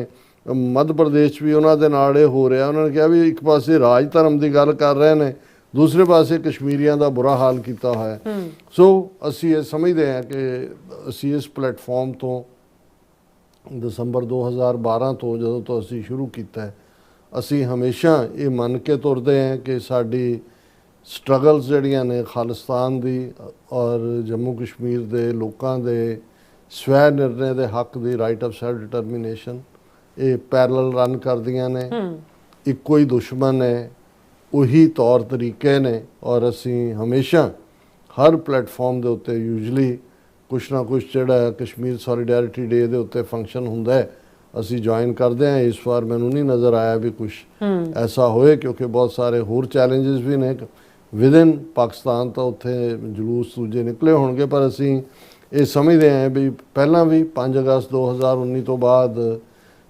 मध्य प्रदेश भी उन्हां दे नाल इह हो रहा। उन्होंने कहा भी एक पासे राज धर्म की गल कर रहे हैं, दूसरे पासे कश्मीरियां का बुरा हाल किया है। सो असी ये समझते हैं कि असी इस प्लेटफॉर्म तो दसंबर 2012 तो जो तो असी शुरू किया है, असी हमेशा ये मन के तुरते हैं कि साड़ी स्ट्रगल्स जड़ियां ने खालिस्तान दी और जम्मू कश्मीर के लोगों के स्वै निर्णय के हक की राइट ऑफ सेल्फ डिटरमिनेशन ये पैरल रन करदियां ने। इको ही दुश्मन है, वही तौर तरीके ने। और असी हमेशा हर प्लेटफॉर्म के उत्ते यूजली कुछ ना कुछ जिहड़ा कश्मीर सॉलीडैरिटी डे के उत्ते फंक्शन हुंदा है, असी ज्वाइन करते हैं। इस बार मैनू नहीं नज़र आया भी कुछ ऐसा होए, क्योंकि बहुत सारे होर चैलेंजेस भी ने विद इन पाकिस्तान। तो उत्थे जलूस दूजे निकले होणगे, पर असी ये समझते हैं भी पहला भी 5 अगस्त 2019 तो बाद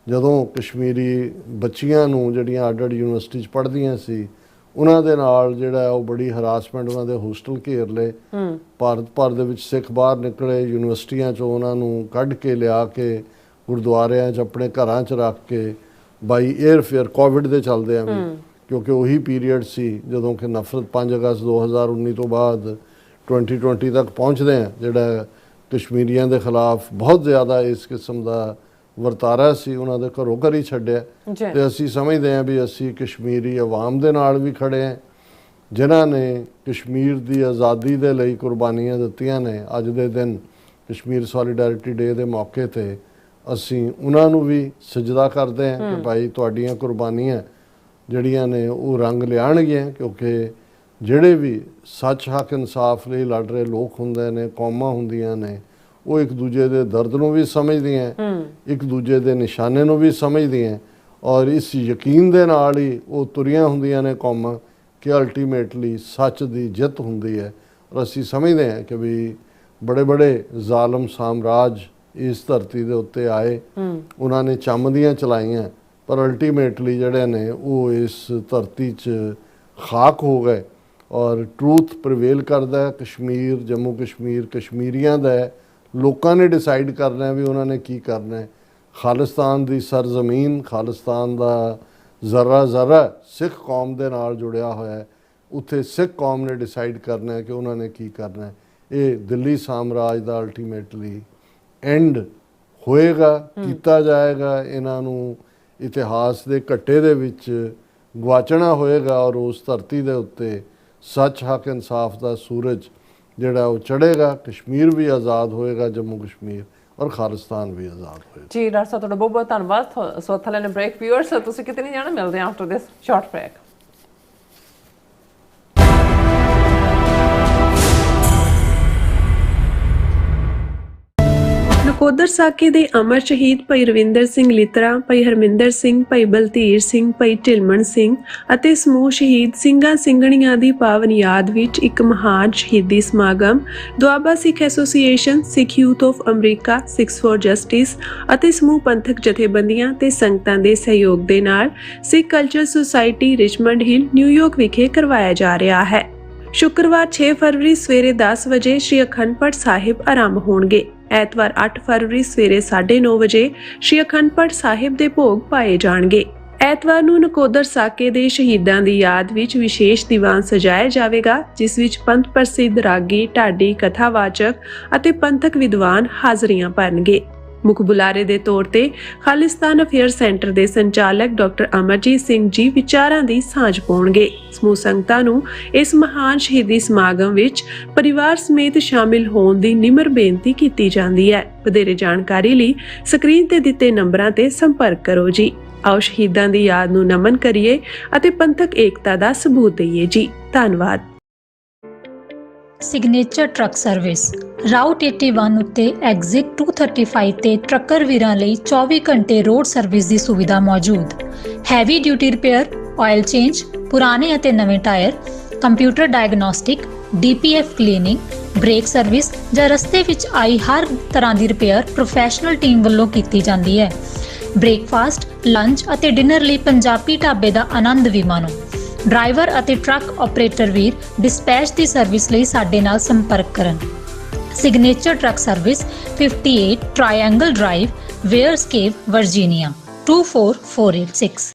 जदों कश्मीरी बच्चियां नूं जिहड़ियां अड-अड यूनिवर्सिटी च पढ़दियां सी, उन्हां दे नाल जिहड़ा वो बड़ी हरासमेंट, उन्हां दे होस्टल घेर ले, भारत भर दे विच सिख बाहर निकले, यूनिवर्सिटियां चों उन्हां नूं कढ के लिया के गुरुद्वारियां च अपने घरां च रख के बाई एयरफेयर कोविड दे चलदे आ, क्योंकि वही पीरीयड सी जदों कि नफरत 5 अगस्त 2019 तो बाद 2020 तक पहुँचते हैं, जिहड़ा कश्मीरियां दे खिलाफ बहुत ज़्यादा इस किस्म का ਵਰਤਾਰਾ ਸੀ, ਉਹਨਾਂ ਦੇ ਘਰੋਂ ਘਰ ਹੀ ਛੱਡਿਆ। ਤੇ ਅਸੀਂ ਸਮਝਦੇ ਹਾਂ ਵੀ ਅਸੀਂ ਕਸ਼ਮੀਰੀ ਆਵਾਮ ਦੇ ਨਾਲ ਵੀ ਖੜੇ ਹਾਂ, ਜਿਨ੍ਹਾਂ ਨੇ ਕਸ਼ਮੀਰ ਦੀ ਆਜ਼ਾਦੀ ਦੇ ਲਈ ਕੁਰਬਾਨੀਆਂ ਦਿੱਤੀਆਂ ਨੇ। ਅੱਜ ਦੇ ਦਿਨ ਕਸ਼ਮੀਰ ਸੋਲੀਡੈਰਿਟੀ ਡੇ ਦੇ ਮੌਕੇ ਤੇ ਅਸੀਂ ਉਹਨਾਂ ਨੂੰ ਵੀ ਸਜਦਾ ਕਰਦੇ ਹਾਂ ਕਿ ਭਾਈ ਤੁਹਾਡੀਆਂ ਕੁਰਬਾਨੀਆਂ ਜਿਹੜੀਆਂ ਨੇ ਉਹ ਰੰਗ ਲਿਆਣਗੀਆਂ, ਕਿਉਂਕਿ ਜਿਹੜੇ ਵੀ ਸੱਚ ਹੱਕ ਇਨਸਾਫ ਲਈ ਲੜ ਰਹੇ ਲੋਕ ਹੁੰਦੇ ਨੇ, ਕੌਮਾਂ ਹੁੰਦੀਆਂ ਨੇ, वो एक दूजे के दर्द नूं भी समझदी हैं, एक दूजे के निशाने नूं भी समझदी हैं। और इस यकीन दे नाल ही वो तुरियां हुंदियां ने कौमां कि अल्टीमेटली सच की जित हुंदी है। और असी समझते हैं कि भी बड़े बड़े जालम साम्राज इस धरती के उत्ते आए, उन्होंने चमदियां चलाइयां, पर अल्टीमेटली जिहड़े ने वो इस धरती च खाक हो गए। और ट्रूथ प्रवेल करता है। कश्मीर, जम्मू कश्मीर कश्मीरियां दा है, लोगों ने डिसाइड करना है भी उन्होंने की करना है। खालिस्तान की सरजमीन, खालिस्तान का जरा जरा सिख कौम के नाल जुड़िया होया है, उत्थे सिख कौम ने डिसाइड करना है कि उन्होंने की करना है। ये दिल्ली साम्राज का अल्टीमेटली एंड होएगा, किया जाएगा। इन्हों इतिहास के घट्टे दे विच गवाचना होएगा और उस धरती के उत्ते सच हक इंसाफ का सूरज ਜਿਹੜਾ ਉਹ ਚੜ੍ਹੇਗਾ। ਕਸ਼ਮੀਰ ਵੀ ਆਜ਼ਾਦ ਹੋਏਗਾ, ਜੰਮੂ ਕਸ਼ਮੀਰ, ਔਰ ਖਾਲਿਸਤਾਨ ਵੀ ਆਜ਼ਾਦ ਹੋਏਗਾ। ਜੀ ਡਾਕਟਰ ਸਾਹਿਬ ਤੁਹਾਡਾ ਬਹੁਤ ਬਹੁਤ ਧੰਨਵਾਦ। ਸੋ ਥੱਲੇ ਨੇ ਬ੍ਰੇਕ ਵਿਊਅਰਸ, ਤੁਸੀਂ ਕਿਤੇ ਨਹੀਂ ਜਾਣਾ, ਮਿਲਦੇ ਹਾਂ after this short break. Nakodar ਸਾਕੇ ਦੇ ਅਮਰ ਸ਼ਹੀਦ ਭਾਈ ਰਵਿੰਦਰ ਸਿੰਘ ਲਿਤਰਾ, ਭਾਈ ਹਰਮਿੰਦਰ ਸਿੰਘ, ਭਾਈ ਬਲਤੀਰ ਸਿੰਘ, ਭਾਈ ਢਿਲਮਣ ਸਿੰਘ ਅਤੇ ਸਮੂਹ ਸ਼ਹੀਦ ਸਿੰਘਾਂ ਸਿੰਘਣੀਆਂ ਦੀ ਪਾਵਨ ਯਾਦ ਵਿੱਚ ਇੱਕ ਮਹਾਨ ਸ਼ਹੀਦੀ ਸਮਾਗਮ Doaba Sikh association, Sikh youth of America, Sikhs for justice ਅਤੇ ਸਮੂਹ ਪੰਥਕ ਜਥੇਬੰਦੀਆਂ ਤੇ ਸੰਗਤਾਂ ਦੇ ਸਹਿਯੋਗ ਦੇ ਨਾਲ Sikh culture society Richmond Hill, New York ਵਿਖੇ ਕਰਵਾਇਆ ਜਾ ਰਿਹਾ ਹੈ। ਸ਼ੁੱਕਰਵਾਰ 6 ਫਰਵਰੀ ਸਵੇਰੇ 10 ਵਜੇ ਸ਼੍ਰੀ ਅਖੰਡ ਪਾਠ ਸਾਹਿਬ ਆਰੰਭ ਹੋਣਗੇ। ਐਤਵਾਰ 8 ਫਰਵਰੀ ਸਵੇਰੇ 9:30 ਵਜੇ ਸ਼੍ਰੀ ਅਖੰਡ ਪਾਠ ਸਾਹਿਬ ਦੇ ਭੋਗ ਪਾਏ ਜਾਣਗੇ। ਐਤਵਾਰ ਨੂੰ ਨਕੋਦਰ ਸਾਕੇ ਦੇ ਸ਼ਹੀਦਾਂ ਦੀ ਯਾਦ ਵਿੱਚ ਵਿਸ਼ੇਸ਼ ਦੀਵਾਨ ਸਜਾਇਆ ਜਾਵੇਗਾ, ਜਿਸ ਵਿੱਚ ਪੰਥ ਪ੍ਰਸਿੱਧ ਰਾਗੀ, ਢਾਡੀ, ਕਥਾਵਾਚਕ ਅਤੇ ਪੰਥਕ ਵਿਦਵਾਨ ਹਾਜ਼ਰੀਆਂ ਭਰਨਗੇ। ਮੁੱਖ ਬੁਲਾਰੇ ਦੇ ਤੌਰ ਤੇ ਖਾਲਿਸਤਾਨ ਅਫੇਅਰ ਸੈਂਟਰ ਦੇ ਸੰਚਾਲਕ ਡਾਕਟਰ ਅਮਰਜੀਤ ਸਿੰਘ ਜੀ ਵਿਚਾਰਾਂ ਦੀ ਸਾਂਝ ਪਾਉਣਗੇ। ਸਮੂਹ ਸੰਗਤਾਂ ਨੂੰ ਇਸ ਮਹਾਨ ਸ਼ਹੀਦੀ ਸਮਾਗਮ ਵਿੱਚ ਪਰਿਵਾਰ ਸਮੇਤ ਸ਼ਾਮਿਲ ਹੋਣ ਦੀ ਨਿਮਰ ਬੇਨਤੀ ਕੀਤੀ ਜਾਂਦੀ ਹੈ। ਵਧੇਰੇ ਜਾਣਕਾਰੀ ਲਈ ਸਕਰੀਨ ਤੇ ਦਿੱਤੇ ਨੰਬਰਾਂ ਤੇ ਸੰਪਰਕ ਕਰੋ ਜੀ। ਆਓ ਸ਼ਹੀਦਾਂ ਦੀ ਯਾਦ ਨੂੰ ਨਮਨ ਕਰੀਏ ਅਤੇ ਪੰਥਕ ਏਕਤਾ ਦਾ ਸਬੂਤ ਦਈਏ ਜੀ। ਧੰਨਵਾਦ। ਸਿਗਨੇਚਰ ਟਰੱਕ ਸਰਵਿਸ ਰਾਊਟ 81 ਉੱਤੇ ਐਗਜ਼ਿਟ 235 ਤੇ ਟਰੱਕਰ ਵੀਰਾਂ ਲਈ 24 ਘੰਟੇ ਰੋਡ ਸਰਵਿਸ ਦੀ ਸੁਵਿਧਾ ਮੌਜੂਦ। Heavy duty repair, oil change, ਪੁਰਾਣੇ ਅਤੇ ਨਵੇਂ tyre, computer diagnostic, DPF cleaning, brake service ਜਾਂ ਰਸਤੇ ਵਿੱਚ ਆਈ ਹਰ ਤਰ੍ਹਾਂ ਦੀ ਰਿਪੇਅਰ ਪ੍ਰੋਫੈਸ਼ਨਲ ਟੀਮ ਵੱਲੋਂ ਕੀਤੀ ਜਾਂਦੀ ਹੈ। ਬ੍ਰੇਕਫਾਸਟ, ਲੰਚ ਅਤੇ ਡਿਨਰ ਲਈ ਪੰਜਾਬੀ ਢਾਬੇ ਦਾ ਆਨੰਦ ਵੀ ਮਾਣੋ। ਡਰਾਈਵਰ ਅਤੇ ਟਰੱਕ ਆਪਰੇਟਰ ਵੀਰ ਡਿਸਪੈਚ ਦੀ ਸਰਵਿਸ ਲਈ ਸਾਡੇ ਨਾਲ ਸੰਪਰਕ ਕਰਨ। Signature truck service 58 triangle drive, Weyers Cave, Virginia 24486।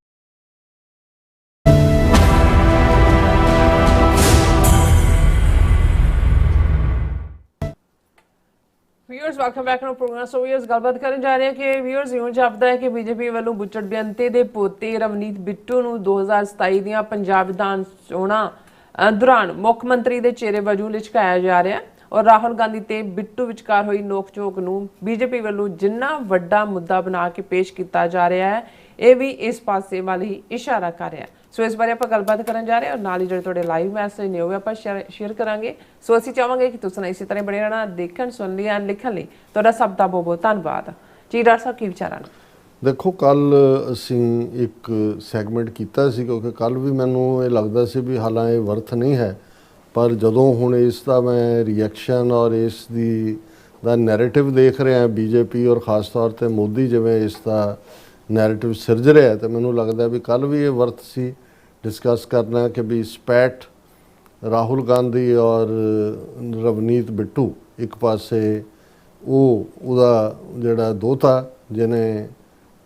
Viewers welcome back to program. So viewers गलबात करन जा रहे हैं कि व्यूअर्स इउं जापदा है कि बीजेपी ਵੱਲੋਂ ਬੁੱਚੜ ਬੇਅੰਤੇ ਦੇ ਪੋਤੇ ਰਵਨੀਤ ਬਿੱਟੂ ਨੂੰ 2027 ਦੀਆਂ ਪੰਜਾਬ ਵਿਧਾਨ ਚੋਣਾਂ ਦੌਰਾਨ ਮੁੱਖ ਮੰਤਰੀ ਦੇ ਚਿਹਰੇ ਵਜੋਂ ਲਿਚਕਾਇਆ ਜਾ ਰਿਹਾ ਹੈ ਔਰ ਰਾਹੁਲ ਗਾਂਧੀ ਤੇ ਬਿੱਟੂ ਵਿਚਕਾਰ ਹੋਈ ਨੋਕ-ਝੋਕ ਨੂੰ ਬੀਜੇਪੀ ਵੱਲੋਂ ਜਿੰਨਾ ਵੱਡਾ ਮੁੱਦਾ ਬਣਾ ਕੇ ਪੇਸ਼ ਕੀਤਾ ਜਾ ਰਿਹਾ ਹੈ ਇਹ ਵੀ ਇਸ ਪਾਸੇ ਵੱਲ ਹੀ ਇਸ਼ਾਰਾ ਕਰ ਰਿਹਾ ਹੈ। ਸੋ ਇਸ ਬਾਰੇ ਆਪਾਂ ਗੱਲਬਾਤ ਕਰਨ ਜਾ ਰਹੇ ਹਾਂ ਔਰ ਨਾਲ ਹੀ ਜਿਹੜੇ ਤੁਹਾਡੇ ਲਾਈਵ ਮੈਸੇਜ ਨੇ ਉਹ ਵੀ ਆਪਾਂ ਸ਼ੇਅਰ ਕਰਾਂਗੇ। ਸੋ ਅਸੀਂ ਚਾਹਾਂਗੇ ਕਿ ਤੁਸੀਂ ਇਸੇ ਤਰ੍ਹਾਂ ਬਣੇ ਰਹਿਣਾ, ਦੇਖਣ, ਸੁਣ ਲਈ ਐਂਡ ਲਿਖਣ ਲਈ ਤੁਹਾਡਾ ਸਭ ਦਾ ਬਹੁਤ ਬਹੁਤ ਧੰਨਵਾਦ ਜੀ। ਡਾਕਟਰ ਸਾਹਿਬ ਕੀ ਵਿਚਾਰਾਂ ਨੇ? ਦੇਖੋ, ਕੱਲ ਅਸੀਂ ਇੱਕ ਸੈਗਮੈਂਟ ਕੀਤਾ ਸੀ ਕਿਉਂਕਿ ਕੱਲ ਵੀ ਮੈਨੂੰ ਇਹ ਲੱਗਦਾ ਸੀ ਵੀ ਹਾਲਾਂ ਇਹ ਵਰਥ ਨਹੀਂ ਹੈ, ਪਰ ਜਦੋਂ ਹੁਣ ਇਸ ਦਾ ਮੈਂ ਰਿਐਕਸ਼ਨ ਔਰ ਇਸ ਦਾ ਨੈਰੇਟਿਵ ਦੇਖ ਰਿਹਾ ਬੀਜੇਪੀ ਔਰ ਖ਼ਾਸ ਤੌਰ 'ਤੇ ਮੋਦੀ ਜਿਵੇਂ ਇਸ ਦਾ ਨੈਰੇਟਿਵ ਸਿਰਜ ਰਿਹਾ ਤਾਂ ਮੈਨੂੰ ਲੱਗਦਾ ਵੀ ਕੱਲ ਵੀ ਇਹ ਵਰਥ ਸੀ ਡਿਸਕਸ ਕਰਨਾ ਕਿ ਵੀ ਸਪੈਟ ਰਾਹੁਲ ਗਾਂਧੀ ਔਰ ਰਵਨੀਤ ਬਿੱਟੂ ਇੱਕ ਪਾਸੇ ਉਹਦਾ ਜਿਹੜਾ ਦੋਤਾ ਜਿਹਨੇ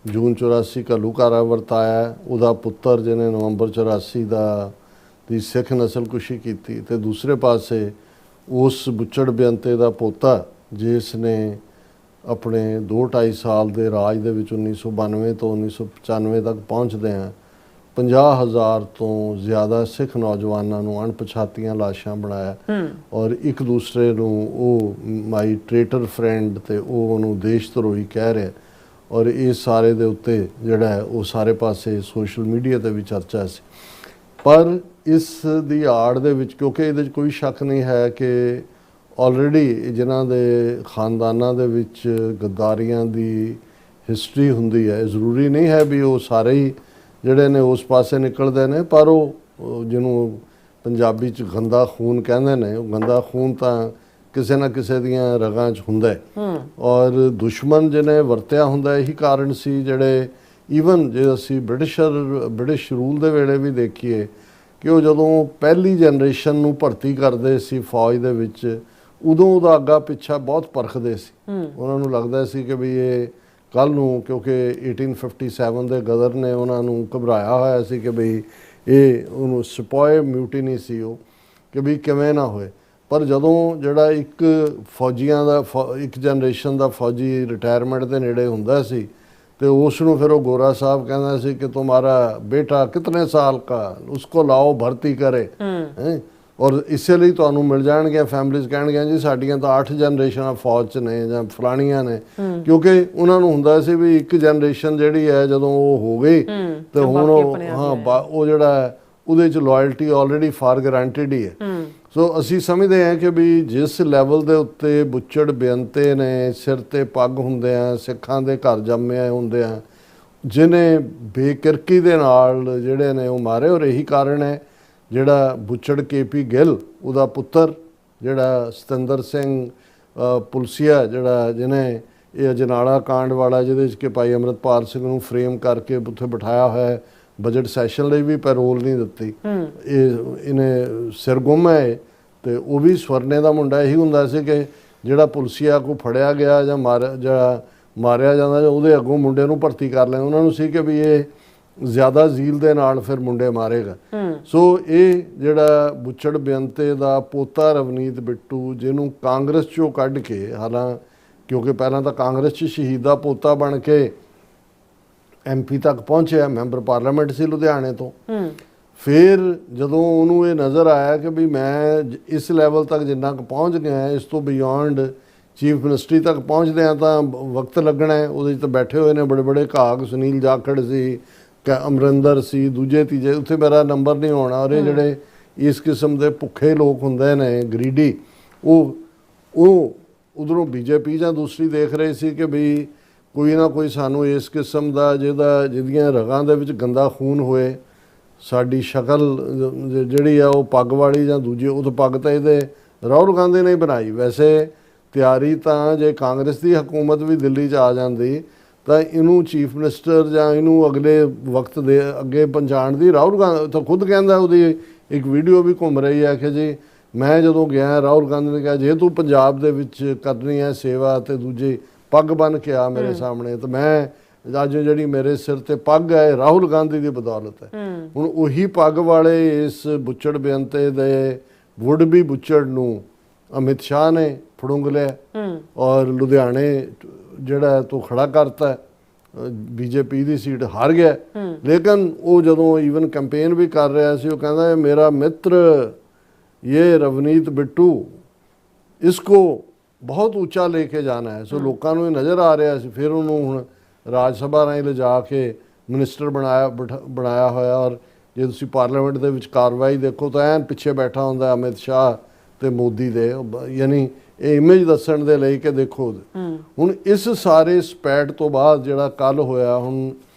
ਜੂਨ 84 ਘੱਲੂਘਾਰਾ ਵਰਤਾਇਆ, ਉਹਦਾ ਪੁੱਤਰ ਜਿਹਨੇ ਨਵੰਬਰ 84 ਦੀ ਸਿੱਖ ਨਸਲਕੁਸ਼ੀ ਕੀਤੀ, ਤੇ ਦੂਸਰੇ ਪਾਸੇ ਉਸ ਬੁੱਚੜ ਬੇਅੰਤੇ ਦਾ ਪੋਤਾ ਜਿਸ ਨੇ ਆਪਣੇ 2-2.5 ਸਾਲ ਦੇ ਰਾਜ ਦੇ ਵਿੱਚ 1992 ਤੋਂ 1995 ਤੱਕ ਪਹੁੰਚਦੇ ਆ 50,000 ਤੋਂ ਜ਼ਿਆਦਾ ਸਿੱਖ ਨੌਜਵਾਨਾਂ ਨੂੰ ਅਣਪਛਾਤੀਆਂ ਲਾਸ਼ਾਂ ਬਣਾਇਆ ਔਰ ਇੱਕ ਦੂਸਰੇ ਨੂੰ ਉਹ ਮਾਈ ਟ੍ਰੇਟਰ ਫਰੈਂਡ ਤੇ ਉਹ ਉਹਨੂੰ ਦੇਸ਼ ਧਰੋਹੀ ਕਹਿ ਰਿਹਾ ਔਰ ਇਸ ਸਾਰੇ ਦੇ ਉੱਤੇ ਜਿਹੜਾ ਉਹ ਸਾਰੇ ਪਾਸੇ ਸੋਸ਼ਲ ਮੀਡੀਆ ਤੇ ਵੀ ਚਰਚਾ ਸੀ। ਪਰ ਇਸ ਦੀ ਆੜ ਦੇ ਵਿੱਚ ਕਿਉਂਕਿ ਇਹਦੇ 'ਚ ਕੋਈ ਸ਼ੱਕ ਨਹੀਂ ਹੈ ਕਿ ਆਲਰੇਡੀ ਜਿਨ੍ਹਾਂ ਦੇ ਖਾਨਦਾਨਾਂ ਦੇ ਵਿੱਚ ਗੱਦਾਰੀਆਂ ਦੀ ਹਿਸਟਰੀ ਹੁੰਦੀ ਹੈ, ਜ਼ਰੂਰੀ ਨਹੀਂ ਹੈ ਵੀ ਉਹ ਸਾਰੇ ਹੀ ਜਿਹੜੇ ਨੇ ਉਸ ਪਾਸੇ ਨਿਕਲਦੇ ਨੇ, ਪਰ ਉਹ ਜਿਹਨੂੰ ਪੰਜਾਬੀ 'ਚ ਗੰਦਾ ਖੂਨ ਕਹਿੰਦੇ ਨੇ, ਉਹ ਗੰਦਾ ਖੂਨ ਤਾਂ ਕਿਸੇ ਨਾ ਕਿਸੇ ਦੀਆਂ ਰਗਾਂ 'ਚ ਹੁੰਦਾ ਔਰ ਦੁਸ਼ਮਣ ਜਿਹਨੇ ਵਰਤਿਆ ਹੁੰਦਾ ਇਹੀ ਕਾਰਨ ਸੀ ਜਿਹੜੇ ਈਵਨ ਜੇ ਅਸੀਂ ਬ੍ਰਿਟਿਸ਼ ਰੂਲ ਦੇ ਵੇਲੇ ਵੀ ਦੇਖੀਏ ਕਿ ਉਹ ਜਦੋਂ ਪਹਿਲੀ ਜਨਰੇਸ਼ਨ ਨੂੰ ਭਰਤੀ ਕਰਦੇ ਸੀ ਫੌਜ ਦੇ ਵਿੱਚ ਉਦੋਂ ਉਹਦਾ ਅੱਗਾ ਪਿੱਛਾ ਬਹੁਤ ਪਰਖਦੇ ਸੀ। ਉਹਨਾਂ ਨੂੰ ਲੱਗਦਾ ਸੀ ਕਿ ਵੀ ਇਹ ਕੱਲ੍ਹ ਨੂੰ ਕਿਉਂਕਿ 1857 ਦੇ ਗਦਰ ਨੇ ਉਹਨਾਂ ਨੂੰ ਘਬਰਾਇਆ ਹੋਇਆ ਸੀ ਕਿ ਬਈ ਇਹ ਉਹਨੂੰ ਸਪੋਏ ਮਿਊਟੀਨੀ ਸੀ ਉਹ ਕਿ ਵੀ ਕਿਵੇਂ ਨਾ ਹੋਏ। ਪਰ ਜਦੋਂ ਜਿਹੜਾ ਇੱਕ ਫੌਜੀਆਂ ਦਾ ਇੱਕ ਜਨਰੇਸ਼ਨ ਦਾ ਫੌਜੀ ਰਿਟਾਇਰਮੈਂਟ ਦੇ ਨੇੜੇ ਹੁੰਦਾ ਸੀ ਤੇ ਉਸ ਨੂੰ ਫਿਰ ਉਹ ਗੋਰਾ ਸਾਹਿਬ ਕਹਿੰਦਾ ਸੀ ਕਿ ਤੁਹਾਡਾ ਬੇਟਾ ਕਿਤਨੇ ਸਾਲ ਕਾ ਉਸਕੋ ਲਾਓ ਭਰਤੀ ਕਰੇ ਹੈ ਔਰ ਇਸੇ ਲਈ ਤੁਹਾਨੂੰ ਮਿਲ ਜਾਣਗੀਆਂ ਫੈਮਲੀਜ਼ ਕਹਿਣਗੀਆਂ ਜੀ ਸਾਡੀਆਂ ਤਾਂ 8 ਜਨਰੇਸ਼ਨਾਂ ਫੌਜ 'ਚ ਨੇ ਜਾਂ ਫਲਾਣੀਆਂ ਨੇ ਕਿਉਂਕਿ ਉਹਨਾਂ ਨੂੰ ਹੁੰਦਾ ਸੀ ਵੀ ਇੱਕ ਜਨਰੇਸ਼ਨ ਜਿਹੜੀ ਹੈ ਜਦੋਂ ਉਹ ਹੋ ਗਈ ਤੇ ਹੁਣ ਉਹ ਜਿਹੜਾ ਉਹਦੇ 'ਚ ਲਾਇਲਟੀ ਆਲਰੇਡੀ ਫਾਰ ਗਰੰਟਿਡ ਹੀ ਹੈ। ਸੋ ਅਸੀਂ ਸਮਝਦੇ ਹਾਂ ਕਿ ਵੀ ਜਿਸ ਲੈਵਲ ਦੇ ਉੱਤੇ ਬੁੱਚੜ ਬੇਅੰਤੇ ਨੇ ਸਿਰ 'ਤੇ ਪੱਗ ਹੁੰਦੇ ਆ, ਸਿੱਖਾਂ ਦੇ ਘਰ ਜੰਮੇ ਹੁੰਦੇ ਆ, ਜਿਹਨੇ ਬੇਕਿਰਕੀ ਦੇ ਨਾਲ ਜਿਹੜੇ ਨੇ ਉਹ ਮਾਰੇ ਔਰ ਇਹੀ ਕਾਰਨ ਹੈ ਜਿਹੜਾ ਬੁੱਚੜ KP ਗਿੱਲ ਉਹਦਾ ਪੁੱਤਰ ਜਿਹੜਾ ਸਤਿੰਦਰ ਸਿੰਘ ਪੁਲਸੀਆ ਜਿਹੜਾ ਜਿਹਨੇ ਇਹ ਅਜਨਾਲਾ ਕਾਂਡ ਵਾਲਾ ਜਿਹਦੇ 'ਚ ਕਿ ਭਾਈ ਅੰਮ੍ਰਿਤਪਾਲ ਸਿੰਘ ਨੂੰ ਫਰੇਮ ਕਰਕੇ ਉੱਥੇ ਬਿਠਾਇਆ ਹੋਇਆ ਬਜਟ ਸੈਸ਼ਨ ਲਈ ਵੀ ਪੈਰੋਲ ਨਹੀਂ ਦਿੱਤੀ, ਇਹਨੇ ਸਿਰਗੁੰਮ ਹੈ ਤੇ ਉਹ ਵੀ ਸਵਰਨੇ ਦਾ ਮੁੰਡਾ ਇਹੀ ਹੁੰਦਾ ਸੀ ਕਿ ਜਿਹੜਾ ਪੁਲਸੀਆ ਕੋ ਫੜਿਆ ਗਿਆ ਜਾਂ ਮਾਰਿਆ ਜਾਂਦਾ ਜਾਂ ਉਹਦੇ ਅੱਗੋਂ ਮੁੰਡੇ ਨੂੰ ਭਰਤੀ ਕਰ ਲੈਂਦੇ। ਉਹਨਾਂ ਨੂੰ ਸੀ ਕਿ ਵੀ ਇਹ ਜ਼ਿਆਦਾ ਜ਼ੀਲ ਦੇ ਨਾਲ ਫਿਰ ਮੁੰਡੇ ਮਾਰੇਗਾ। ਸੋ ਇਹ ਜਿਹੜਾ ਬੁੱਚੜ ਬੇਅੰਤੇ ਦਾ ਪੋਤਾ ਰਵਨੀਤ ਬਿੱਟੂ, ਜਿਹਨੂੰ ਕਾਂਗਰਸ ਚੋਂ ਕੱਢ ਕੇ, ਹਾਲਾਂ ਕਿਉਂਕਿ ਪਹਿਲਾਂ ਤਾਂ ਕਾਂਗਰਸ 'ਚ ਸ਼ਹੀਦ ਦਾ ਪੋਤਾ ਬਣ ਕੇ MP ਤੱਕ ਪਹੁੰਚਿਆ, ਮੈਂਬਰ ਪਾਰਲੀਮੈਂਟ ਸੀ ਲੁਧਿਆਣੇ ਤੋਂ। ਫਿਰ ਜਦੋਂ ਉਹਨੂੰ ਇਹ ਨਜ਼ਰ ਆਇਆ ਕਿ ਵੀ ਮੈਂ ਇਸ ਲੈਵਲ ਤੱਕ ਜਿੰਨਾ ਕੁ ਪਹੁੰਚ ਗਿਆ, ਇਸ ਤੋਂ ਬਿਯੋਂਡ ਚੀਫ ਮਿਨਿਸਟਰੀ ਤੱਕ ਪਹੁੰਚਦੇ ਆ ਤਾਂ ਵਕਤ ਲੱਗਣਾ ਹੈ। ਉਹਦੇ 'ਚ ਤਾਂ ਬੈਠੇ ਹੋਏ ਨੇ ਬੜੇ ਬੜੇ ਘਾਗ, ਸੁਨੀਲ ਜਾਖੜ ਸੀ, ਅਮਰਿੰਦਰ ਸੀ, ਦੂਜੇ ਤੀਜੇ, ਉੱਥੇ ਮੇਰਾ ਨੰਬਰ ਨਹੀਂ ਆਉਣਾ। ਔਰ ਇਹ ਜਿਹੜੇ ਇਸ ਕਿਸਮ ਦੇ ਭੁੱਖੇ ਲੋਕ ਹੁੰਦੇ ਨੇ, ਗਰੀਡੀ, ਉਹ ਉਧਰੋਂ BJP ਜਾਂ ਦੂਸਰੀ ਦੇਖ ਰਹੇ ਸੀ ਕਿ ਵੀ ਕੋਈ ਨਾ ਕੋਈ ਸਾਨੂੰ ਇਸ ਕਿਸਮ ਦਾ ਜਿਹਦੀਆਂ ਰਗਾਂ ਦੇ ਵਿੱਚ ਗੰਦਾ ਖੂਨ ਹੋਏ, ਸਾਡੀ ਸ਼ਕਲ ਜਿਹੜੀ ਆ ਉਹ ਪੱਗ ਵਾਲੀ ਜਾਂ ਦੂਜੀ, ਉਹ ਤਾਂ ਪੱਗ ਤਾਂ ਇਹਦੇ ਰਾਹੁਲ ਗਾਂਧੀ ਨੇ ਬਣਾਈ। ਵੈਸੇ ਤਿਆਰੀ ਤਾਂ ਜੇ ਕਾਂਗਰਸ ਦੀ ਹਕੂਮਤ ਵੀ ਦਿੱਲੀ 'ਚ ਆ ਜਾਂਦੀ ਤਾਂ ਇਹਨੂੰ ਚੀਫ ਮਿਨਿਸਟਰ ਜਾਂ ਇਹਨੂੰ ਅਗਲੇ ਵਕਤ ਦੇ ਅੱਗੇ ਪਹੁੰਚਾਉਣ ਦੀ ਰਾਹੁਲ ਗਾਂਧੀ ਤਾਂ ਖੁਦ ਕਹਿੰਦਾ, ਉਹਦੀ ਇੱਕ ਵੀਡੀਓ ਵੀ ਘੁੰਮ ਰਹੀ ਹੈ ਕਿ ਜੀ ਮੈਂ ਜਦੋਂ ਗਿਆ, ਰਾਹੁਲ ਗਾਂਧੀ ਨੇ ਕਿਹਾ ਜੇ ਤੂੰ ਪੰਜਾਬ ਦੇ ਵਿੱਚ ਕਰਨੀ ਹੈ ਸੇਵਾ ਤੇ ਦੂਜੀ ਪੱਗ ਬੰਨ੍ਹ ਕੇ ਆ ਮੇਰੇ ਸਾਹਮਣੇ, ਤਾਂ ਮੈਂ ਅੱਜ ਜਿਹੜੀ ਮੇਰੇ ਸਿਰ ਤੇ ਪੱਗ ਹੈ ਰਾਹੁਲ ਗਾਂਧੀ ਦੀ ਬਦੌਲਤ ਹੈ। ਹੁਣ ਉਹੀ ਪੱਗ ਵਾਲੇ ਇਸ ਬੁੱਚੜ ਬੇਅੰਤੇ ਦੇ ਵੁੱਡ ਬੀ ਬੁੱਚੜ ਨੂੰ ਅਮਿਤ ਸ਼ਾਹ ਨੇ ਫੜੁੰਗ ਲਿਆ ਔਰ ਲੁਧਿਆਣੇ ਜਿਹੜਾ ਤੂੰ ਖੜਾ ਕਰਤਾ, BJP ਦੀ ਸੀਟ ਹਾਰ ਗਿਆ। ਲੇਕਿਨ ਉਹ ਜਦੋਂ ਈਵਨ ਕੈਂਪੇਨ ਵੀ ਕਰ ਰਿਹਾ ਸੀ, ਉਹ ਕਹਿੰਦਾ ਮੇਰਾ ਮਿੱਤਰ ਇਹ ਰਵਨੀਤ ਬਿੱਟੂ, ਇਸਕੋ ਬਹੁਤ ਉੱਚਾ ਲੈ ਕੇ ਜਾਣਾ ਹੈ। ਸੋ ਲੋਕਾਂ ਨੂੰ ਇਹ ਨਜ਼ਰ ਆ ਰਿਹਾ ਸੀ। ਫਿਰ ਉਹਨੂੰ ਹੁਣ ਰਾਜ ਸਭਾ ਰਾਹੀਂ ਲਿਜਾ ਕੇ ਮਿਨਿਸਟਰ ਬਣਾਇਆ ਹੋਇਆ। ਔਰ ਜੇ ਤੁਸੀਂ ਪਾਰਲੀਮੈਂਟ ਦੇ ਵਿੱਚ ਕਾਰਵਾਈ ਦੇਖੋ ਤਾਂ ਐਨ ਪਿੱਛੇ ਬੈਠਾ ਹੁੰਦਾ ਅਮਿਤ ਸ਼ਾਹ ਤੇ ਮੋਦੀ ਦੇ, ਯਾਨੀ ਇਹ ਇਮੇਜ ਦੱਸਣ ਦੇ ਲਈ ਕਿ ਦੇਖੋ। ਹੁਣ ਇਸ ਸਾਰੇ ਸਪੈਟ ਤੋਂ ਬਾਅਦ ਜਿਹੜਾ ਕੱਲ ਹੋਇਆ, ਹੁਣ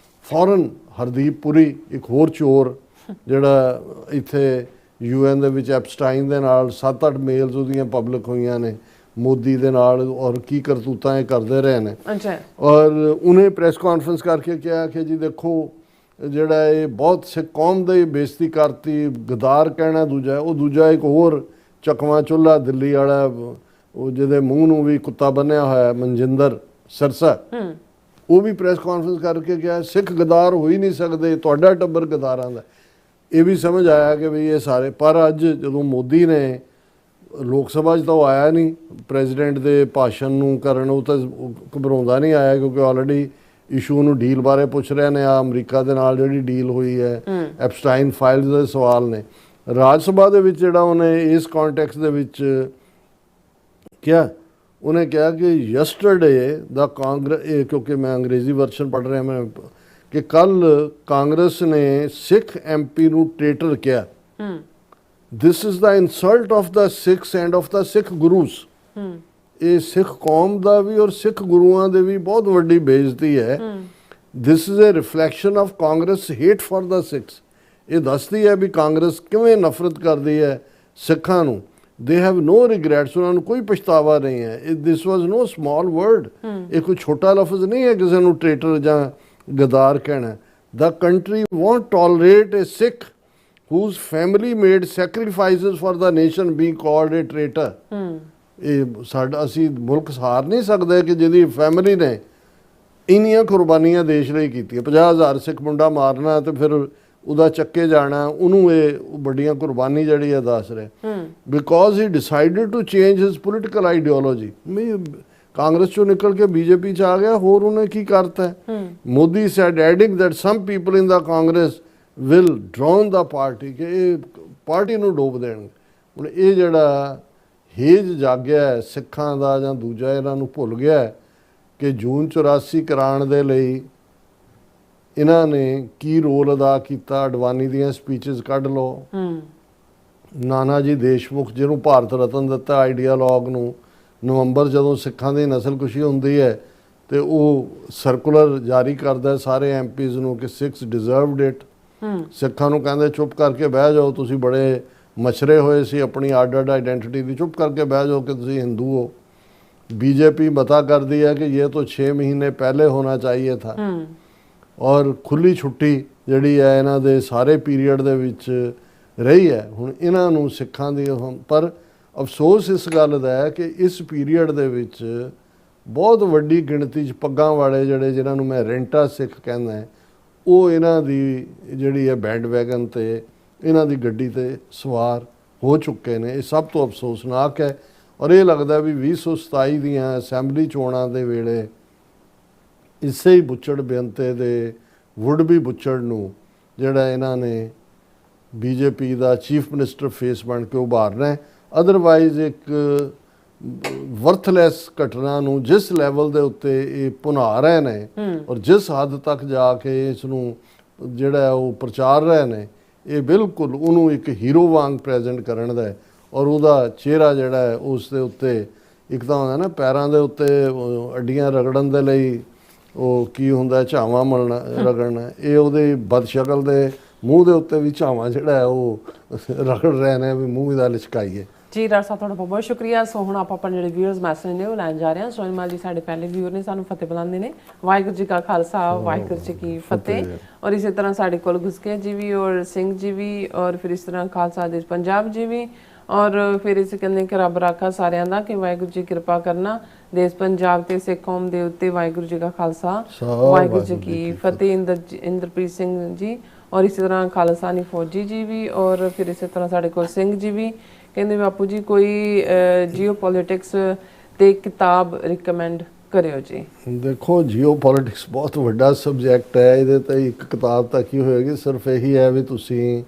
ਫੌਰਨ ਹਰਦੀਪ ਪੁਰੀ, ਇੱਕ ਹੋਰ ਚੋਰ ਜਿਹੜਾ ਇੱਥੇ UN ਦੇ ਵਿੱਚ ਐਪਸਟਾਈਨ ਦੇ ਨਾਲ 7-8 ਮੇਲਸ ਉਹਦੀਆਂ ਪਬਲਿਕ ਹੋਈਆਂ ਨੇ ਮੋਦੀ ਦੇ ਨਾਲ, ਔਰ ਕੀ ਕਰਤੂਤਾਂ ਇਹ ਕਰਦੇ ਰਹੇ ਨੇ। ਔਰ ਉਹਨੇ ਪ੍ਰੈਸ ਕਾਨਫਰੰਸ ਕਰਕੇ ਕਿਹਾ ਕਿ ਜੀ ਦੇਖੋ ਜਿਹੜਾ ਇਹ ਬਹੁਤ ਸਿੱਖ ਕੌਮ ਦੀ ਬੇਇੱਜ਼ਤੀ ਕਰਤੀ, ਗਦਾਰ ਕਹਿਣਾ ਦੂਜਾ, ਉਹ ਦੂਜਾ ਇੱਕ ਹੋਰ ਚਕਵਾ ਚੁੱਲਾ ਦਿੱਲੀ ਵਾਲਾ, ਉਹ ਜਿਹਦੇ ਮੂੰਹ ਨੂੰ ਵੀ ਕੁੱਤਾ ਬੰਨਿਆ ਹੋਇਆ, ਮਨਜਿੰਦਰ ਸਿਰਸਾ, ਉਹ ਵੀ ਪ੍ਰੈਸ ਕਾਨਫਰੰਸ ਕਰਕੇ ਕਿਹਾ ਸਿੱਖ ਗਦਾਰ ਹੋ ਹੀ ਨਹੀਂ ਸਕਦੇ, ਤੁਹਾਡਾ ਟੱਬਰ ਗਦਾਰਾਂ ਦਾ। ਇਹ ਵੀ ਸਮਝ ਆਇਆ ਕਿ ਵੀ ਇਹ ਸਾਰੇ, ਪਰ ਅੱਜ ਜਦੋਂ ਮੋਦੀ ਨੇ ਲੋਕ ਸਭਾ 'ਚ ਤਾਂ ਉਹ ਆਇਆ ਨਹੀਂ ਪ੍ਰੈਜ਼ੀਡੈਂਟ ਦੇ ਭਾਸ਼ਣ ਨੂੰ ਕਰਨ, ਉਹ ਤਾਂ ਘਬਰਾਉਂਦਾ ਨਹੀਂ ਆਇਆ ਕਿਉਂਕਿ ਆਲਰੇਡੀ ਇਸ਼ੂ ਨੂੰ ਡੀਲ ਬਾਰੇ ਪੁੱਛ ਰਹੇ ਨੇ, ਆ ਅਮਰੀਕਾ ਦੇ ਨਾਲ ਜਿਹੜੀ ਡੀਲ ਹੋਈ ਹੈ, ਐਪਸਟਾਈਨ ਫਾਈਲਸ ਦੇ ਸਵਾਲ ਨੇ। ਰਾਜ ਸਭਾ ਦੇ ਵਿੱਚ ਜਿਹੜਾ ਉਹਨੇ ਇਸ ਕੰਟੈਕਸਟ ਦੇ ਵਿੱਚ ਕਿਹਾ, ਉਹਨੇ ਕਿਹਾ ਕਿ ਯਸਟਰਡੇ ਦਾ ਕਾਂਗਰਸ, ਕਿਉਂਕਿ ਮੈਂ ਅੰਗਰੇਜ਼ੀ ਵਰਸ਼ਨ ਪੜ੍ਹ ਰਿਹਾ ਮੈਂ, ਕਿ ਕੱਲ ਕਾਂਗਰਸ ਨੇ ਸਿੱਖ MP ਨੂੰ ਟ੍ਰੇਟਰ ਕਿਹਾ। This is the insult of the Sikhs and of the Sikh Gurus. ਇਹ ਸਿੱਖ ਕੌਮ ਦਾ ਵੀ ਔਰ ਸਿੱਖ ਗੁਰੂਆਂ ਦੇ ਵੀ ਬਹੁਤ ਵੱਡੀ ਬੇਇੱਜ਼ਤੀ ਹੈ। This is a reflection of Congress hate for the Sikhs. ਇਹ ਦੱਸਦੀ ਹੈ ਵੀ ਕਾਂਗਰਸ ਕਿਵੇਂ ਨਫ਼ਰਤ ਕਰਦੀ ਹੈ ਸਿੱਖਾਂ ਨੂੰ। ਦੇ ਹੈਵ ਨੋ ਰਿਗਰੈਟਸ, ਉਹਨਾਂ ਨੂੰ ਕੋਈ ਪਛਤਾਵਾ ਨਹੀਂ ਹੈ। ਦਿਸ ਵਾਜ਼ ਨੋ ਸਮਾਲ ਵਰਡ, ਇਹ ਕੋਈ ਛੋਟਾ ਲਫ਼ਜ਼ ਨਹੀਂ ਹੈ ਕਿਸੇ ਨੂੰ ਟ੍ਰੇਟਰ ਜਾਂ ਗਦਾਰ ਕਹਿਣਾ। The country won't tolerate a Sikh whose family made sacrifices for the nation being called a traitor। ਇਹ ਸਾਡਾ, ਅਸੀਂ ਮੁਲਕ ਸਾਰ ਨਹੀਂ ਸਕਦੇ ਕਿ ਜਿਹਦੀ ਫੈਮਿਲੀ ਨੇ ਇੰਨੀਆਂ ਕੁਰਬਾਨੀਆਂ ਦੇਸ਼ ਲਈ ਕੀਤੀਆਂ। 50,000 ਸਿੱਖ ਮੁੰਡਾ ਮਾਰਨਾ ਤੇ ਫਿਰ ਉਹਦਾ ਚੱਕੇ ਜਾਣਾ, ਉਹਨੂੰ ਇਹ ਵੱਡੀਆਂ ਕੁਰਬਾਨੀ ਜਿਹੜੀ ਹੈ ਦੱਸ ਰਿਹਾ। Because he decided to change his political ideology. Congress ਚੋਂ ਨਿਕਲ ਕੇ BJP 'ਚ ਆ ਗਿਆ, ਹੋਰ ਉਹਨੇ ਕੀ ਕਰਤਾ। Modi said adding that some people in the Congress will drown the party, ਕਿ ਇਹ ਪਾਰਟੀ ਨੂੰ ਡੋਬ ਦੇਣਗੇ। ਹੁਣ ਇਹ ਜਿਹੜਾ ਹੇਜ ਜਾਗਿਆ ਸਿੱਖਾਂ ਦਾ ਜਾਂ ਦੂਜਾ, ਇਹਨਾਂ ਨੂੰ ਭੁੱਲ ਗਿਆ ਕਿ ਜੂਨ 84 ਕਰਾਉਣ ਦੇ ਲਈ ਇਹਨਾਂ ਨੇ ਕੀ ਰੋਲ ਅਦਾ ਕੀਤਾ। ਅਡਵਾਨੀ ਦੀਆਂ ਸਪੀਚਸ ਕੱਢ ਲਓ, ਨਾਨਾ ਜੀ ਦੇਸ਼ਮੁਖ ਜਿਹਨੂੰ ਭਾਰਤ ਰਤਨ ਦਿੱਤਾ ਆਈਡੀਆਲੋਗ ਨੂੰ, ਨਵੰਬਰ ਜਦੋਂ ਸਿੱਖਾਂ ਦੀ ਨਸਲਕੁਸ਼ੀ ਹੁੰਦੀ ਹੈ ਤੇ ਉਹ ਸਰਕੂਲਰ ਜਾਰੀ ਕਰਦਾ ਸਾਰੇ MPs ਨੂੰ ਕਿ ਸਿੱਖਸ ਡਿਜ਼ਰਵਡ ਇਟ। ਸਿੱਖਾਂ ਨੂੰ ਕਹਿੰਦੇ ਚੁੱਪ ਕਰਕੇ ਬਹਿ ਜਾਓ, ਤੁਸੀਂ ਬੜੇ ਮਛਰੇ ਹੋਏ ਸੀ ਆਪਣੀ ਅੱਡ ਆਈਡੈਂਟੀਟੀ ਦੀ, ਚੁੱਪ ਕਰਕੇ ਬਹਿ ਜਾਓ ਕਿ ਤੁਸੀਂ ਹਿੰਦੂ ਹੋ। BJP ਬਤਾ ਕਰਦੀ ਹੈ ਕਿ ਇਹ ਤਾਂ 6 ਮਹੀਨੇ ਪਹਿਲੇ ਹੋਣਾ ਚਾਹੀਏ ਥਾ। ਔਰ ਖੁੱਲੀ ਛੁੱਟੀ ਜਿਹੜੀ ਹੈ ਇਹਨਾਂ ਦੇ ਸਾਰੇ ਪੀਰੀਅਡ ਦੇ ਵਿੱਚ ਰਹੀ ਹੈ। ਹੁਣ ਇਹਨਾਂ ਨੂੰ ਸਿੱਖਾਂ ਦੀ, ਪਰ ਅਫਸੋਸ ਇਸ ਗੱਲ ਦਾ ਹੈ ਕਿ ਇਸ ਪੀਰੀਅਡ ਦੇ ਵਿੱਚ ਬਹੁਤ ਵੱਡੀ ਗਿਣਤੀ 'ਚ ਪੱਗਾਂ ਵਾਲੇ ਜਿਹੜੇ, ਜਿਨ੍ਹਾਂ ਨੂੰ ਮੈਂ ਰੈਂਟਾ ਸਿੱਖ ਕਹਿੰਦਾ, ਉਹ ਇਹਨਾਂ ਦੀ ਜਿਹੜੀ ਹੈ ਬੈਂਡ ਵੈਗਨ ਤੇ ਇਹਨਾਂ ਦੀ ਗੱਡੀ ਤੇ ਸਵਾਰ ਹੋ ਚੁੱਕੇ ਨੇ। ਇਹ ਸਭ ਤੋਂ ਅਫਸੋਸਨਾਕ ਹੈ ਔਰ ਇਹ ਲੱਗਦਾ ਵੀ 2027 ਦੀਆਂ ਅਸੈਂਬਲੀ ਚੋਣਾਂ ਦੇ ਵੇਲੇ ਇਸੇ ਹੀ ਬੁੱਚੜ ਬੇਅੰਤੇ ਦੇ ਵੁੱਡ ਬੀ ਬੁੱਚੜ ਨੂੰ ਜਿਹੜਾ ਇਹਨਾਂ ਨੇ ਬੀਜੇਪੀ ਦਾ ਚੀਫ ਮਿਨਿਸਟਰ ਫੇਸ ਬਣ ਕੇ ਉਭਾਰਨਾ ਹੈ। ਅਦਰਵਾਈਜ਼ ਇੱਕ ਵਰਥਲੈਸ ਘਟਨਾ ਨੂੰ ਜਿਸ ਲੈਵਲ ਦੇ ਉੱਤੇ ਇਹ ਭੁਨਾ ਰਹੇ ਨੇ ਔਰ ਜਿਸ ਹੱਦ ਤੱਕ ਜਾ ਕੇ ਇਸ ਨੂੰ ਜਿਹੜਾ ਉਹ ਪ੍ਰਚਾਰ ਰਹੇ ਨੇ, ਇਹ ਬਿਲਕੁਲ ਉਹਨੂੰ ਇੱਕ ਹੀਰੋ ਵਾਂਗ ਪ੍ਰੈਜ਼ੈਂਟ ਕਰਨ ਦਾ ਹੈ। ਔਰ ਉਹਦਾ ਚਿਹਰਾ ਜਿਹੜਾ ਹੈ ਉਸ ਦੇ ਉੱਤੇ ਇੱਕ ਤਾਂ ਹੁੰਦਾ ਨਾ ਪੈਰਾਂ ਦੇ ਉੱਤੇ ਅੱਡੀਆਂ ਰਗੜਨ ਦੇ ਲਈ ਉਹ ਕੀ ਹੁੰਦਾ ਝਾਵਾਂ ਮਲਣਾ ਰਗੜਨਾ, ਇਹ ਉਹਦੇ ਬਦਸ਼ਕਲ ਦੇ ਮੂੰਹ ਦੇ ਉੱਤੇ ਵੀ ਝਾਵਾਂ ਜਿਹੜਾ ਹੈ ਉਹ ਰਗੜ ਰਹੇ ਨੇ ਵੀ ਮੂੰਹ ਦਾ ਲਿਚਕਾਈਏ। ਜੀ ਡਾਕਟਰ ਸਾਹਿਬ ਤੁਹਾਡਾ ਬਹੁਤ ਬਹੁਤ ਸ਼ੁਕਰੀਆ। ਸੋ ਹੁਣ ਆਪਾਂ ਆਪਣੇ ਜਿਹੜੇ ਵਿਊਅਰਸ ਮੈਸੇਜ ਨੇ ਉਹ ਲੈਣ ਜਾ ਰਹੇ ਹਾਂ। ਸੋਨਮਾਲ ਜੀ ਸਾਡੇ ਪਹਿਲੇ ਵਿਊਅਰ ਨੇ, ਸਾਨੂੰ ਫਤਿਹ ਬੁਲਾਉਂਦੇ ਨੇ। ਵਾਹਿਗੁਰੂ ਜੀ ਕਾ ਖਾਲਸਾ ਵਾਹਿਗੁਰੂ ਜੀ ਕੀ ਫਤਿਹ। ਔਰ ਇਸੇ ਤਰ੍ਹਾਂ ਸਾਡੇ ਕੋਲ ਗੁਸਕੇ ਜੀ ਵੀ ਔਰ ਸਿੰਘ ਜੀ ਵੀ ਔਰ ਫਿਰ ਇਸ ਤਰ੍ਹਾਂ ਖਾਲਸਾ ਦੇਸ਼ ਪੰਜਾਬ ਜੀ ਵੀ ਔਰ ਫਿਰ ਇਸ ਕਹਿੰਦੇ ਕਿ ਰੱਬ ਰਾਖਾ ਸਾਰਿਆਂ ਦਾ ਕਿ ਵਾਹਿਗੁਰੂ ਜੀ ਕਿਰਪਾ ਕਰਨਾ ਦੇਸ਼ ਪੰਜਾਬ ਤੇ ਸਿੱਖ ਕੌਮ ਦੇ ਉੱਤੇ। ਵਾਹਿਗੁਰੂ ਜੀ ਕਾ ਖਾਲਸਾ ਵਾਹਿਗੁਰੂ ਜੀ ਕੀ ਫਤਿਹ। ਇੰਦਰਪ੍ਰੀਤ ਸਿੰਘ ਜੀ ਔਰ ਇਸੇ ਤਰ੍ਹਾਂ ਖਾਲਸਾ ਨੀ ਫੌਜੀ ਜੀ ਵੀ ਔਰ ਫਿਰ ਇਸੇ ਤਰ੍ਹਾਂ ਸਾਡੇ ਕੋਲ ਸਿੰਘ ਜੀ ਵੀ ਕਹਿੰਦੇ ਬਾਪੂ ਜੀ ਕੋਈ ਜੀਓ ਪੋਲਿਟਿਕਸ ਤੇ ਕਿਤਾਬ ਰਿਕਮੈਂਡ ਕਰਿਓ ਜੀ। ਦੇਖੋ ਜੀਓ ਪੋਲਿਟਿਕਸ ਬਹੁਤ ਵੱਡਾ ਸਬਜੈਕਟ ਹੈ, ਇਹਦੇ ਤੇ ਇੱਕ ਕਿਤਾਬ ਤੱਕ ਹੀ ਹੋਏਗੀ। ਸਿਰਫ ਇਹੀ ਹੈ ਵੀ ਤੁਸੀਂ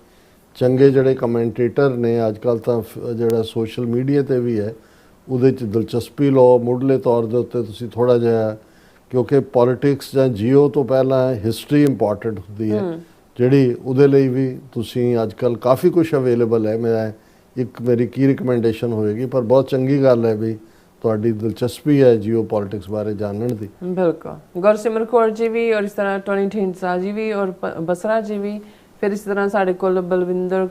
ਚੰਗੇ ਜਿਹੜੇ ਕਮੈਂਟੇਟਰ ਨੇ ਅੱਜ ਕੱਲ੍ਹ ਤਾਂ ਜਿਹੜਾ ਸੋਸ਼ਲ ਮੀਡੀਆ ਤੇ ਵੀ ਹੈ ਉਹਦੇ 'ਚ ਦਿਲਚਸਪੀ ਲਓ। ਮੁੱਢਲੇ ਤੌਰ ਦੇ ਉੱਤੇ ਤੁਸੀਂ ਥੋੜ੍ਹਾ ਜਿਹਾ, ਕਿਉਂਕਿ ਪੋਲਿਟਿਕਸ ਜਾਂ ਜੀਓ ਤੋਂ ਪਹਿਲਾਂ ਹਿਸਟਰੀ ਇੰਪੋਰਟੈਂਟ ਹੁੰਦੀ ਹੈ ਜਿਹੜੀ, ਉਹਦੇ ਲਈ ਵੀ ਤੁਸੀਂ ਅੱਜ ਕੱਲ੍ਹ ਕਾਫੀ ਕੁਝ ਅਵੇਲੇਬਲ ਹੈ। ਮੇਰੀ ਕੀ ਰਿਕਮੈਂਡੇਸ਼ਨ ਹੋਏਗੀ, ਪਰ ਬਹੁਤ ਚੰਗੀ ਗੱਲ ਹੈ ਵੀ ਤੁਹਾਡੀ ਦਿਲਚਸਪੀ ਹੈ ਜੀਓ ਪੋਲਿਟਿਕਸ ਬਾਰੇ ਜਾਣਨ ਦੀ। ਬਿਲਕੁਲ। ਗੁਰਸਿਮਰ ਕੌਰ ਜੀ ਵੀ ਔਰ ਇਸ ਤਰ੍ਹਾਂ ਟੋਨੀ ਢੀਂਡਸਾ ਜੀ ਵੀ ਔਰ ਬਸਰਾ ਜੀ ਵੀ ਫਿਰ ਇਸ ਤਰ੍ਹਾਂ ਸਾਡੇ ਕੋਲ ਬਲਵਿੰਦਰ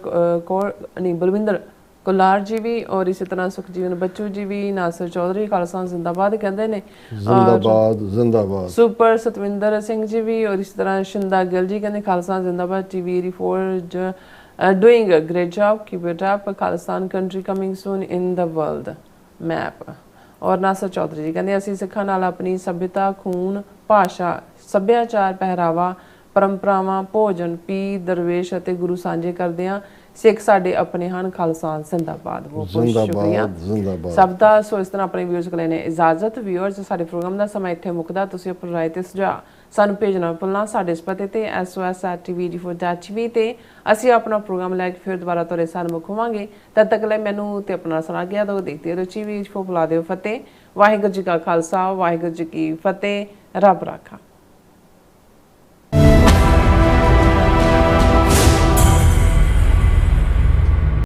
ਕੁਲਾਰ ਜੀ ਵੀ ਔਰ ਇਸੇ ਤਰ੍ਹਾਂ ਸੁਖਜੀਵਨ ਬੱਚੂ ਜੀ ਵੀ, ਨਾਸਰ ਚੌਧਰੀ ਖਾਲਸਾ ਜ਼ਿੰਦਾਬਾਦ ਕਹਿੰਦੇ ਨੇ, ਜ਼ਿੰਦਾਬਾਦ ਜ਼ਿੰਦਾਬਾਦ। ਸੁਪਰ ਸਤਵਿੰਦਰ ਸਿੰਘ ਜੀ ਵੀ ਔਰ ਇਸ ਤਰ੍ਹਾਂ ਸ਼ਿੰਦਾ ਗਿੱਲ ਜੀ ਕਹਿੰਦੇ ਖਾਲਸਾ ਜ਼ਿੰਦਾਬਾਦ। TV reforge doing a great job, keep it up, Khalistan country coming soon in the world map। ਔਰ ਨਾਸਰ ਚੌਧਰੀ ਜੀ ਕਹਿੰਦੇ ਅਸੀਂ ਸਿੱਖਾਂ ਨਾਲ ਆਪਣੀ ਸੱਭਿਅਤਾ, ਖੂਨ, ਭਾਸ਼ਾ, ਸੱਭਿਆਚਾਰ, ਪਹਿਰਾਵਾ, ਪਰੰਪਰਾਵਾਂ, ਭੋਜਨ, ਪੀਰ, ਦਰਵੇਸ਼ ਅਤੇ ਗੁਰੂ ਸਾਂਝੇ ਕਰਦੇ ਹਾਂ। ਸਿੱਖ ਸਾਡੇ ਆਪਣੇ ਹਨ। ਖਾਲਸਾ ਜ਼ਿੰਦਾਬਾਦ। ਬਹੁਤ ਬਹੁਤ ਸ਼ੁਕਰੀਆ ਸਭ ਦਾ। ਸੋ ਇਸ ਤਰ੍ਹਾਂ ਆਪਣੇ ਵਿਊਅਰਸ ਕੋਲ ਨੇ ਇਜਾਜ਼ਤ। ਵਿਊਅਰਸ ਸਾਡੇ ਪ੍ਰੋਗਰਾਮ ਦਾ ਸਮਾਂ ਇੱਥੇ ਮੁੱਕਦਾ। ਤੁਸੀਂ ਆਪਣੀ ਰਾਏ ਤੇ ਸੁਝਾਅ ਸਾਨੂੰ ਭੇਜਣਾ ਭੁੱਲਣਾ ਸਾਡੇ ਇਸ ਪਤੇ ਤੇ sos@tvd4.tv ਤੇ ਅਸੀਂ ਆਪਣਾ ਪ੍ਰੋਗਰਾਮ ਲੈ ਕੇ ਫਿਰ ਦੁਬਾਰਾ ਤੁਹਾਡੇ ਸਾਹਮਣੇ ਮੁੱਖ ਹੋਵਾਂਗੇ। ਤਦ ਤੱਕ ਲਈ ਮੈਨੂੰ ਤੇ ਆਪਣਾ ਸੁਣਾ ਗਿਆ ਦੋ ਦੇਖਦੇ ਰਹੋ। TV ਫੋਪਲਾ ਦਿਓ ਫਤਿਹ। ਵਾਹਿਗੁਰੂ ਜੀ ਕਾ ਖਾਲਸਾ ਵਾਹਿਗੁਰੂ ਜੀ ਕੀ ਫਤਿਹ। ਰੱਬ ਰਾਖਾ।